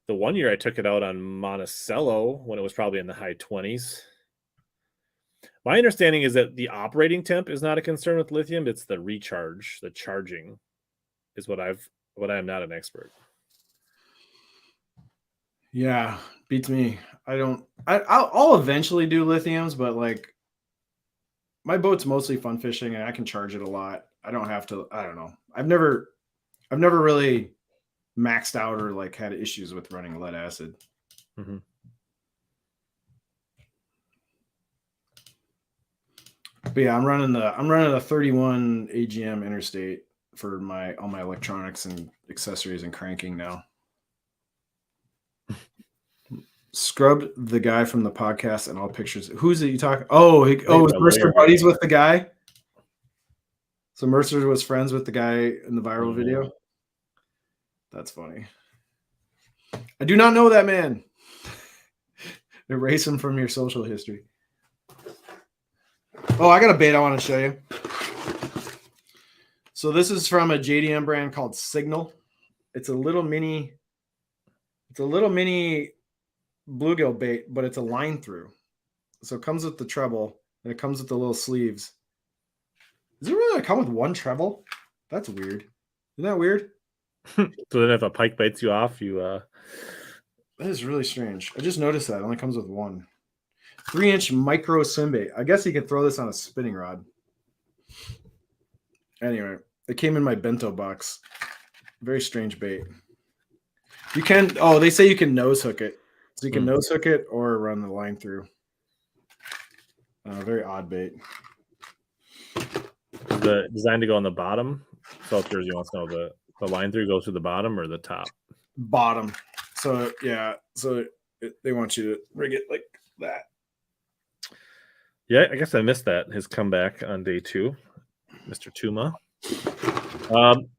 A: The one year I took it out on Monticello when it was probably in the high 20s. My understanding is that the operating temp is not a concern with lithium. It's the recharge, the charging is what I am not an expert.
B: Yeah, beats me. I'll eventually do lithiums, but like my boat's mostly fun fishing and I can charge it a lot. I don't have to, I don't know. I've never really maxed out or like had issues with running lead acid.
A: Mm-hmm.
B: But yeah, I'm running a 31 AGM interstate for all my electronics and accessories and cranking now. Scrubbed the guy from the podcast and all pictures. Who's it you talking? Was Mercer buddies with the guy? So Mercer was friends with the guy in the viral video. That's funny. I do not know that man. Erase him from your social history. Oh, I got a bait I want to show you. So this is from a JDM brand called Signal. It's a little mini bluegill bait, but it's a line through. So it comes with the treble and it comes with the little sleeves. Does it really come with one treble? That's weird. Isn't that weird?
A: So then if a pike bites you off, that
B: is really strange. I just noticed that it only comes with one. 3-inch micro Swimbait. I guess you could throw this on a spinning rod. Anyway, it came in my bento box. Very strange bait. They say you can nose hook it. So you can nose hook it or run the line through. Very odd bait.
A: Is the designed to go on the bottom? So if Jersey wants to know the line through goes to the bottom or the top?
B: Bottom. So yeah. So they want you to rig it like that.
A: Yeah, I guess I missed that. His comeback on day 2, Mr. Tuma.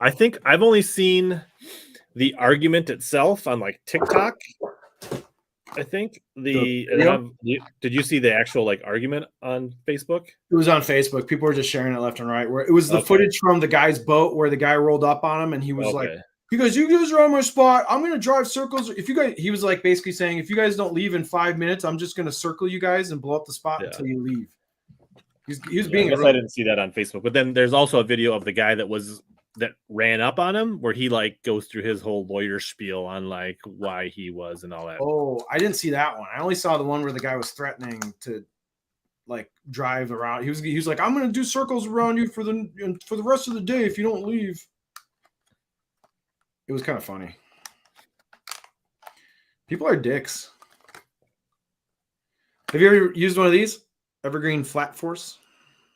A: I think I've only seen the argument itself on like TikTok. I think did you see the actual like argument on Facebook?
B: It was on Facebook. People were just sharing it left and right. Where it was the footage from the guy's boat where the guy rolled up on him and he was like, "You guys are on my spot. I'm gonna drive circles. He was like basically saying, if you guys don't leave in 5 minutes, I'm just gonna circle you guys and blow up the spot until you leave." He was being.
A: I guess I didn't see that on Facebook, but then there's also a video of the guy that ran up on him where he like goes through his whole lawyer spiel on like why he was and all that.
B: Oh, I didn't see that one. I only saw the one where the guy was threatening to like drive around. He was like, "I'm going to do circles around you for the rest of the day if you don't leave." It was kind of funny. People are dicks. Have you ever used one of these? Evergreen Flat Force?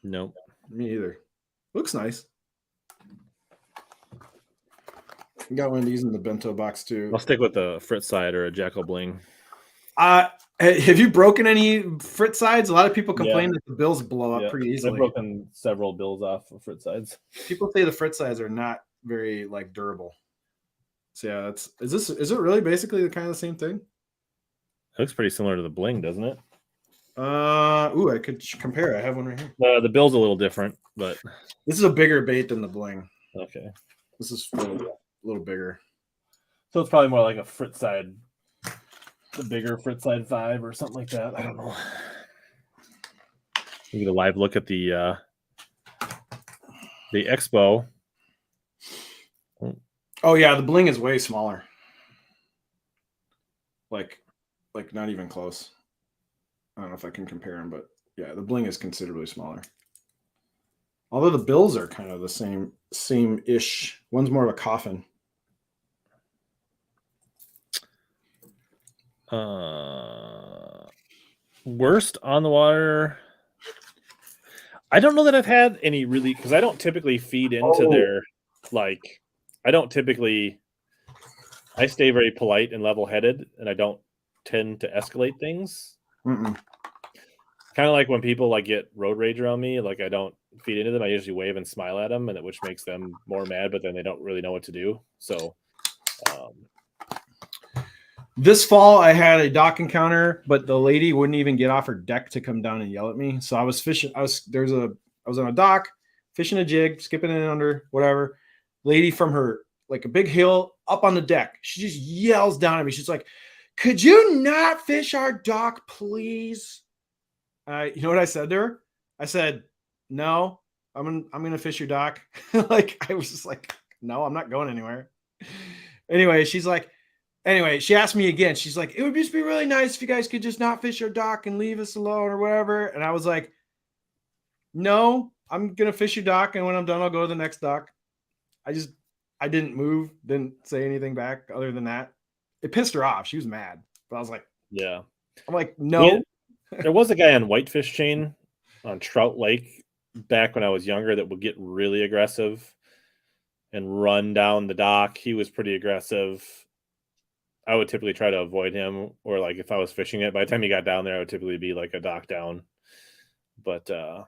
A: No.
B: Me either. Looks nice. Got one of these in the bento box too.
A: I'll stick with a Fritz side or a Jackal Bling.
B: Have you broken any Fritz sides? A lot of people complain
A: Yeah.
B: that the bills blow up pretty
A: I've
B: easily.
A: broken several bills off of Fritz sides.
B: People say the Fritz sides are not very like durable. So yeah, is it really basically the kind of the same thing?
A: It looks pretty similar to the Bling, doesn't it?
B: I could compare. I have one right here.
A: The bill's a little different, but
B: This is a bigger bait than the Bling.
A: okay.
B: This is a little bigger.
A: So it's probably more like a Fritz side, the bigger Fritz side 5 or something like that. I don't know. You get a live look at the Expo.
B: Oh yeah, the Bling is way smaller. Like not even close. I don't know if I can compare them, but yeah, the Bling is considerably smaller. Although the bills are kind of the same-ish. One's more of a coffin.
A: Worst on the water. I don't know that I've had any really, because I don't typically feed into their, like, I stay very polite and level-headed, and I don't tend to escalate things.
B: Mm-mm.
A: Kind of like when people like get road rage around me, like I don't feed into them. I usually wave and smile at them, which makes them more mad, but then they don't really know what to do. So,
B: this fall I had a dock encounter, but the lady wouldn't even get off her deck to come down and yell at me. So I was fishing. I was on a dock, fishing a jig, skipping in under whatever. Lady from her like a big hill up on the deck. She just yells down at me. She's like, "Could you not fish our dock, please?" You know what I said to her? I said, "No, I'm gonna fish your dock." Like I was just like, "No, I'm not going anywhere." Anyway, she asked me again. She's like, "It would just be really nice if you guys could just not fish our dock and leave us alone or whatever." And I was like, "No, I'm gonna fish your dock, and when I'm done, I'll go to the next dock." I didn't move, didn't say anything back other than that. It pissed her off. She was mad, but I was like,
A: yeah.
B: I'm like, no.
A: There was a guy on Whitefish Chain on Trout Lake back when I was younger that would get really aggressive and run down the dock. He was pretty aggressive. I would typically try to avoid him, or like if I was fishing it, by the time he got down there, I would typically be like a dock down. But there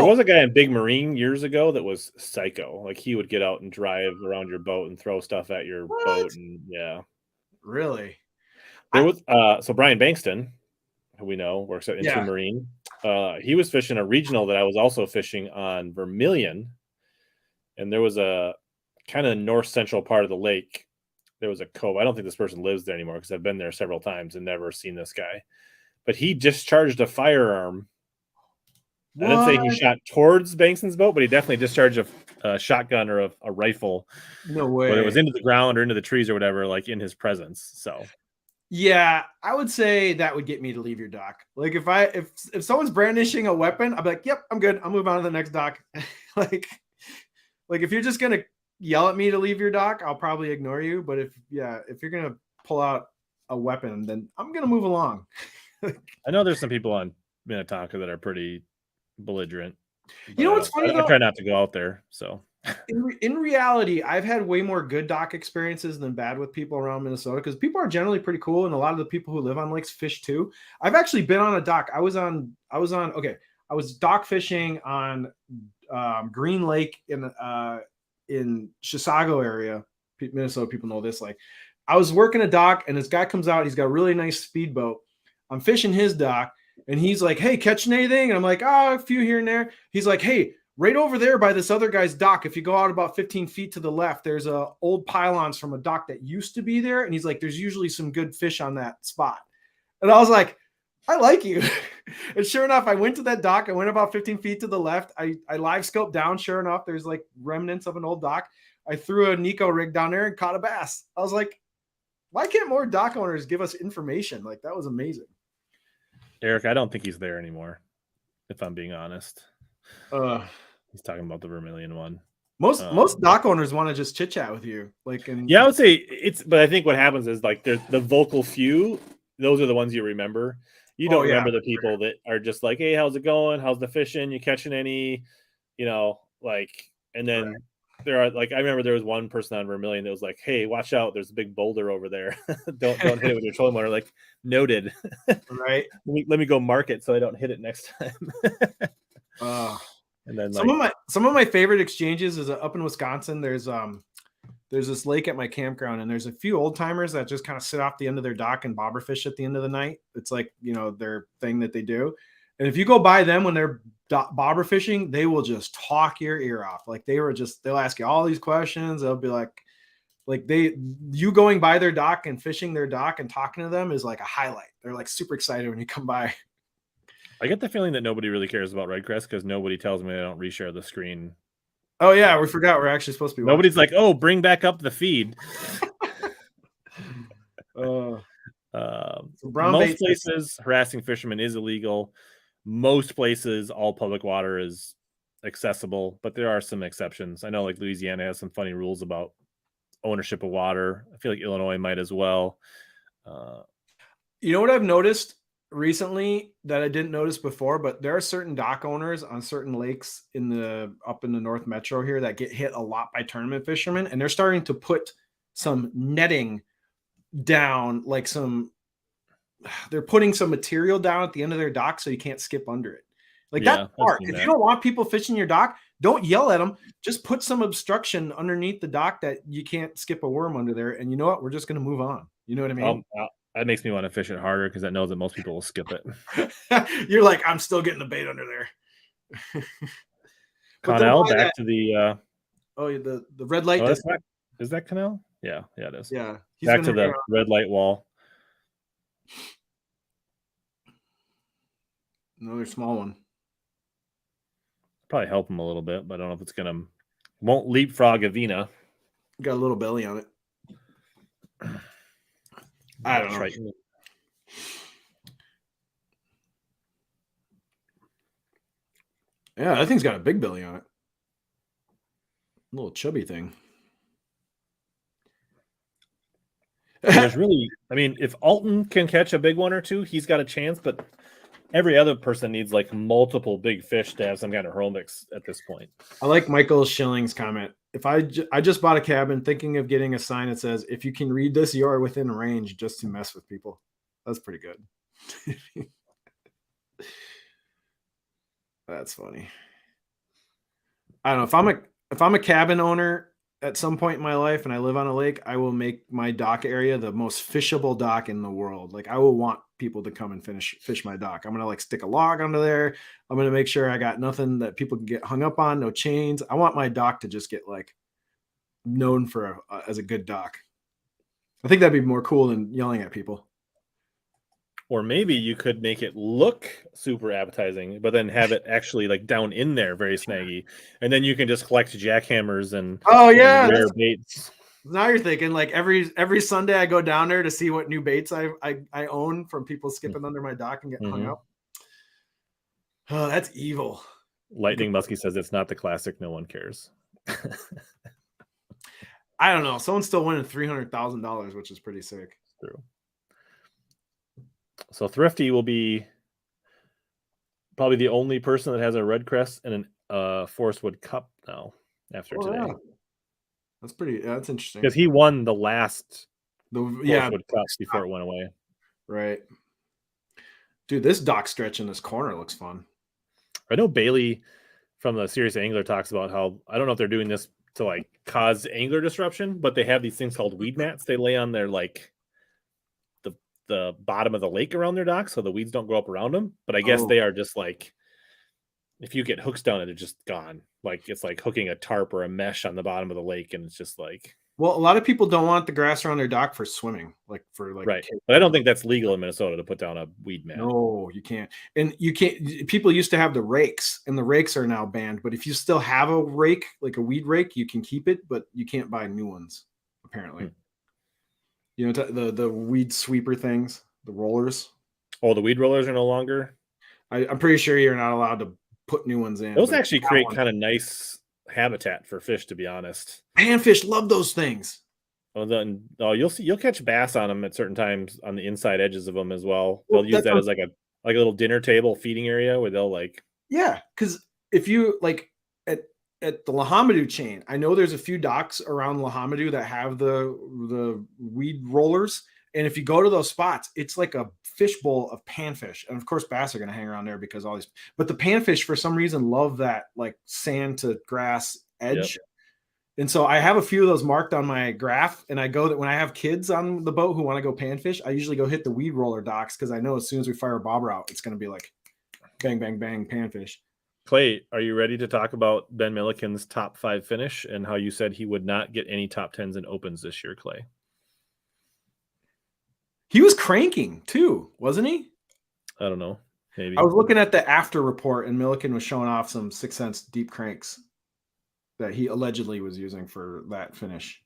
A: was a guy in Big Marine years ago that was psycho. Like he would get out and drive around your boat and throw stuff at your boat, and yeah,
B: really.
A: There was so Brian Bankston, who we know works at Into Marine. He was fishing a regional that I was also fishing on Vermilion, and there was a kind of north central part of the lake. There was a cove. I don't think this person lives there anymore because I've been there several times and never seen this guy. But he discharged a firearm. I didn't say he shot towards Bankston's boat, but he definitely discharged a shotgun or a rifle.
B: No way.
A: But it was into the ground or into the trees or whatever, like in his presence. So
B: yeah, I would say that would get me to leave your dock. Like if someone's brandishing a weapon, I'd be like, "Yep, I'm good. I'll move on to the next dock." like if you're just gonna yell at me to leave your dock, I'll probably ignore you. But if you're gonna pull out a weapon, then I'm gonna move along.
A: I know there's some people on Minnetonka that are pretty belligerent.
B: You know what's funny?
A: I try not to go out there. So
B: in reality, I've had way more good dock experiences than bad with people around Minnesota because people are generally pretty cool, and a lot of the people who live on lakes fish too. I've actually been on a dock. I was dock fishing on Green Lake in Chisago area. Minnesota people know this. Like, I was working a dock, and this guy comes out. He's got a really nice speedboat. I'm fishing his dock, and he's like, "Hey, catching anything?" And I'm like, "Oh, a few here and there." He's like, "Hey, right over there by this other guy's dock, if you go out about 15 feet to the left, there's old pylons from a dock that used to be there." And he's like, "There's usually some good fish on that spot." And I was like, "I like you." And sure enough, I went to that dock. I went about 15 feet to the left. I live scoped down. Sure enough, there's like remnants of an old dock. I threw a Nico rig down there and caught a bass. I was like, why can't more dock owners give us information? Like, that was amazing.
A: Eric, I don't think he's there anymore, if I'm being honest. He's talking about the Vermilion one.
B: Most dock owners want to just chit chat with you. Like,
A: I would say but I think what happens is like the vocal few, those are the ones you remember. You don't remember the people that are just like, hey, how's it going? How's the fishing? You catching any? You know, like, and then there are like, I remember there was one person on Vermilion that was like, hey, watch out, there's a big boulder over there. don't hit it with your trolling motor. Like, noted.
B: Right.
A: let me go mark it so I don't hit it next time. And then
B: some of my favorite exchanges is up in Wisconsin. There's this lake at my campground, and there's a few old timers that just kind of sit off the end of their dock and bobber fish at the end of the night. It's like, you know, their thing that they do. And if you go by them when they're bobber fishing, they will just talk your ear off. Like they'll ask you all these questions. They'll be like you going by their dock and fishing their dock and talking to them is like a highlight. They're like super excited when you come by.
A: I get the feeling that nobody really cares about REDCREST because nobody tells me I don't reshare the screen.
B: Oh yeah, we forgot we're actually supposed to be.
A: Nobody's like, oh, bring back up the feed. Most places, harassing fishermen is illegal. Most places, all public water is accessible, but there are some exceptions. I know, like Louisiana has some funny rules about ownership of water. I feel like Illinois might as well.
B: You know what I've noticed recently that I didn't notice before, but there are certain dock owners on certain lakes up in the North Metro here that get hit a lot by tournament fishermen, and they're starting to put some netting down, like they're putting some material down at the end of their dock so you can't skip under it. Like that's smart. If you don't want people fishing your dock, don't yell at them. Just put some obstruction underneath the dock that you can't skip a worm under there. And you know what? We're just going to move on. You know what I mean?
A: That makes me want to fish it harder because it knows that most people will skip it.
B: You're like, I'm still getting the bait under there.
A: Connell, back to the
B: the red light.
A: Is that Connell? Yeah, it is.
B: Yeah.
A: Back to the red light wall.
B: Another small one.
A: Probably help him a little bit, but I don't know if it's won't leapfrog Avena.
B: Got a little belly on it. I don't know.
A: Right.
B: Yeah, that thing's got a big belly on it. A little chubby thing.
A: There's really, I mean, if Alton can catch a big one or two, he's got a chance, but every other person needs like multiple big fish to have some kind of hurl mix at this point.
B: I like Michael Schilling's comment. If I just bought a cabin thinking of getting a sign that says, if you can read this, you are within range, just to mess with people. That's pretty good. That's funny. I don't know if I'm a cabin owner at some point in my life and I live on a lake, I will make my dock area the most fishable dock in the world. Like I will want people to come and fish my dock. I'm going to like stick a log under there. I'm going to make sure I got nothing that people can get hung up on, no chains. I want my dock to just get like known for as a good dock. I think that'd be more cool than yelling at people.
A: Or maybe you could make it look super appetizing, but then have it actually like down in there very snaggy. And then you can just collect jackhammers and rare baits.
B: Now you're thinking like every Sunday I go down there to see what new baits I own from people skipping under my dock and getting hung up. Oh, that's evil.
A: Lightning Muskie says it's not the classic. No one cares.
B: I don't know. Someone's still winning $300,000, which is pretty sick.
A: True. So Thrifty will be probably the only person that has a REDCREST and a Forest Wood Cup now after today. Yeah.
B: That's interesting.
A: Because he won the last
B: Wood
A: Cup before it went away.
B: Right. Dude, this dock stretch in this corner looks fun.
A: I know Bailey from the Serious Angler talks about how, I don't know if they're doing this to like cause angler disruption, but they have these things called weed mats they lay on their like the bottom of the lake around their dock so the weeds don't grow up around them. But I guess they are just like, if you get hooks down, it's just gone. Like it's like hooking a tarp or a mesh on the bottom of the lake, and it's just like.
B: Well, a lot of people don't want the grass around their dock for swimming, like for like.
A: Right, but I don't think that's legal in Minnesota to put down a weed mat.
B: No, you can't, and you can't. People used to have the rakes, and the rakes are now banned. But if you still have a rake, like a weed rake, you can keep it, but you can't buy new ones. Apparently. You know, the weed sweeper things, the rollers.
A: Oh, the weed rollers are no longer.
B: I'm pretty sure you're not allowed to put new ones in.
A: Those actually create kind of nice habitat for fish, to be honest.
B: Panfish love those things.
A: You'll catch bass on them at certain times on the inside edges of them as well. They'll use that as like a Like a little dinner table feeding area where they'll like.
B: Yeah, because if you like at the Lahamadou chain, I know there's a few docks around Lahamadou that have the weed rollers, and if you go to those spots, it's like a fishbowl of panfish, and of course bass are going to hang around there because all these. But the panfish, for some reason, love that like sand to grass edge.
A: Yep.
B: And so I have a few of those marked on my graph, and I go that when I have kids on the boat who want to go panfish, I usually go hit the weed roller docks because I know as soon as we fire a bobber out, it's going to be like bang, bang, bang, panfish.
A: Clay, are you ready to talk about Ben Milliken's top 5 finish and how you said he would not get any top 10s in opens this year, Clay?
B: He was cranking too, wasn't he?
A: I don't know. Maybe.
B: I was looking at the after report, and Milliken was showing off some 6 cents deep cranks that he allegedly was using for that finish.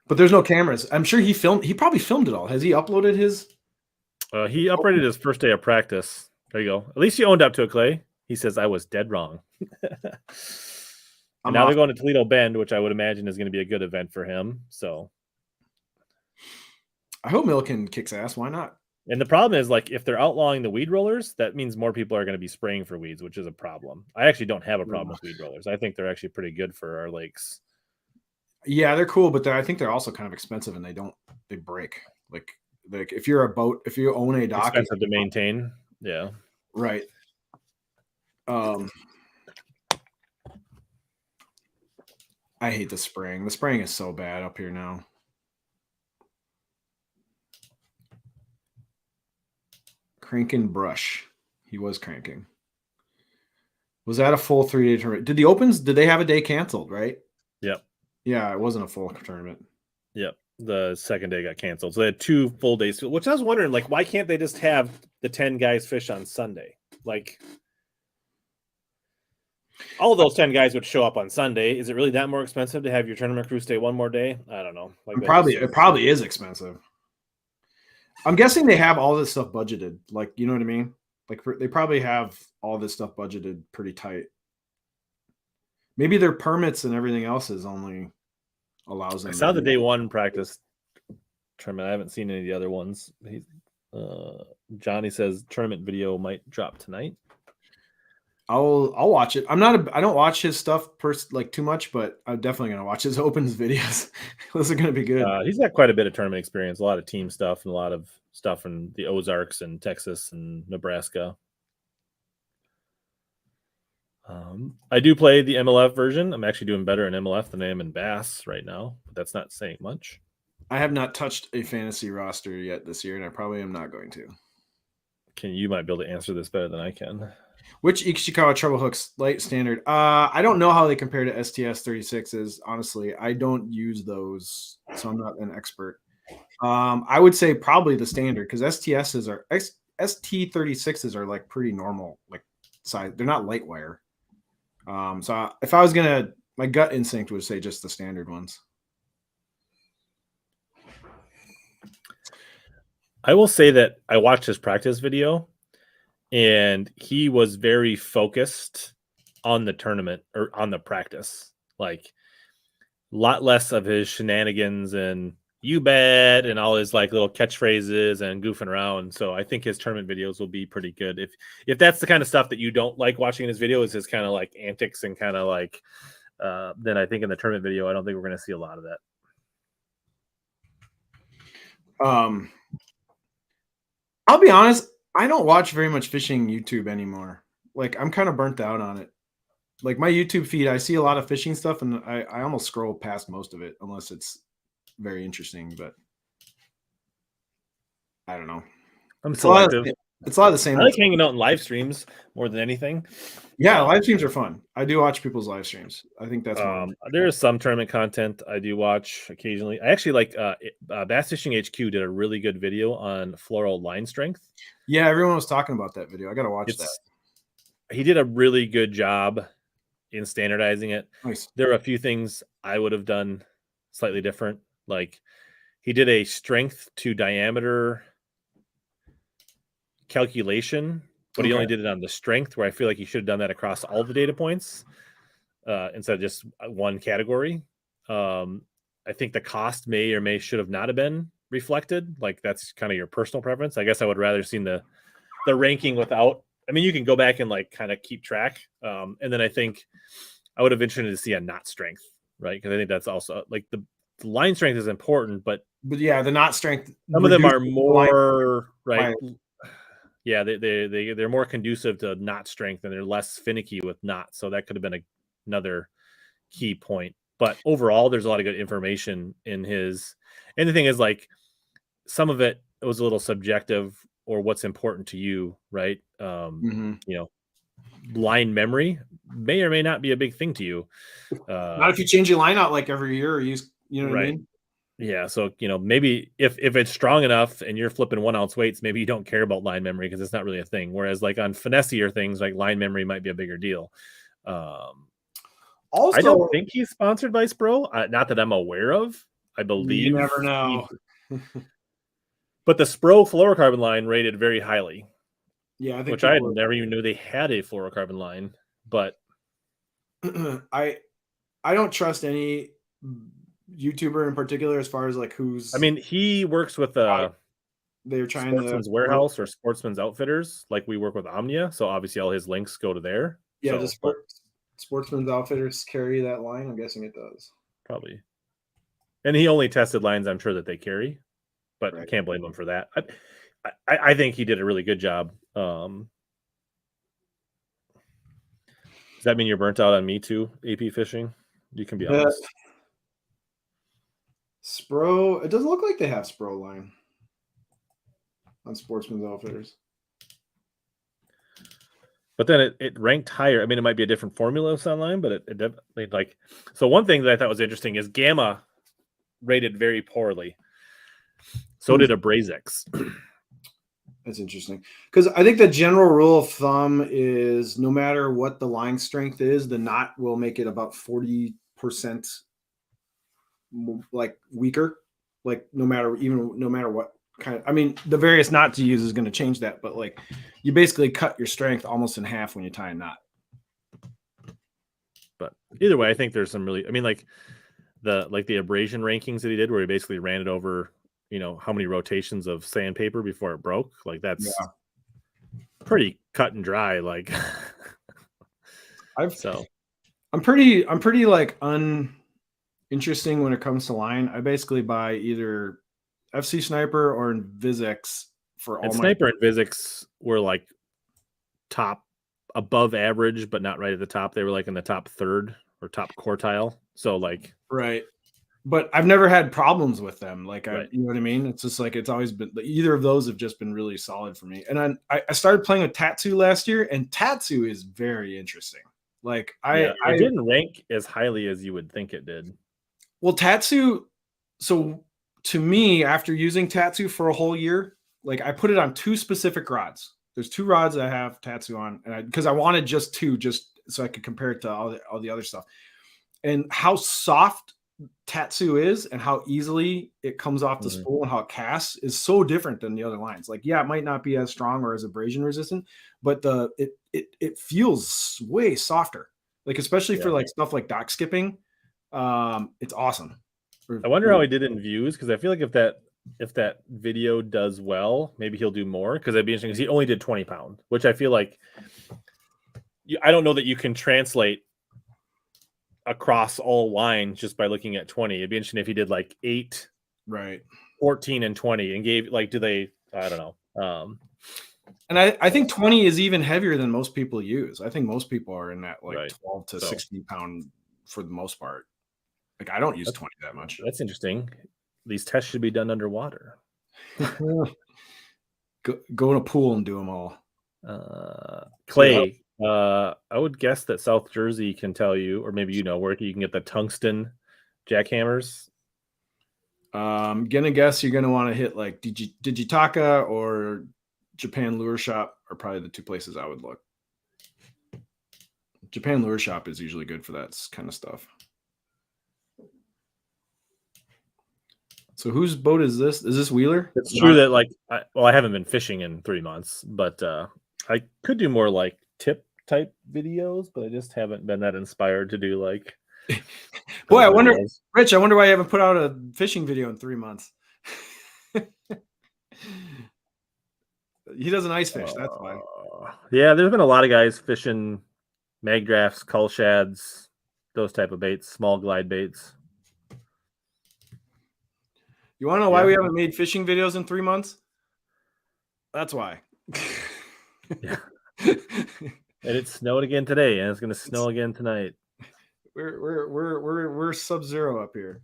B: But there's no cameras. I'm sure he probably filmed it all. Has he uploaded his?
A: He operated his first day of practice. There you go. At least you owned up to it, Clay. He says, I was dead wrong. Now they're going to Toledo Bend, which I would imagine is going to be a good event for him. So
B: I hope Milliken kicks ass. Why not?
A: And the problem is, like, if they're outlawing the weed rollers, that means more people are going to be spraying for weeds, which is a problem. I actually don't have a problem with weed rollers. I think they're actually pretty good for our lakes.
B: Yeah, they're cool, but I think they're also kind of expensive, and they break. Like if you're a boat, if you own a dock,
A: expensive to maintain. Yeah.
B: Right. I hate the spraying. The spraying is so bad up here now. Cranking brush. He was cranking. Was that a full 3-day tournament? Did they have a day canceled, right?
A: Yep.
B: Yeah, it wasn't a full tournament.
A: Yep. The second day got canceled. So they had 2 full days, which I was wondering, like, why can't they just have the 10 guys fish on Sunday? Like, all of those 10 guys would show up on Sunday. Is it really that more expensive to have your tournament crew stay one more day? I don't know. Like,
B: it probably is expensive. I'm guessing they have all this stuff budgeted. Like, you know what I mean? Like, they probably have all this stuff budgeted pretty tight. Maybe their permits and everything else is only allows them.
A: I saw the day 1 practice tournament. I haven't seen any of the other ones. Johnny says tournament video might drop tonight.
B: I'll watch it. I don't watch his stuff too much, but I'm definitely gonna watch his opens videos. Those are gonna be good.
A: He's got quite a bit of tournament experience, a lot of team stuff, and a lot of stuff in the Ozarks and Texas and Nebraska. I do play the MLF version. I'm actually doing better in MLF than I am in Bass right now, but that's not saying much.
B: I have not touched a fantasy roster yet this year, and I probably am not going to.
A: You might be able to answer this better than I can.
B: Which Ishikawa treble hooks light standard? I don't know how they compare to STS 36s. Honestly, I don't use those, so I'm not an expert. I would say probably the standard because ST36s are like pretty normal, like size. They're not light wire. So if I was gonna, my gut instinct would say just the standard ones.
A: I will say that I watched his practice video, and he was very focused on the tournament or on the practice. Like, a lot less of his shenanigans and you bet and all his like little catchphrases and goofing around. So I think his tournament videos will be pretty good. If that's the kind of stuff that you don't like watching in his video, is his kind of like antics and kind of like then I think in the tournament video, I don't think we're going to see a lot of that.
B: I'll be honest, I don't watch very much fishing YouTube anymore. Like, I'm kind of burnt out on it. Like, my YouTube feed, I see a lot of fishing stuff, and I almost scroll past most of it unless it's very interesting, but I don't know.
A: I'm selective.
B: It's a lot of the same.
A: I like hanging out in live streams more than anything.
B: Yeah, live streams are fun. I do watch people's live streams. I think that's
A: there is some tournament content I do watch occasionally. I actually like Bass Fishing HQ did a really good video on floral line strength.
B: Yeah, everyone was talking about that video. I got to watch that.
A: He did a really good job in standardizing it.
B: Nice.
A: There are a few things I would have done slightly different. Like, he did a strength to diameter calculation, but he only did it on the strength, where I feel like he should have done that across all the data points instead of just one category. I think the cost may or should have not have been reflected. Like that's kind of your personal preference. I guess I would rather seen the ranking without. I mean, you can go back and like kind of keep track. And then I think I would have interested to see a knot strength, right? Because I think that's also like the line strength is important, but
B: yeah, the knot strength.
A: Some of them are more right. Yeah, they're more conducive to knot strength and they're less finicky with knots. So that could have been another key point. But overall, there's a lot of good information in his. And the thing is, like, some of it was a little subjective or what's important to you, right? You know, line memory may or may not be a big thing to you.
B: Not if you change your line out like every year or use, you know what I mean?
A: Yeah, so maybe if it's strong enough and you're flipping 1 ounce weights, maybe you don't care about line memory because it's not really a thing. Whereas like on finessier things, like line memory might be a bigger deal.
B: Also,
A: I don't think he's sponsored by Spro, not that I'm aware of. I believe
B: you never know.
A: But the Spro fluorocarbon line rated very highly.
B: Yeah, I think
A: which I never even knew they had a fluorocarbon line. But
B: I don't trust any YouTuber in particular as far as like who's.
A: I mean, he works with
B: they're trying
A: Sportsman's Warehouse or Sportsman's Outfitters, like we work with Omnia. So obviously all his links go to there.
B: Yeah,
A: so,
B: the Sportsman's Outfitters carry that line. I'm guessing it does.
A: Probably. And he only tested lines I'm sure that they carry, but I can't blame him for that. I think he did a really good job. Does that mean you're burnt out on me too, AP fishing? You can be honest.
B: Spro, it doesn't look like they have Spro line on Sportsman's Outfitters.
A: But then it ranked higher. I mean, it might be a different formula of Sunline, but it definitely like. So one thing that I thought was interesting is Gamma rated very poorly. So did Abrazix.
B: That's interesting because I think the general rule of thumb is no matter what the line strength is, the knot will make it about 40% like weaker. Like no matter what kind of. I mean, the various knots you use is going to change that, but like you basically cut your strength almost in half when you tie a knot.
A: But either way, I think there's some really. I mean, like the abrasion rankings that he did, where he basically ran it over. How many rotations of sandpaper before it broke? Like that's pretty cut and dry. Like
B: I'm pretty like uninteresting when it comes to line. I basically buy either FC Sniper or Invizix for all my
A: Sniper and Invizix were like top above average, but not right at the top. They were like in the top third or top quartile. So like
B: right. But I've never had problems with them. Like, you know what I mean? It's just like, it's always been, either of those have just been really solid for me. And I started playing with Tatsu last year, and Tatsu is very interesting. Like I
A: didn't rank as highly as you would think it did.
B: Well, Tatsu. So to me, after using Tatsu for a whole year, like I put it on 2 specific rods. There's 2 rods I have Tatsu on, and because I wanted just 2, just so I could compare it to all the other stuff, and how soft Tatsu is and how easily it comes off the spool and how it casts is so different than the other lines. Like, yeah, it might not be as strong or as abrasion resistant, but it feels way softer. Like, especially for like stuff like dock skipping. It's awesome.
A: I wonder how he did in views, because I feel like if that video does well, maybe he'll do more, because that'd be interesting, because he only did 20 pound, which I feel like I don't know that you can translate across all lines just by looking at 20. It'd be interesting if he did like 8, 14 and 20 and gave like, I don't know.
B: And I think 20 is even heavier than most people use. I think most people are in that like 12 to 16 pound for the most part. Like I don't use 20 that much.
A: That's interesting. These tests should be done underwater.
B: Go in a pool and do them all.
A: Clay. I would guess that South Jersey can tell you, or maybe where you can get the tungsten jackhammers.
B: Gonna guess you're gonna want to hit like Digitaka or Japan Lure Shop are probably the 2 places I would look. Japan Lure Shop is usually good for that kind of stuff. So whose boat is this? Is this Wheeler?
A: It's true that like, I haven't been fishing in 3 months, but I could do more like tip type videos, but I just haven't been that inspired to do like.
B: Boy, I wonder, Rich, I wonder why you haven't put out a fishing video in 3 months. He doesn't ice fish. That's why.
A: Yeah, there's been a lot of guys fishing mag drafts, cull shads, those type of baits, small glide baits.
B: You want to know why we haven't made fishing videos in 3 months? That's why.
A: Yeah. And it snowed again today, and it's going to snow again tonight.
B: We're sub-zero up here.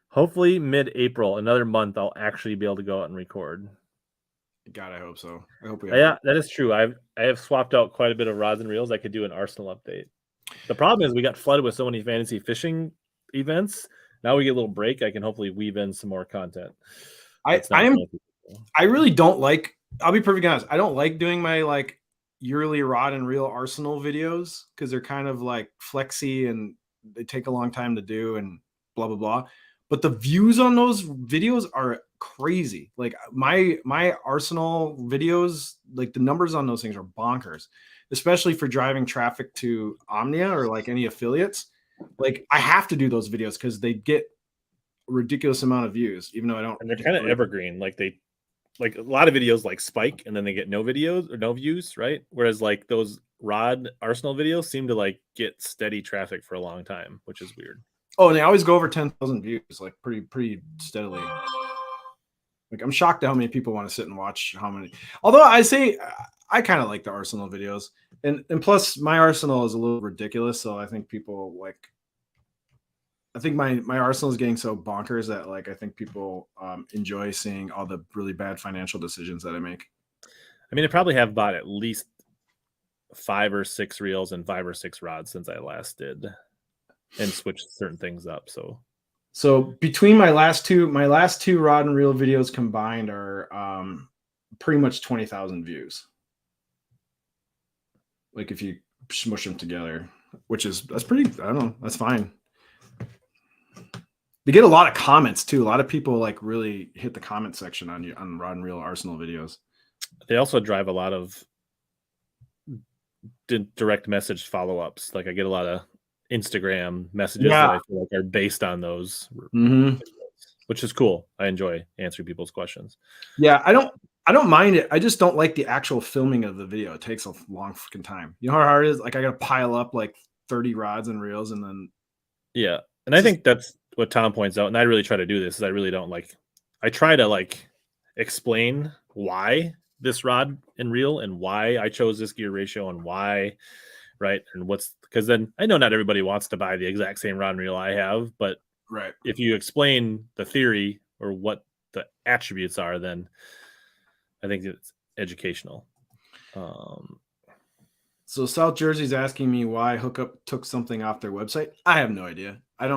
A: Hopefully, mid-April, another month, I'll actually be able to go out and record.
B: God, I hope so. I hope we.
A: Yeah, that is true. I have swapped out quite a bit of rods and reels. I could do an arsenal update. The problem is we got flooded with so many fantasy fishing events. Now we get a little break. I can hopefully weave in some more content.
B: I really don't like. I'll be perfectly honest. I don't like doing my like yearly rod and reel arsenal videos because they're kind of like flexy and they take a long time to do and blah blah blah. But the views on those videos are crazy. Like my arsenal videos, like the numbers on those things are bonkers, especially for driving traffic to Omnia or like any affiliates. Like I have to do those videos because they get a ridiculous amount of views, even though I don't.
A: And they're kind of evergreen. Like a lot of videos like spike and then they get no videos or no views, right? Whereas like those rod arsenal videos seem to like get steady traffic for a long time, which is weird.
B: Oh, and they always go over 10,000 views, like pretty steadily. Like I'm shocked at how many people want to sit and watch how many. Although I say I kind of like the Arsenal videos, and plus my Arsenal is a little ridiculous, so I think people like. I think my Arsenal is getting so bonkers that like I think people enjoy seeing all the really bad financial decisions that I make.
A: I mean, I probably have bought at least 5 or 6 reels and 5 or 6 rods since I last did. And switch certain things up. So
B: between my last two rod and reel videos combined are pretty much 20,000 views. Like if you smush them together, that's pretty. I don't know. That's fine. They get a lot of comments too. A lot of people like really hit the comment section on rod and reel arsenal videos.
A: They also drive a lot of direct message follow-ups. Like I get a lot of Instagram messages that I feel like are based on those, which is cool. I enjoy answering people's questions.
B: Yeah, I don't mind it. I just don't like the actual filming of the video. It takes a long freaking time. You know how hard it is? Like I got to pile up like 30 rods and reels and then.
A: Yeah. And I think that's what Tom points out. And I really try to do this is I really don't like, I try to like explain why this rod and reel and why I chose this gear ratio and why, right. And because then I know not everybody wants to buy the exact same rod and reel I have, but
B: right.
A: If you explain the theory or what the attributes are, then I think it's educational.
B: So South Jersey's asking me why Hookup took something off their website. I have no idea. I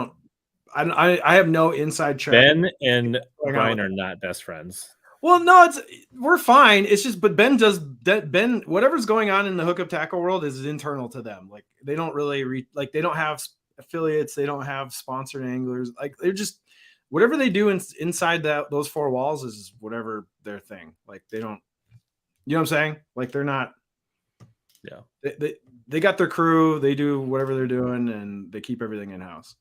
B: have no inside track.
A: Ben and Bryan are not best friends.
B: Well, no, we're fine. It's just, but Ben whatever's going on in the hookup tackle world is internal to them. Like they don't really they don't have affiliates. They don't have sponsored anglers. Like they're just, whatever they do inside those 4 walls is whatever their thing. Like they don't, you know what I'm saying? Like they're not,
A: yeah,
B: they got their crew, they do whatever they're doing and they keep everything in house.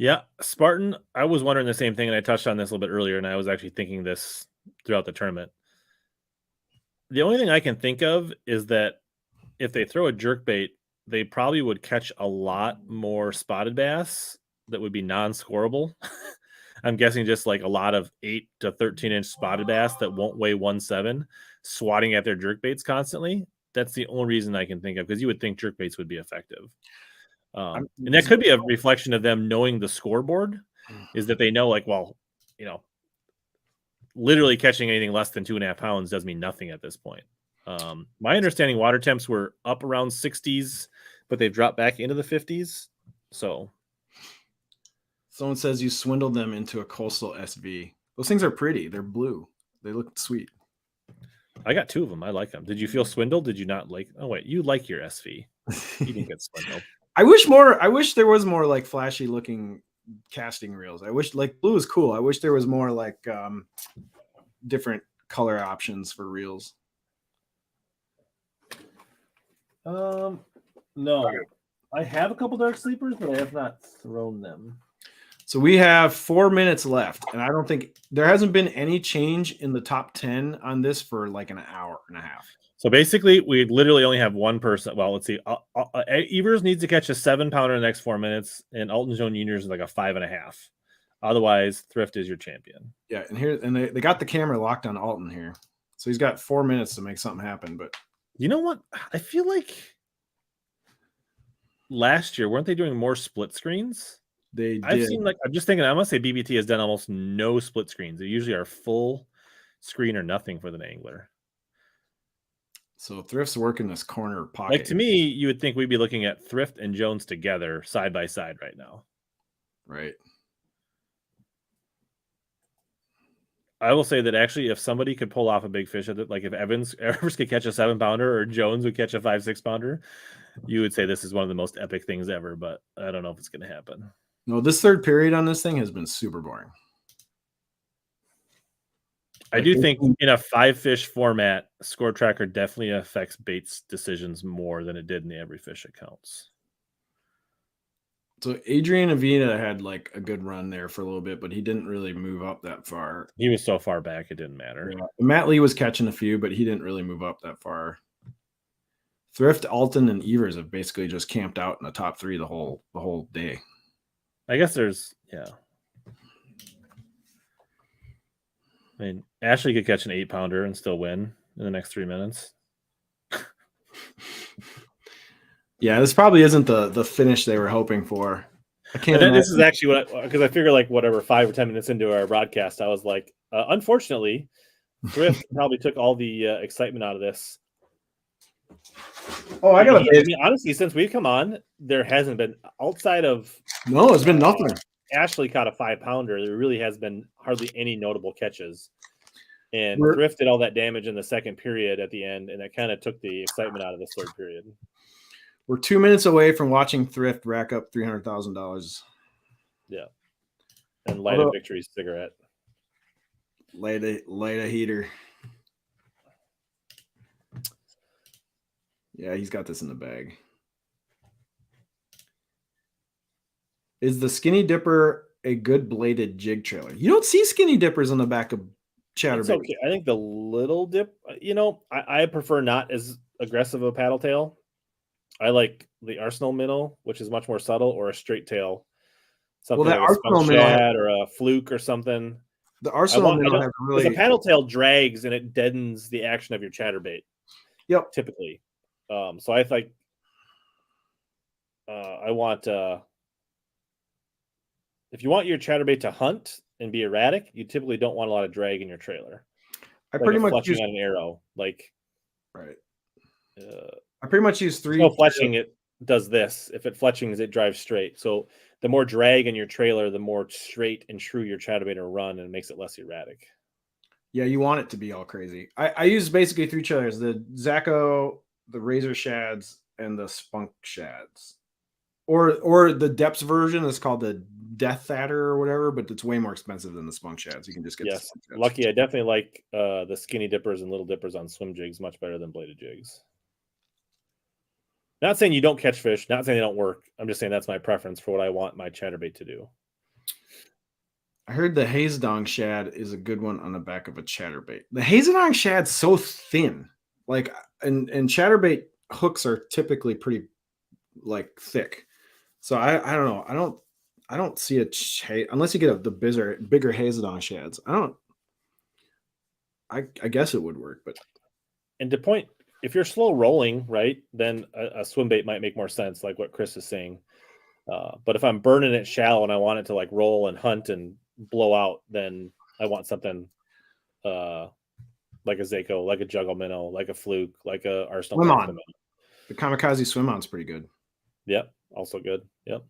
A: Yeah, Spartan, I was wondering the same thing, and I touched on this a little bit earlier, and I was actually thinking this throughout the tournament. The only thing I can think of is that if they throw a jerkbait, they probably would catch a lot more spotted bass that would be non-scoreable. I'm guessing just like a lot of 8 to 13-inch spotted bass that won't weigh 1.7 swatting at their jerkbaits constantly. That's the only reason I can think of, because you would think jerkbaits would be effective. And that could be a reflection of them knowing the scoreboard, is that they know, like, well, you know, literally catching anything less than 2.5 pounds does mean nothing at this point. My understanding, water temps were up around 60s, but they've dropped back into the 50s. So
B: someone says you swindled them into a coastal SV. Those things are pretty. They're blue. They look sweet.
A: I got 2 of them. I like them. Did you feel swindled? Did you not like? Oh wait, you like your SV. You didn't get swindled.
B: I wish there was more like flashy looking casting reels. I wish, like, blue is cool. I wish there was more like different color options for reels.
A: No, I have a couple dark sleepers, but I have not thrown them.
B: So we have 4 minutes left, and I don't think there hasn't been any change in the top 10 on this for like an hour and a half.
A: So basically, we literally only have one person. Well, let's see. Evers needs to catch a 7-pounder in the next 4 minutes, and Alton Jones Jr. is like a 5.5. Otherwise, Thrift is your champion.
B: Yeah, and they got the camera locked on Alton here, so he's got 4 minutes to make something happen. But
A: you know what? I feel like last year weren't they doing more split screens? I've seen I'm just thinking. I must say BBT has done almost no split screens. They usually are full screen or nothing for the angler.
B: So Thrift's working this corner pocket.
A: Like to me, you would think we'd be looking at Thrift and Jones together side by side right now.
B: Right.
A: I will say that actually, if somebody could pull off a big fish at it, like if Evers could catch a 7-pounder or Jones would catch a 5-6-pounder, you would say this is one of the most epic things ever. But I don't know if it's going to happen.
B: No, this third period on this thing has been super boring.
A: I do think in a 5-fish format, Score Tracker definitely affects baits decisions more than it did in the Every Fish Accounts.
B: So Adrian Avina had like a good run there for a little bit, but he didn't really move up that far.
A: He was so far back, it didn't matter.
B: Yeah. Matt Lee was catching a few, but he didn't really move up that far. Thrift, Alton, and Evers have basically just camped out in the top 3 the whole day.
A: I guess there's I mean, Ashley could catch an 8-pounder and still win in the next 3 minutes.
B: Yeah, this probably isn't the finish they were hoping for. I can't.
A: This is actually because I figure like whatever 5 or 10 minutes into our broadcast, I was like, unfortunately, Thrift probably took all the excitement out of this.
B: Oh, I gotta.
A: I mean, honestly, since we've come on, there hasn't been outside of
B: it's been nothing.
A: Ashley caught a 5-pounder. There really has been hardly any notable catches. And Thrift did all that damage in the second period at the end, and that kind of took the excitement out of this third period.
B: We're 2 minutes away from watching Thrift rack up $300,000.
A: Yeah. And light a victory cigarette.
B: Light a heater. Yeah, he's got this in the bag. Is the Skinny Dipper a good bladed jig trailer? You don't see Skinny Dippers on the back of chatterbait.
A: Okay. I think the little dip, I prefer not as aggressive a paddle tail. I like the Arsenal minnow, which is much more subtle, or a straight tail. Something like a skunk shad or a fluke or something.
B: The Arsenal minnow has really...
A: The paddle tail drags and it deadens the action of your chatterbait.
B: Yep.
A: Typically. So I think I want... if you want your chatterbait to hunt and be erratic, you typically don't want a lot of drag in your trailer.
B: I pretty much
A: use on an arrow, right.
B: I pretty much use 3.
A: No fletching, it does this. If it fletchings, it drives straight. So the more drag in your trailer, the more straight and true your chatterbait will run, and it makes it less erratic.
B: Yeah, you want it to be all crazy. I use basically 3 trailers: the Zacho, the Razor Shads, and the Spunk Shads. Or the depths version is called the Death Adder or whatever, but it's way more expensive than the Spunk Shads. You can just get
A: Lucky. I definitely like the Skinny Dippers and Little Dippers on swim jigs much better than bladed jigs. Not saying you don't catch fish, not saying they don't work. I'm just saying that's my preference for what I want my chatterbait to do.
B: I heard the Hazedong Shad is a good one on the back of a chatterbait. The Hazedong Shad's so thin, and chatterbait hooks are typically pretty thick. So I don't know. I don't see unless you get the bigger Hazedong Shads. I guess it would work, but
A: and to point, if you're slow rolling, right, then a swim bait might make more sense, like what Chris is saying. But if I'm burning it shallow and I want it to roll and hunt and blow out, then I want something like a Zacho, like a juggle minnow, like a fluke, like a Arsenal.
B: Swim on. The Kamikaze Swim On's pretty good.
A: Yep, also good. Yep.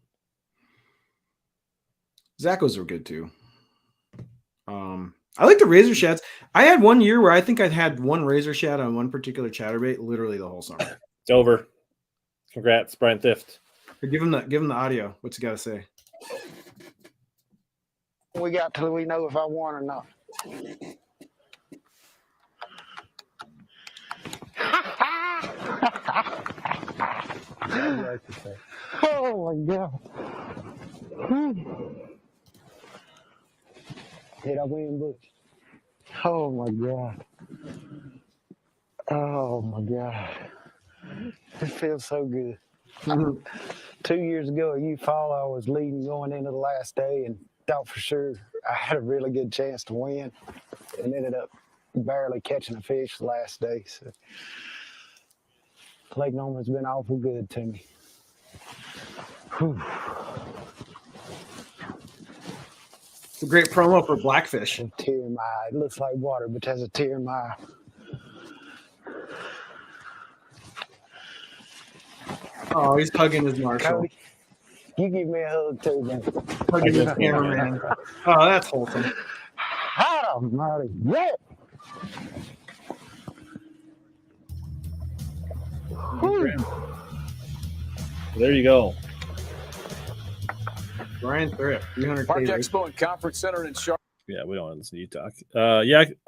B: Zachos were good too. I like the Razor Shads. I had one year where I think I had one Razor Shad on one particular chatterbait literally the whole summer.
A: It's over. Congrats, Bryan Thrift.
B: Give him the audio. What's he got to say?
C: We got till we know if I won or not.
E: Right to say.
C: Oh my God. Did I win, Butch? Oh my God. Oh my God. It feels so good. 2 years ago at U-Fall, I was leading going into the last day and thought for sure I had a really good chance to win and ended up barely catching a fish the last day. So Lake Norman's been awful good to me. Whew.
B: It's a great promo for Blackfish.
C: A tear in my eye. It looks like water, but there's a tear in my eye.
B: Oh, he's hugging his Marshall.
C: Cody, you give me a hug too, man.
B: Hugging his cameraman. Oh, that's wholesome.
C: Almighty, yeah.
A: There you go.
B: Bryan Thrift, 300K.
D: Park
B: race.
D: Expo and Conference Center in Charlotte.
A: Yeah, we don't want to listen to you talk.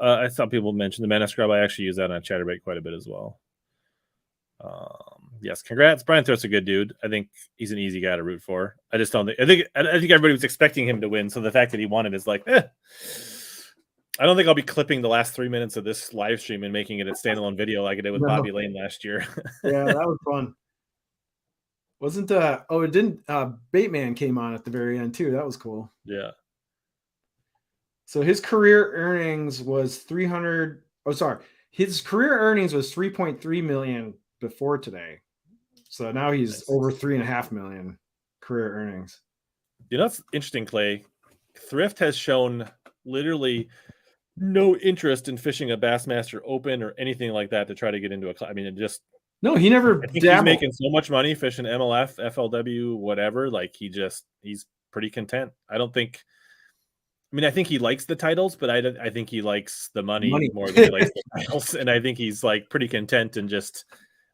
A: I saw people mention the Mana Scrub. I actually use that on Chatterbait quite a bit as well. Yes, congrats. Bryan Thrift's a good dude. I think he's an easy guy to root for. I just don't think I think everybody was expecting him to win. So the fact that he won it is like, I don't think I'll be clipping the last 3 minutes of this live stream and making it a standalone video like I did with Bobby Lane last year.
B: Yeah, that was fun. Wasn't it didn't Bateman came on at the very end too. That was cool.
A: Yeah.
B: So his career earnings was 300. Oh, sorry. His career earnings was 3.3 million before today. So now he's over 3.5 million career earnings.
A: You know, it's interesting, Clay. Thrift has shown literally no interest in fishing a Bassmaster Open or anything like that to try to get into a club. I mean, it just
B: No, he never
A: I think
B: dabbled.
A: he's making so much money fishing MLF, FLW, whatever. Like he's pretty content. I think he likes the titles, but I think he likes the money more than he likes the titles. And I think he's like pretty content and just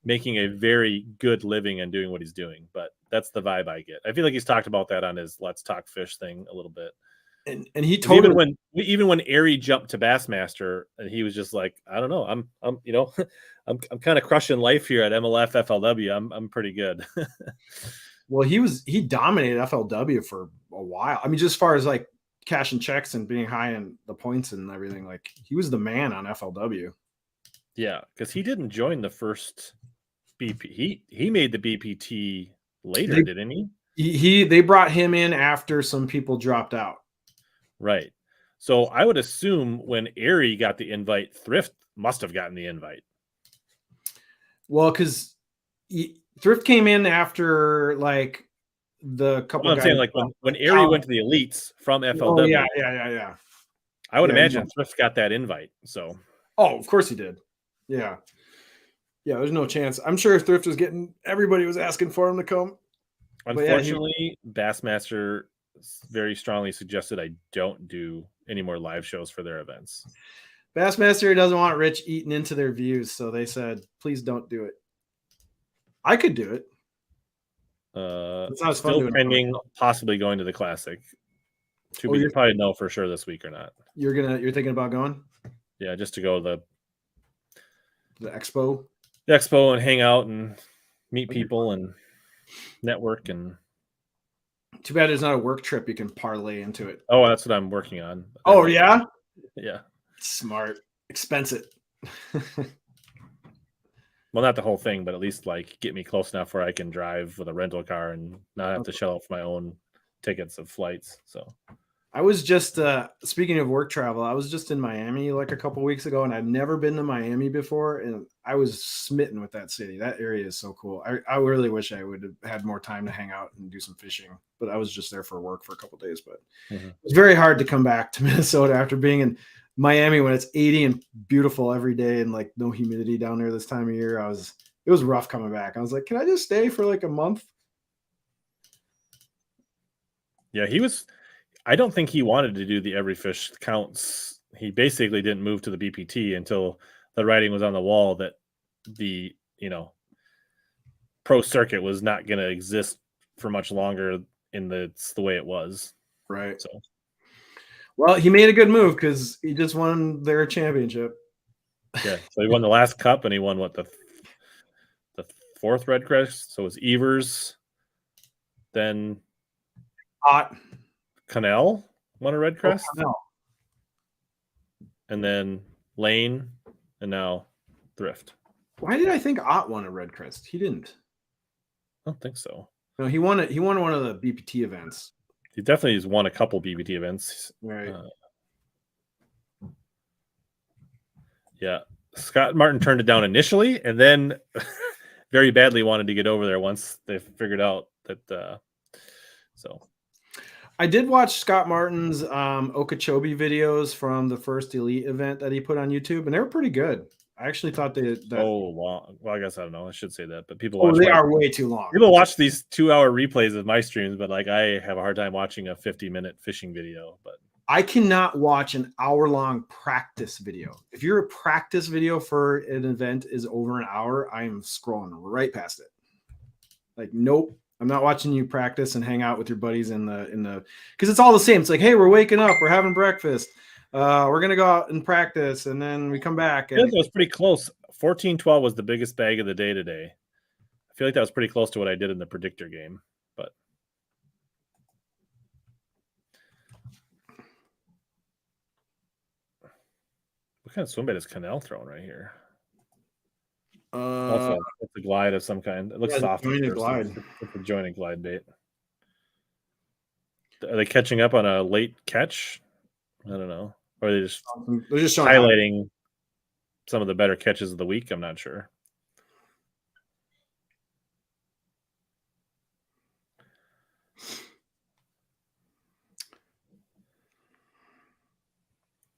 A: making a very good living and doing what he's doing. But that's the vibe I get. I feel like he's talked about that on his Let's Talk Fish thing a little bit.
B: And he told
A: even when Airy jumped to Bassmaster, and he was just like, I don't know, I'm I'm kind of crushing life here at MLF FLW. I'm pretty good.
B: Well, he dominated FLW for a while. I mean, just as far as like cashing checks and being high in the points and everything, like he was the man on FLW.
A: Yeah, because he didn't join the first BP. He made the BPT later, didn't he?
B: They brought him in after some people dropped out.
A: Right. So I would assume when Airy got the invite, Thrift must have gotten the invite.
B: Well, because Thrift came in after like the couple.
A: I'm saying like when Airy went to the elites from FLW.
B: Oh, yeah.
A: I would imagine Thrift got that invite. So.
B: Oh, of course he did. Yeah. Yeah, there's no chance. I'm sure Thrift was everybody was asking for him to come.
A: Unfortunately, Bassmaster very strongly suggested I don't do any more live shows for their events.
B: Bassmaster doesn't want Rich eating into their views, so they said, please don't do it. I could do it.
A: It's not still pending, possibly going to the Classic. You probably know for sure this week or not.
B: You're thinking about going?
A: Yeah, just to go to
B: the Expo.
A: The Expo and hang out and meet people and network. And
B: too bad there's not a work trip you can parlay into it.
A: Oh, that's what I'm working on.
B: Oh, yeah?
A: Yeah.
B: Smart. Expense it.
A: Well, not the whole thing, but at least like get me close enough where I can drive with a rental car and not have to shell out for my own tickets of flights. So
B: I was just speaking of work travel, I was just in Miami like a couple weeks ago, and I've never been to Miami before, and I was smitten with that city. That area is so cool. I really wish I would have had more time to hang out and do some fishing, but I was just there for work for a couple days. But It was very hard to come back to Minnesota after being in Miami when it's 80 and beautiful every day and like no humidity down there this time of year. It was rough coming back. I was like, can I just stay for like a month?
A: Yeah, I don't think he wanted to do the every fish counts. He basically didn't move to the BPT until the writing was on the wall that the, pro circuit was not going to exist for much longer it's the way it was.
B: Right.
A: So,
B: well, he made a good move because he just won their championship.
A: Yeah. So he won the last cup and he won the fourth REDCREST. So it was Evers, then Connell won a REDCREST.
B: Oh,
A: and then Lane, and now Thrift.
B: Why did I think Ott won a REDCREST? He didn't.
A: I don't think so.
B: No, he won it. He won one of the BPT events.
A: He definitely has won a couple BBT events.
B: Right.
A: Yeah. Scott Martin turned it down initially, and then very badly wanted to get over there once they figured out that. So
B: I did watch Scott Martin's Okeechobee videos from the first Elite event that he put on YouTube, and they were pretty good. I actually thought
A: long. Well, I guess I don't know. I should say that, but people
B: they are way too long.
A: People watch these 2-hour replays of my streams, but like I have a hard time watching a 50-minute fishing video. But
B: I cannot watch an hour-long practice video. If your practice video for an event is over an hour, I am scrolling right past it. Like, nope, I'm not watching you practice and hang out with your buddies in the because it's all the same. It's like, hey, we're waking up, we're having breakfast. We're gonna go out and practice, and then we come back. And
A: it was pretty close. 14-12 was the biggest bag of the day today. I feel like that was pretty close to what I did in the predictor game. But what kind of swimbait is Connell throwing right here? Also, it's a glide of some kind. It looks soft. It's a jointed glide bait. Are they catching up on a late catch? I don't know. Or are they just highlighting some of the better catches of the week? I'm not sure.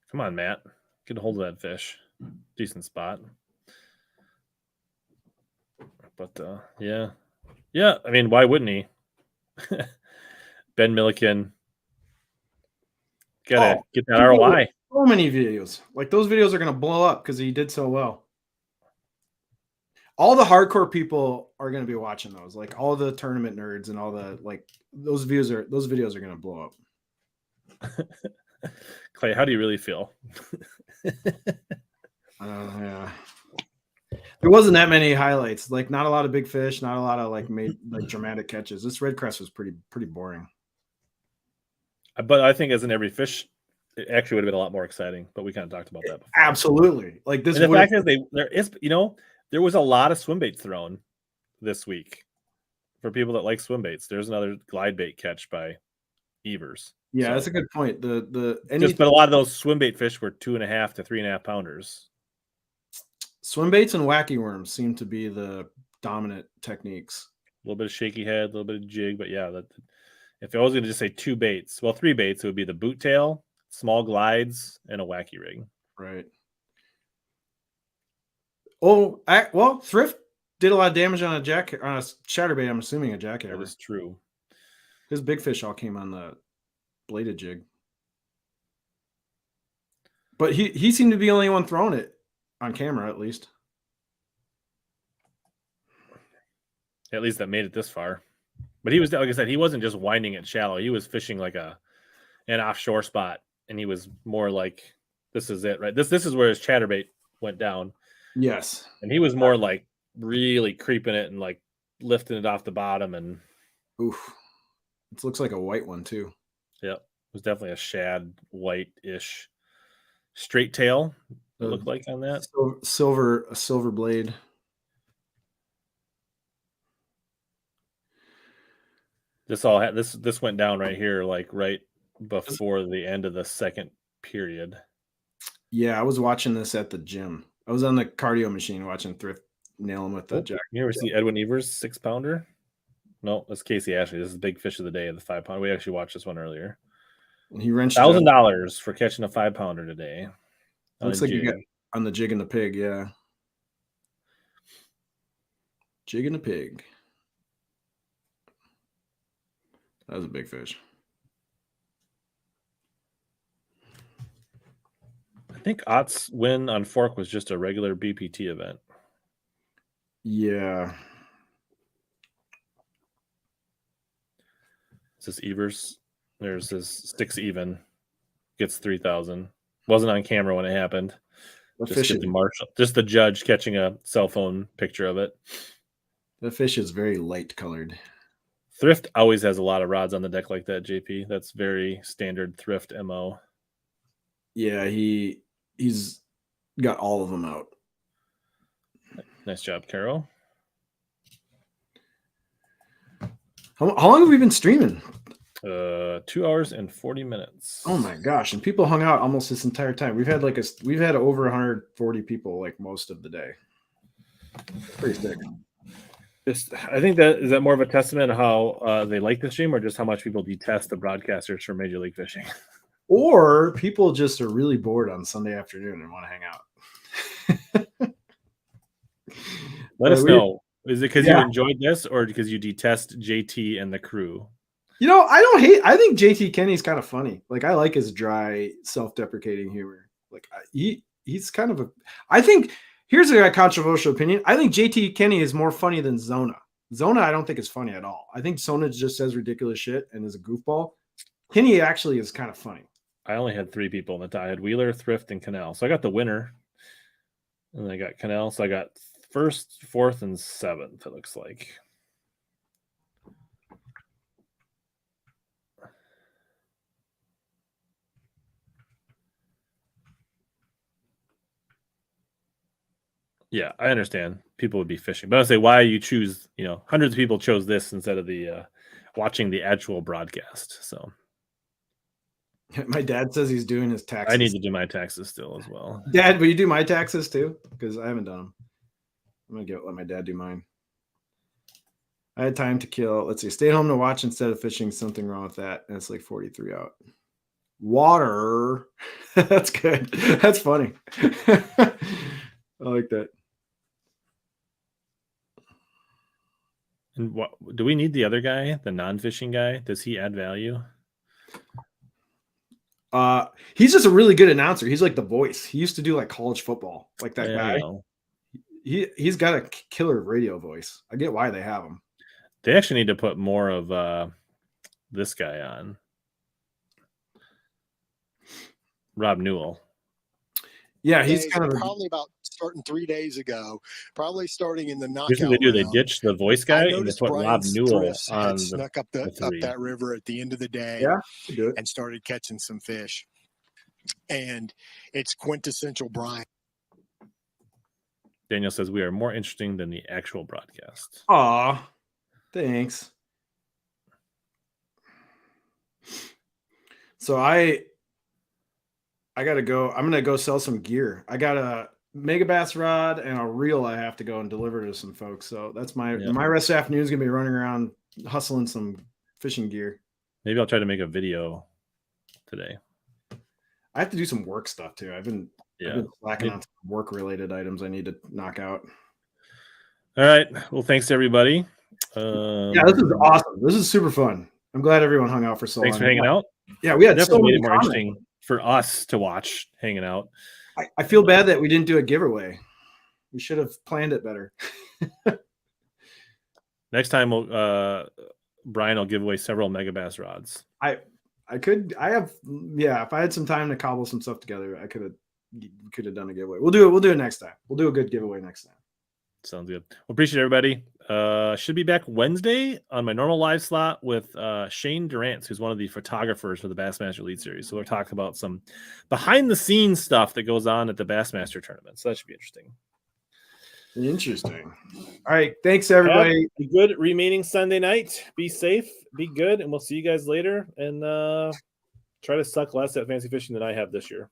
A: Come on, Matt. Get a hold of that fish. Decent spot. But, yeah. Yeah, I mean, why wouldn't he? Ben Milliken. Gotta get that ROI.
B: So many videos. Like, those videos are going to blow up because he did so well. All the hardcore people are going to be watching those. Like, all the tournament nerds and all the, like, those videos are going to blow up.
A: Clay, how do you really feel?
B: Yeah. There wasn't that many highlights. Like, not a lot of big fish, not a lot of like dramatic catches. This REDCREST was pretty boring.
A: But I think as in every fish, it actually would have been a lot more exciting. But we kind of talked about that before.
B: Absolutely. Like this.
A: And the fact is, there was a lot of swim baits thrown this week for people that like swim baits. There's another glide bait catch by Evers.
B: Yeah, that's a good point.
A: But a lot of those swim bait fish were 2.5 to 3.5 pounders.
B: Swim baits and wacky worms seem to be the dominant techniques.
A: A little bit of shaky head, a little bit of jig, but yeah, if I was going to just say 2 baits, well, 3 baits, it would be the boot tail, small glides, and a wacky rig.
B: Right. Oh, well, Thrift did a lot of damage on a chatterbait. I'm assuming a jackhammer.
A: That is true.
B: His big fish all came on the bladed jig, but he seemed to be the only one throwing it on camera, at least.
A: At least that made it this far. But he was, like I said, he wasn't just winding it shallow. He was fishing like an offshore spot, and he was more like, this is it, right? This is where his chatterbait went down.
B: Yes.
A: And he was more like really creeping it and like lifting it off the bottom. And
B: oof, it looks like a white one too.
A: Yep, it was definitely a shad white-ish straight tail. It looked like on that
B: a silver blade.
A: This went down right here, like right before the end of the second period.
B: Yeah, I was watching this at the gym. I was on the cardio machine watching Thrift nail him with the jack.
A: You ever see Edwin Evers 6-pounder? No, that's Casey Ashley. This is the big fish of the day, the 5-pounder. We actually watched this one earlier.
B: And he wrenched
A: $1,000 for catching a 5-pounder today.
B: Looks like you got on the jig and the pig, yeah. Jig and the pig. That was a big fish.
A: I think Ott's win on fork was just a regular BPT event.
B: Yeah.
A: This is Evers. There's his 6 even. Gets 3,000. Wasn't on camera when it happened. Just the judge catching a cell phone picture of it.
B: The fish is very light colored.
A: Thrift always has a lot of rods on the deck like that, JP. That's very standard Thrift MO.
B: Yeah, he he's got all of them out.
A: Nice job, Carol.
B: How long have we been streaming?
A: 2 hours and 40 minutes.
B: Oh my gosh! And people hung out almost this entire time. We've had over 140 people like most of the day. Pretty sick.
A: I think that is that more of a testament of how they like the stream, or just how much people detest the broadcasters for Major League Fishing.
B: Or people just are really bored on Sunday afternoon and want to hang out.
A: Let us know. Is it because you enjoyed this, or because you detest JT and the crew?
B: I think JT Kenny's kind of funny. Like, I like his dry, self-deprecating humor. Like, he's kind of I think, here's a controversial opinion. I think JT Kenny is more funny than Zona. Zona, I don't think is funny at all. I think Zona just says ridiculous shit and is a goofball. Kenny actually is kind of funny.
A: I only had 3 people in the tie. I had Wheeler, Thrift, and Connell. So I got the winner. And I got Connell. So I got 1st, 4th, and 7th, it looks like. Yeah, I understand. People would be fishing. But I say why you choose, hundreds of people chose this instead of the watching the actual broadcast. So
B: my dad says he's doing his taxes.
A: I need to do my taxes still as well.
B: Dad, will you do my taxes too? Because I haven't done them. I'm going to let my dad do mine. I had time to kill. Let's see. Stay home to watch instead of fishing. Something wrong with that. And it's like 43 out. Water. That's good. That's funny. I like that.
A: And what do we need the other guy, the non-fishing guy? Does he add value?
B: He's just a really good announcer. He's like the voice. He used to do like college football, like that guy. He's got a killer radio voice. I get why they have him.
A: They actually need to put more of this guy on. Rob Newell.
B: Yeah, he's kind of
I: probably about starting 3 days ago. Probably starting in the knockout.
A: Here's what they do: they
I: round.
A: ditch the voice guy and they put
I: Bryan
A: Rob Newell
I: Thrift
A: on
I: had snuck up that river at the end of the day, and started catching some fish. And it's quintessential Bryan.
A: Daniel says we are more interesting than the actual broadcast.
B: Aw, thanks. So I gotta go. I'm gonna go sell some gear. I got a mega bass rod and a reel I have to go and deliver to some folks. So that's my rest of the afternoon is gonna be running around hustling some fishing gear.
A: Maybe I'll try to make a video today.
B: I have to do some work stuff too. I've been slacking on some work related items I need to knock out.
A: All right. Well, thanks to everybody.
B: Yeah, this is awesome. This is super fun. I'm glad everyone hung out for so long.
A: Thanks for hanging out.
B: Yeah, we had
A: definitely made it more interesting for us to watch hanging out.
B: I feel bad that we didn't do a giveaway. We should have planned it better.
A: Next time, Brian will give away several mega bass rods.
B: If I had some time to cobble some stuff together, I could have done a giveaway. We'll do it next time. We'll do a good giveaway next time.
A: Sounds good. Well, appreciate everybody. Should be back Wednesday on my normal live slot with Shane Durant, who's one of the photographers for the Bassmaster Elite Series. So we're talking about some behind the scenes stuff that goes on at the Bassmaster tournament. So that should be interesting.
B: Interesting. All right. Thanks, everybody.
A: Have a good remaining Sunday night. Be safe. Be good. And we'll see you guys later. And try to suck less at fancy fishing than I have this year.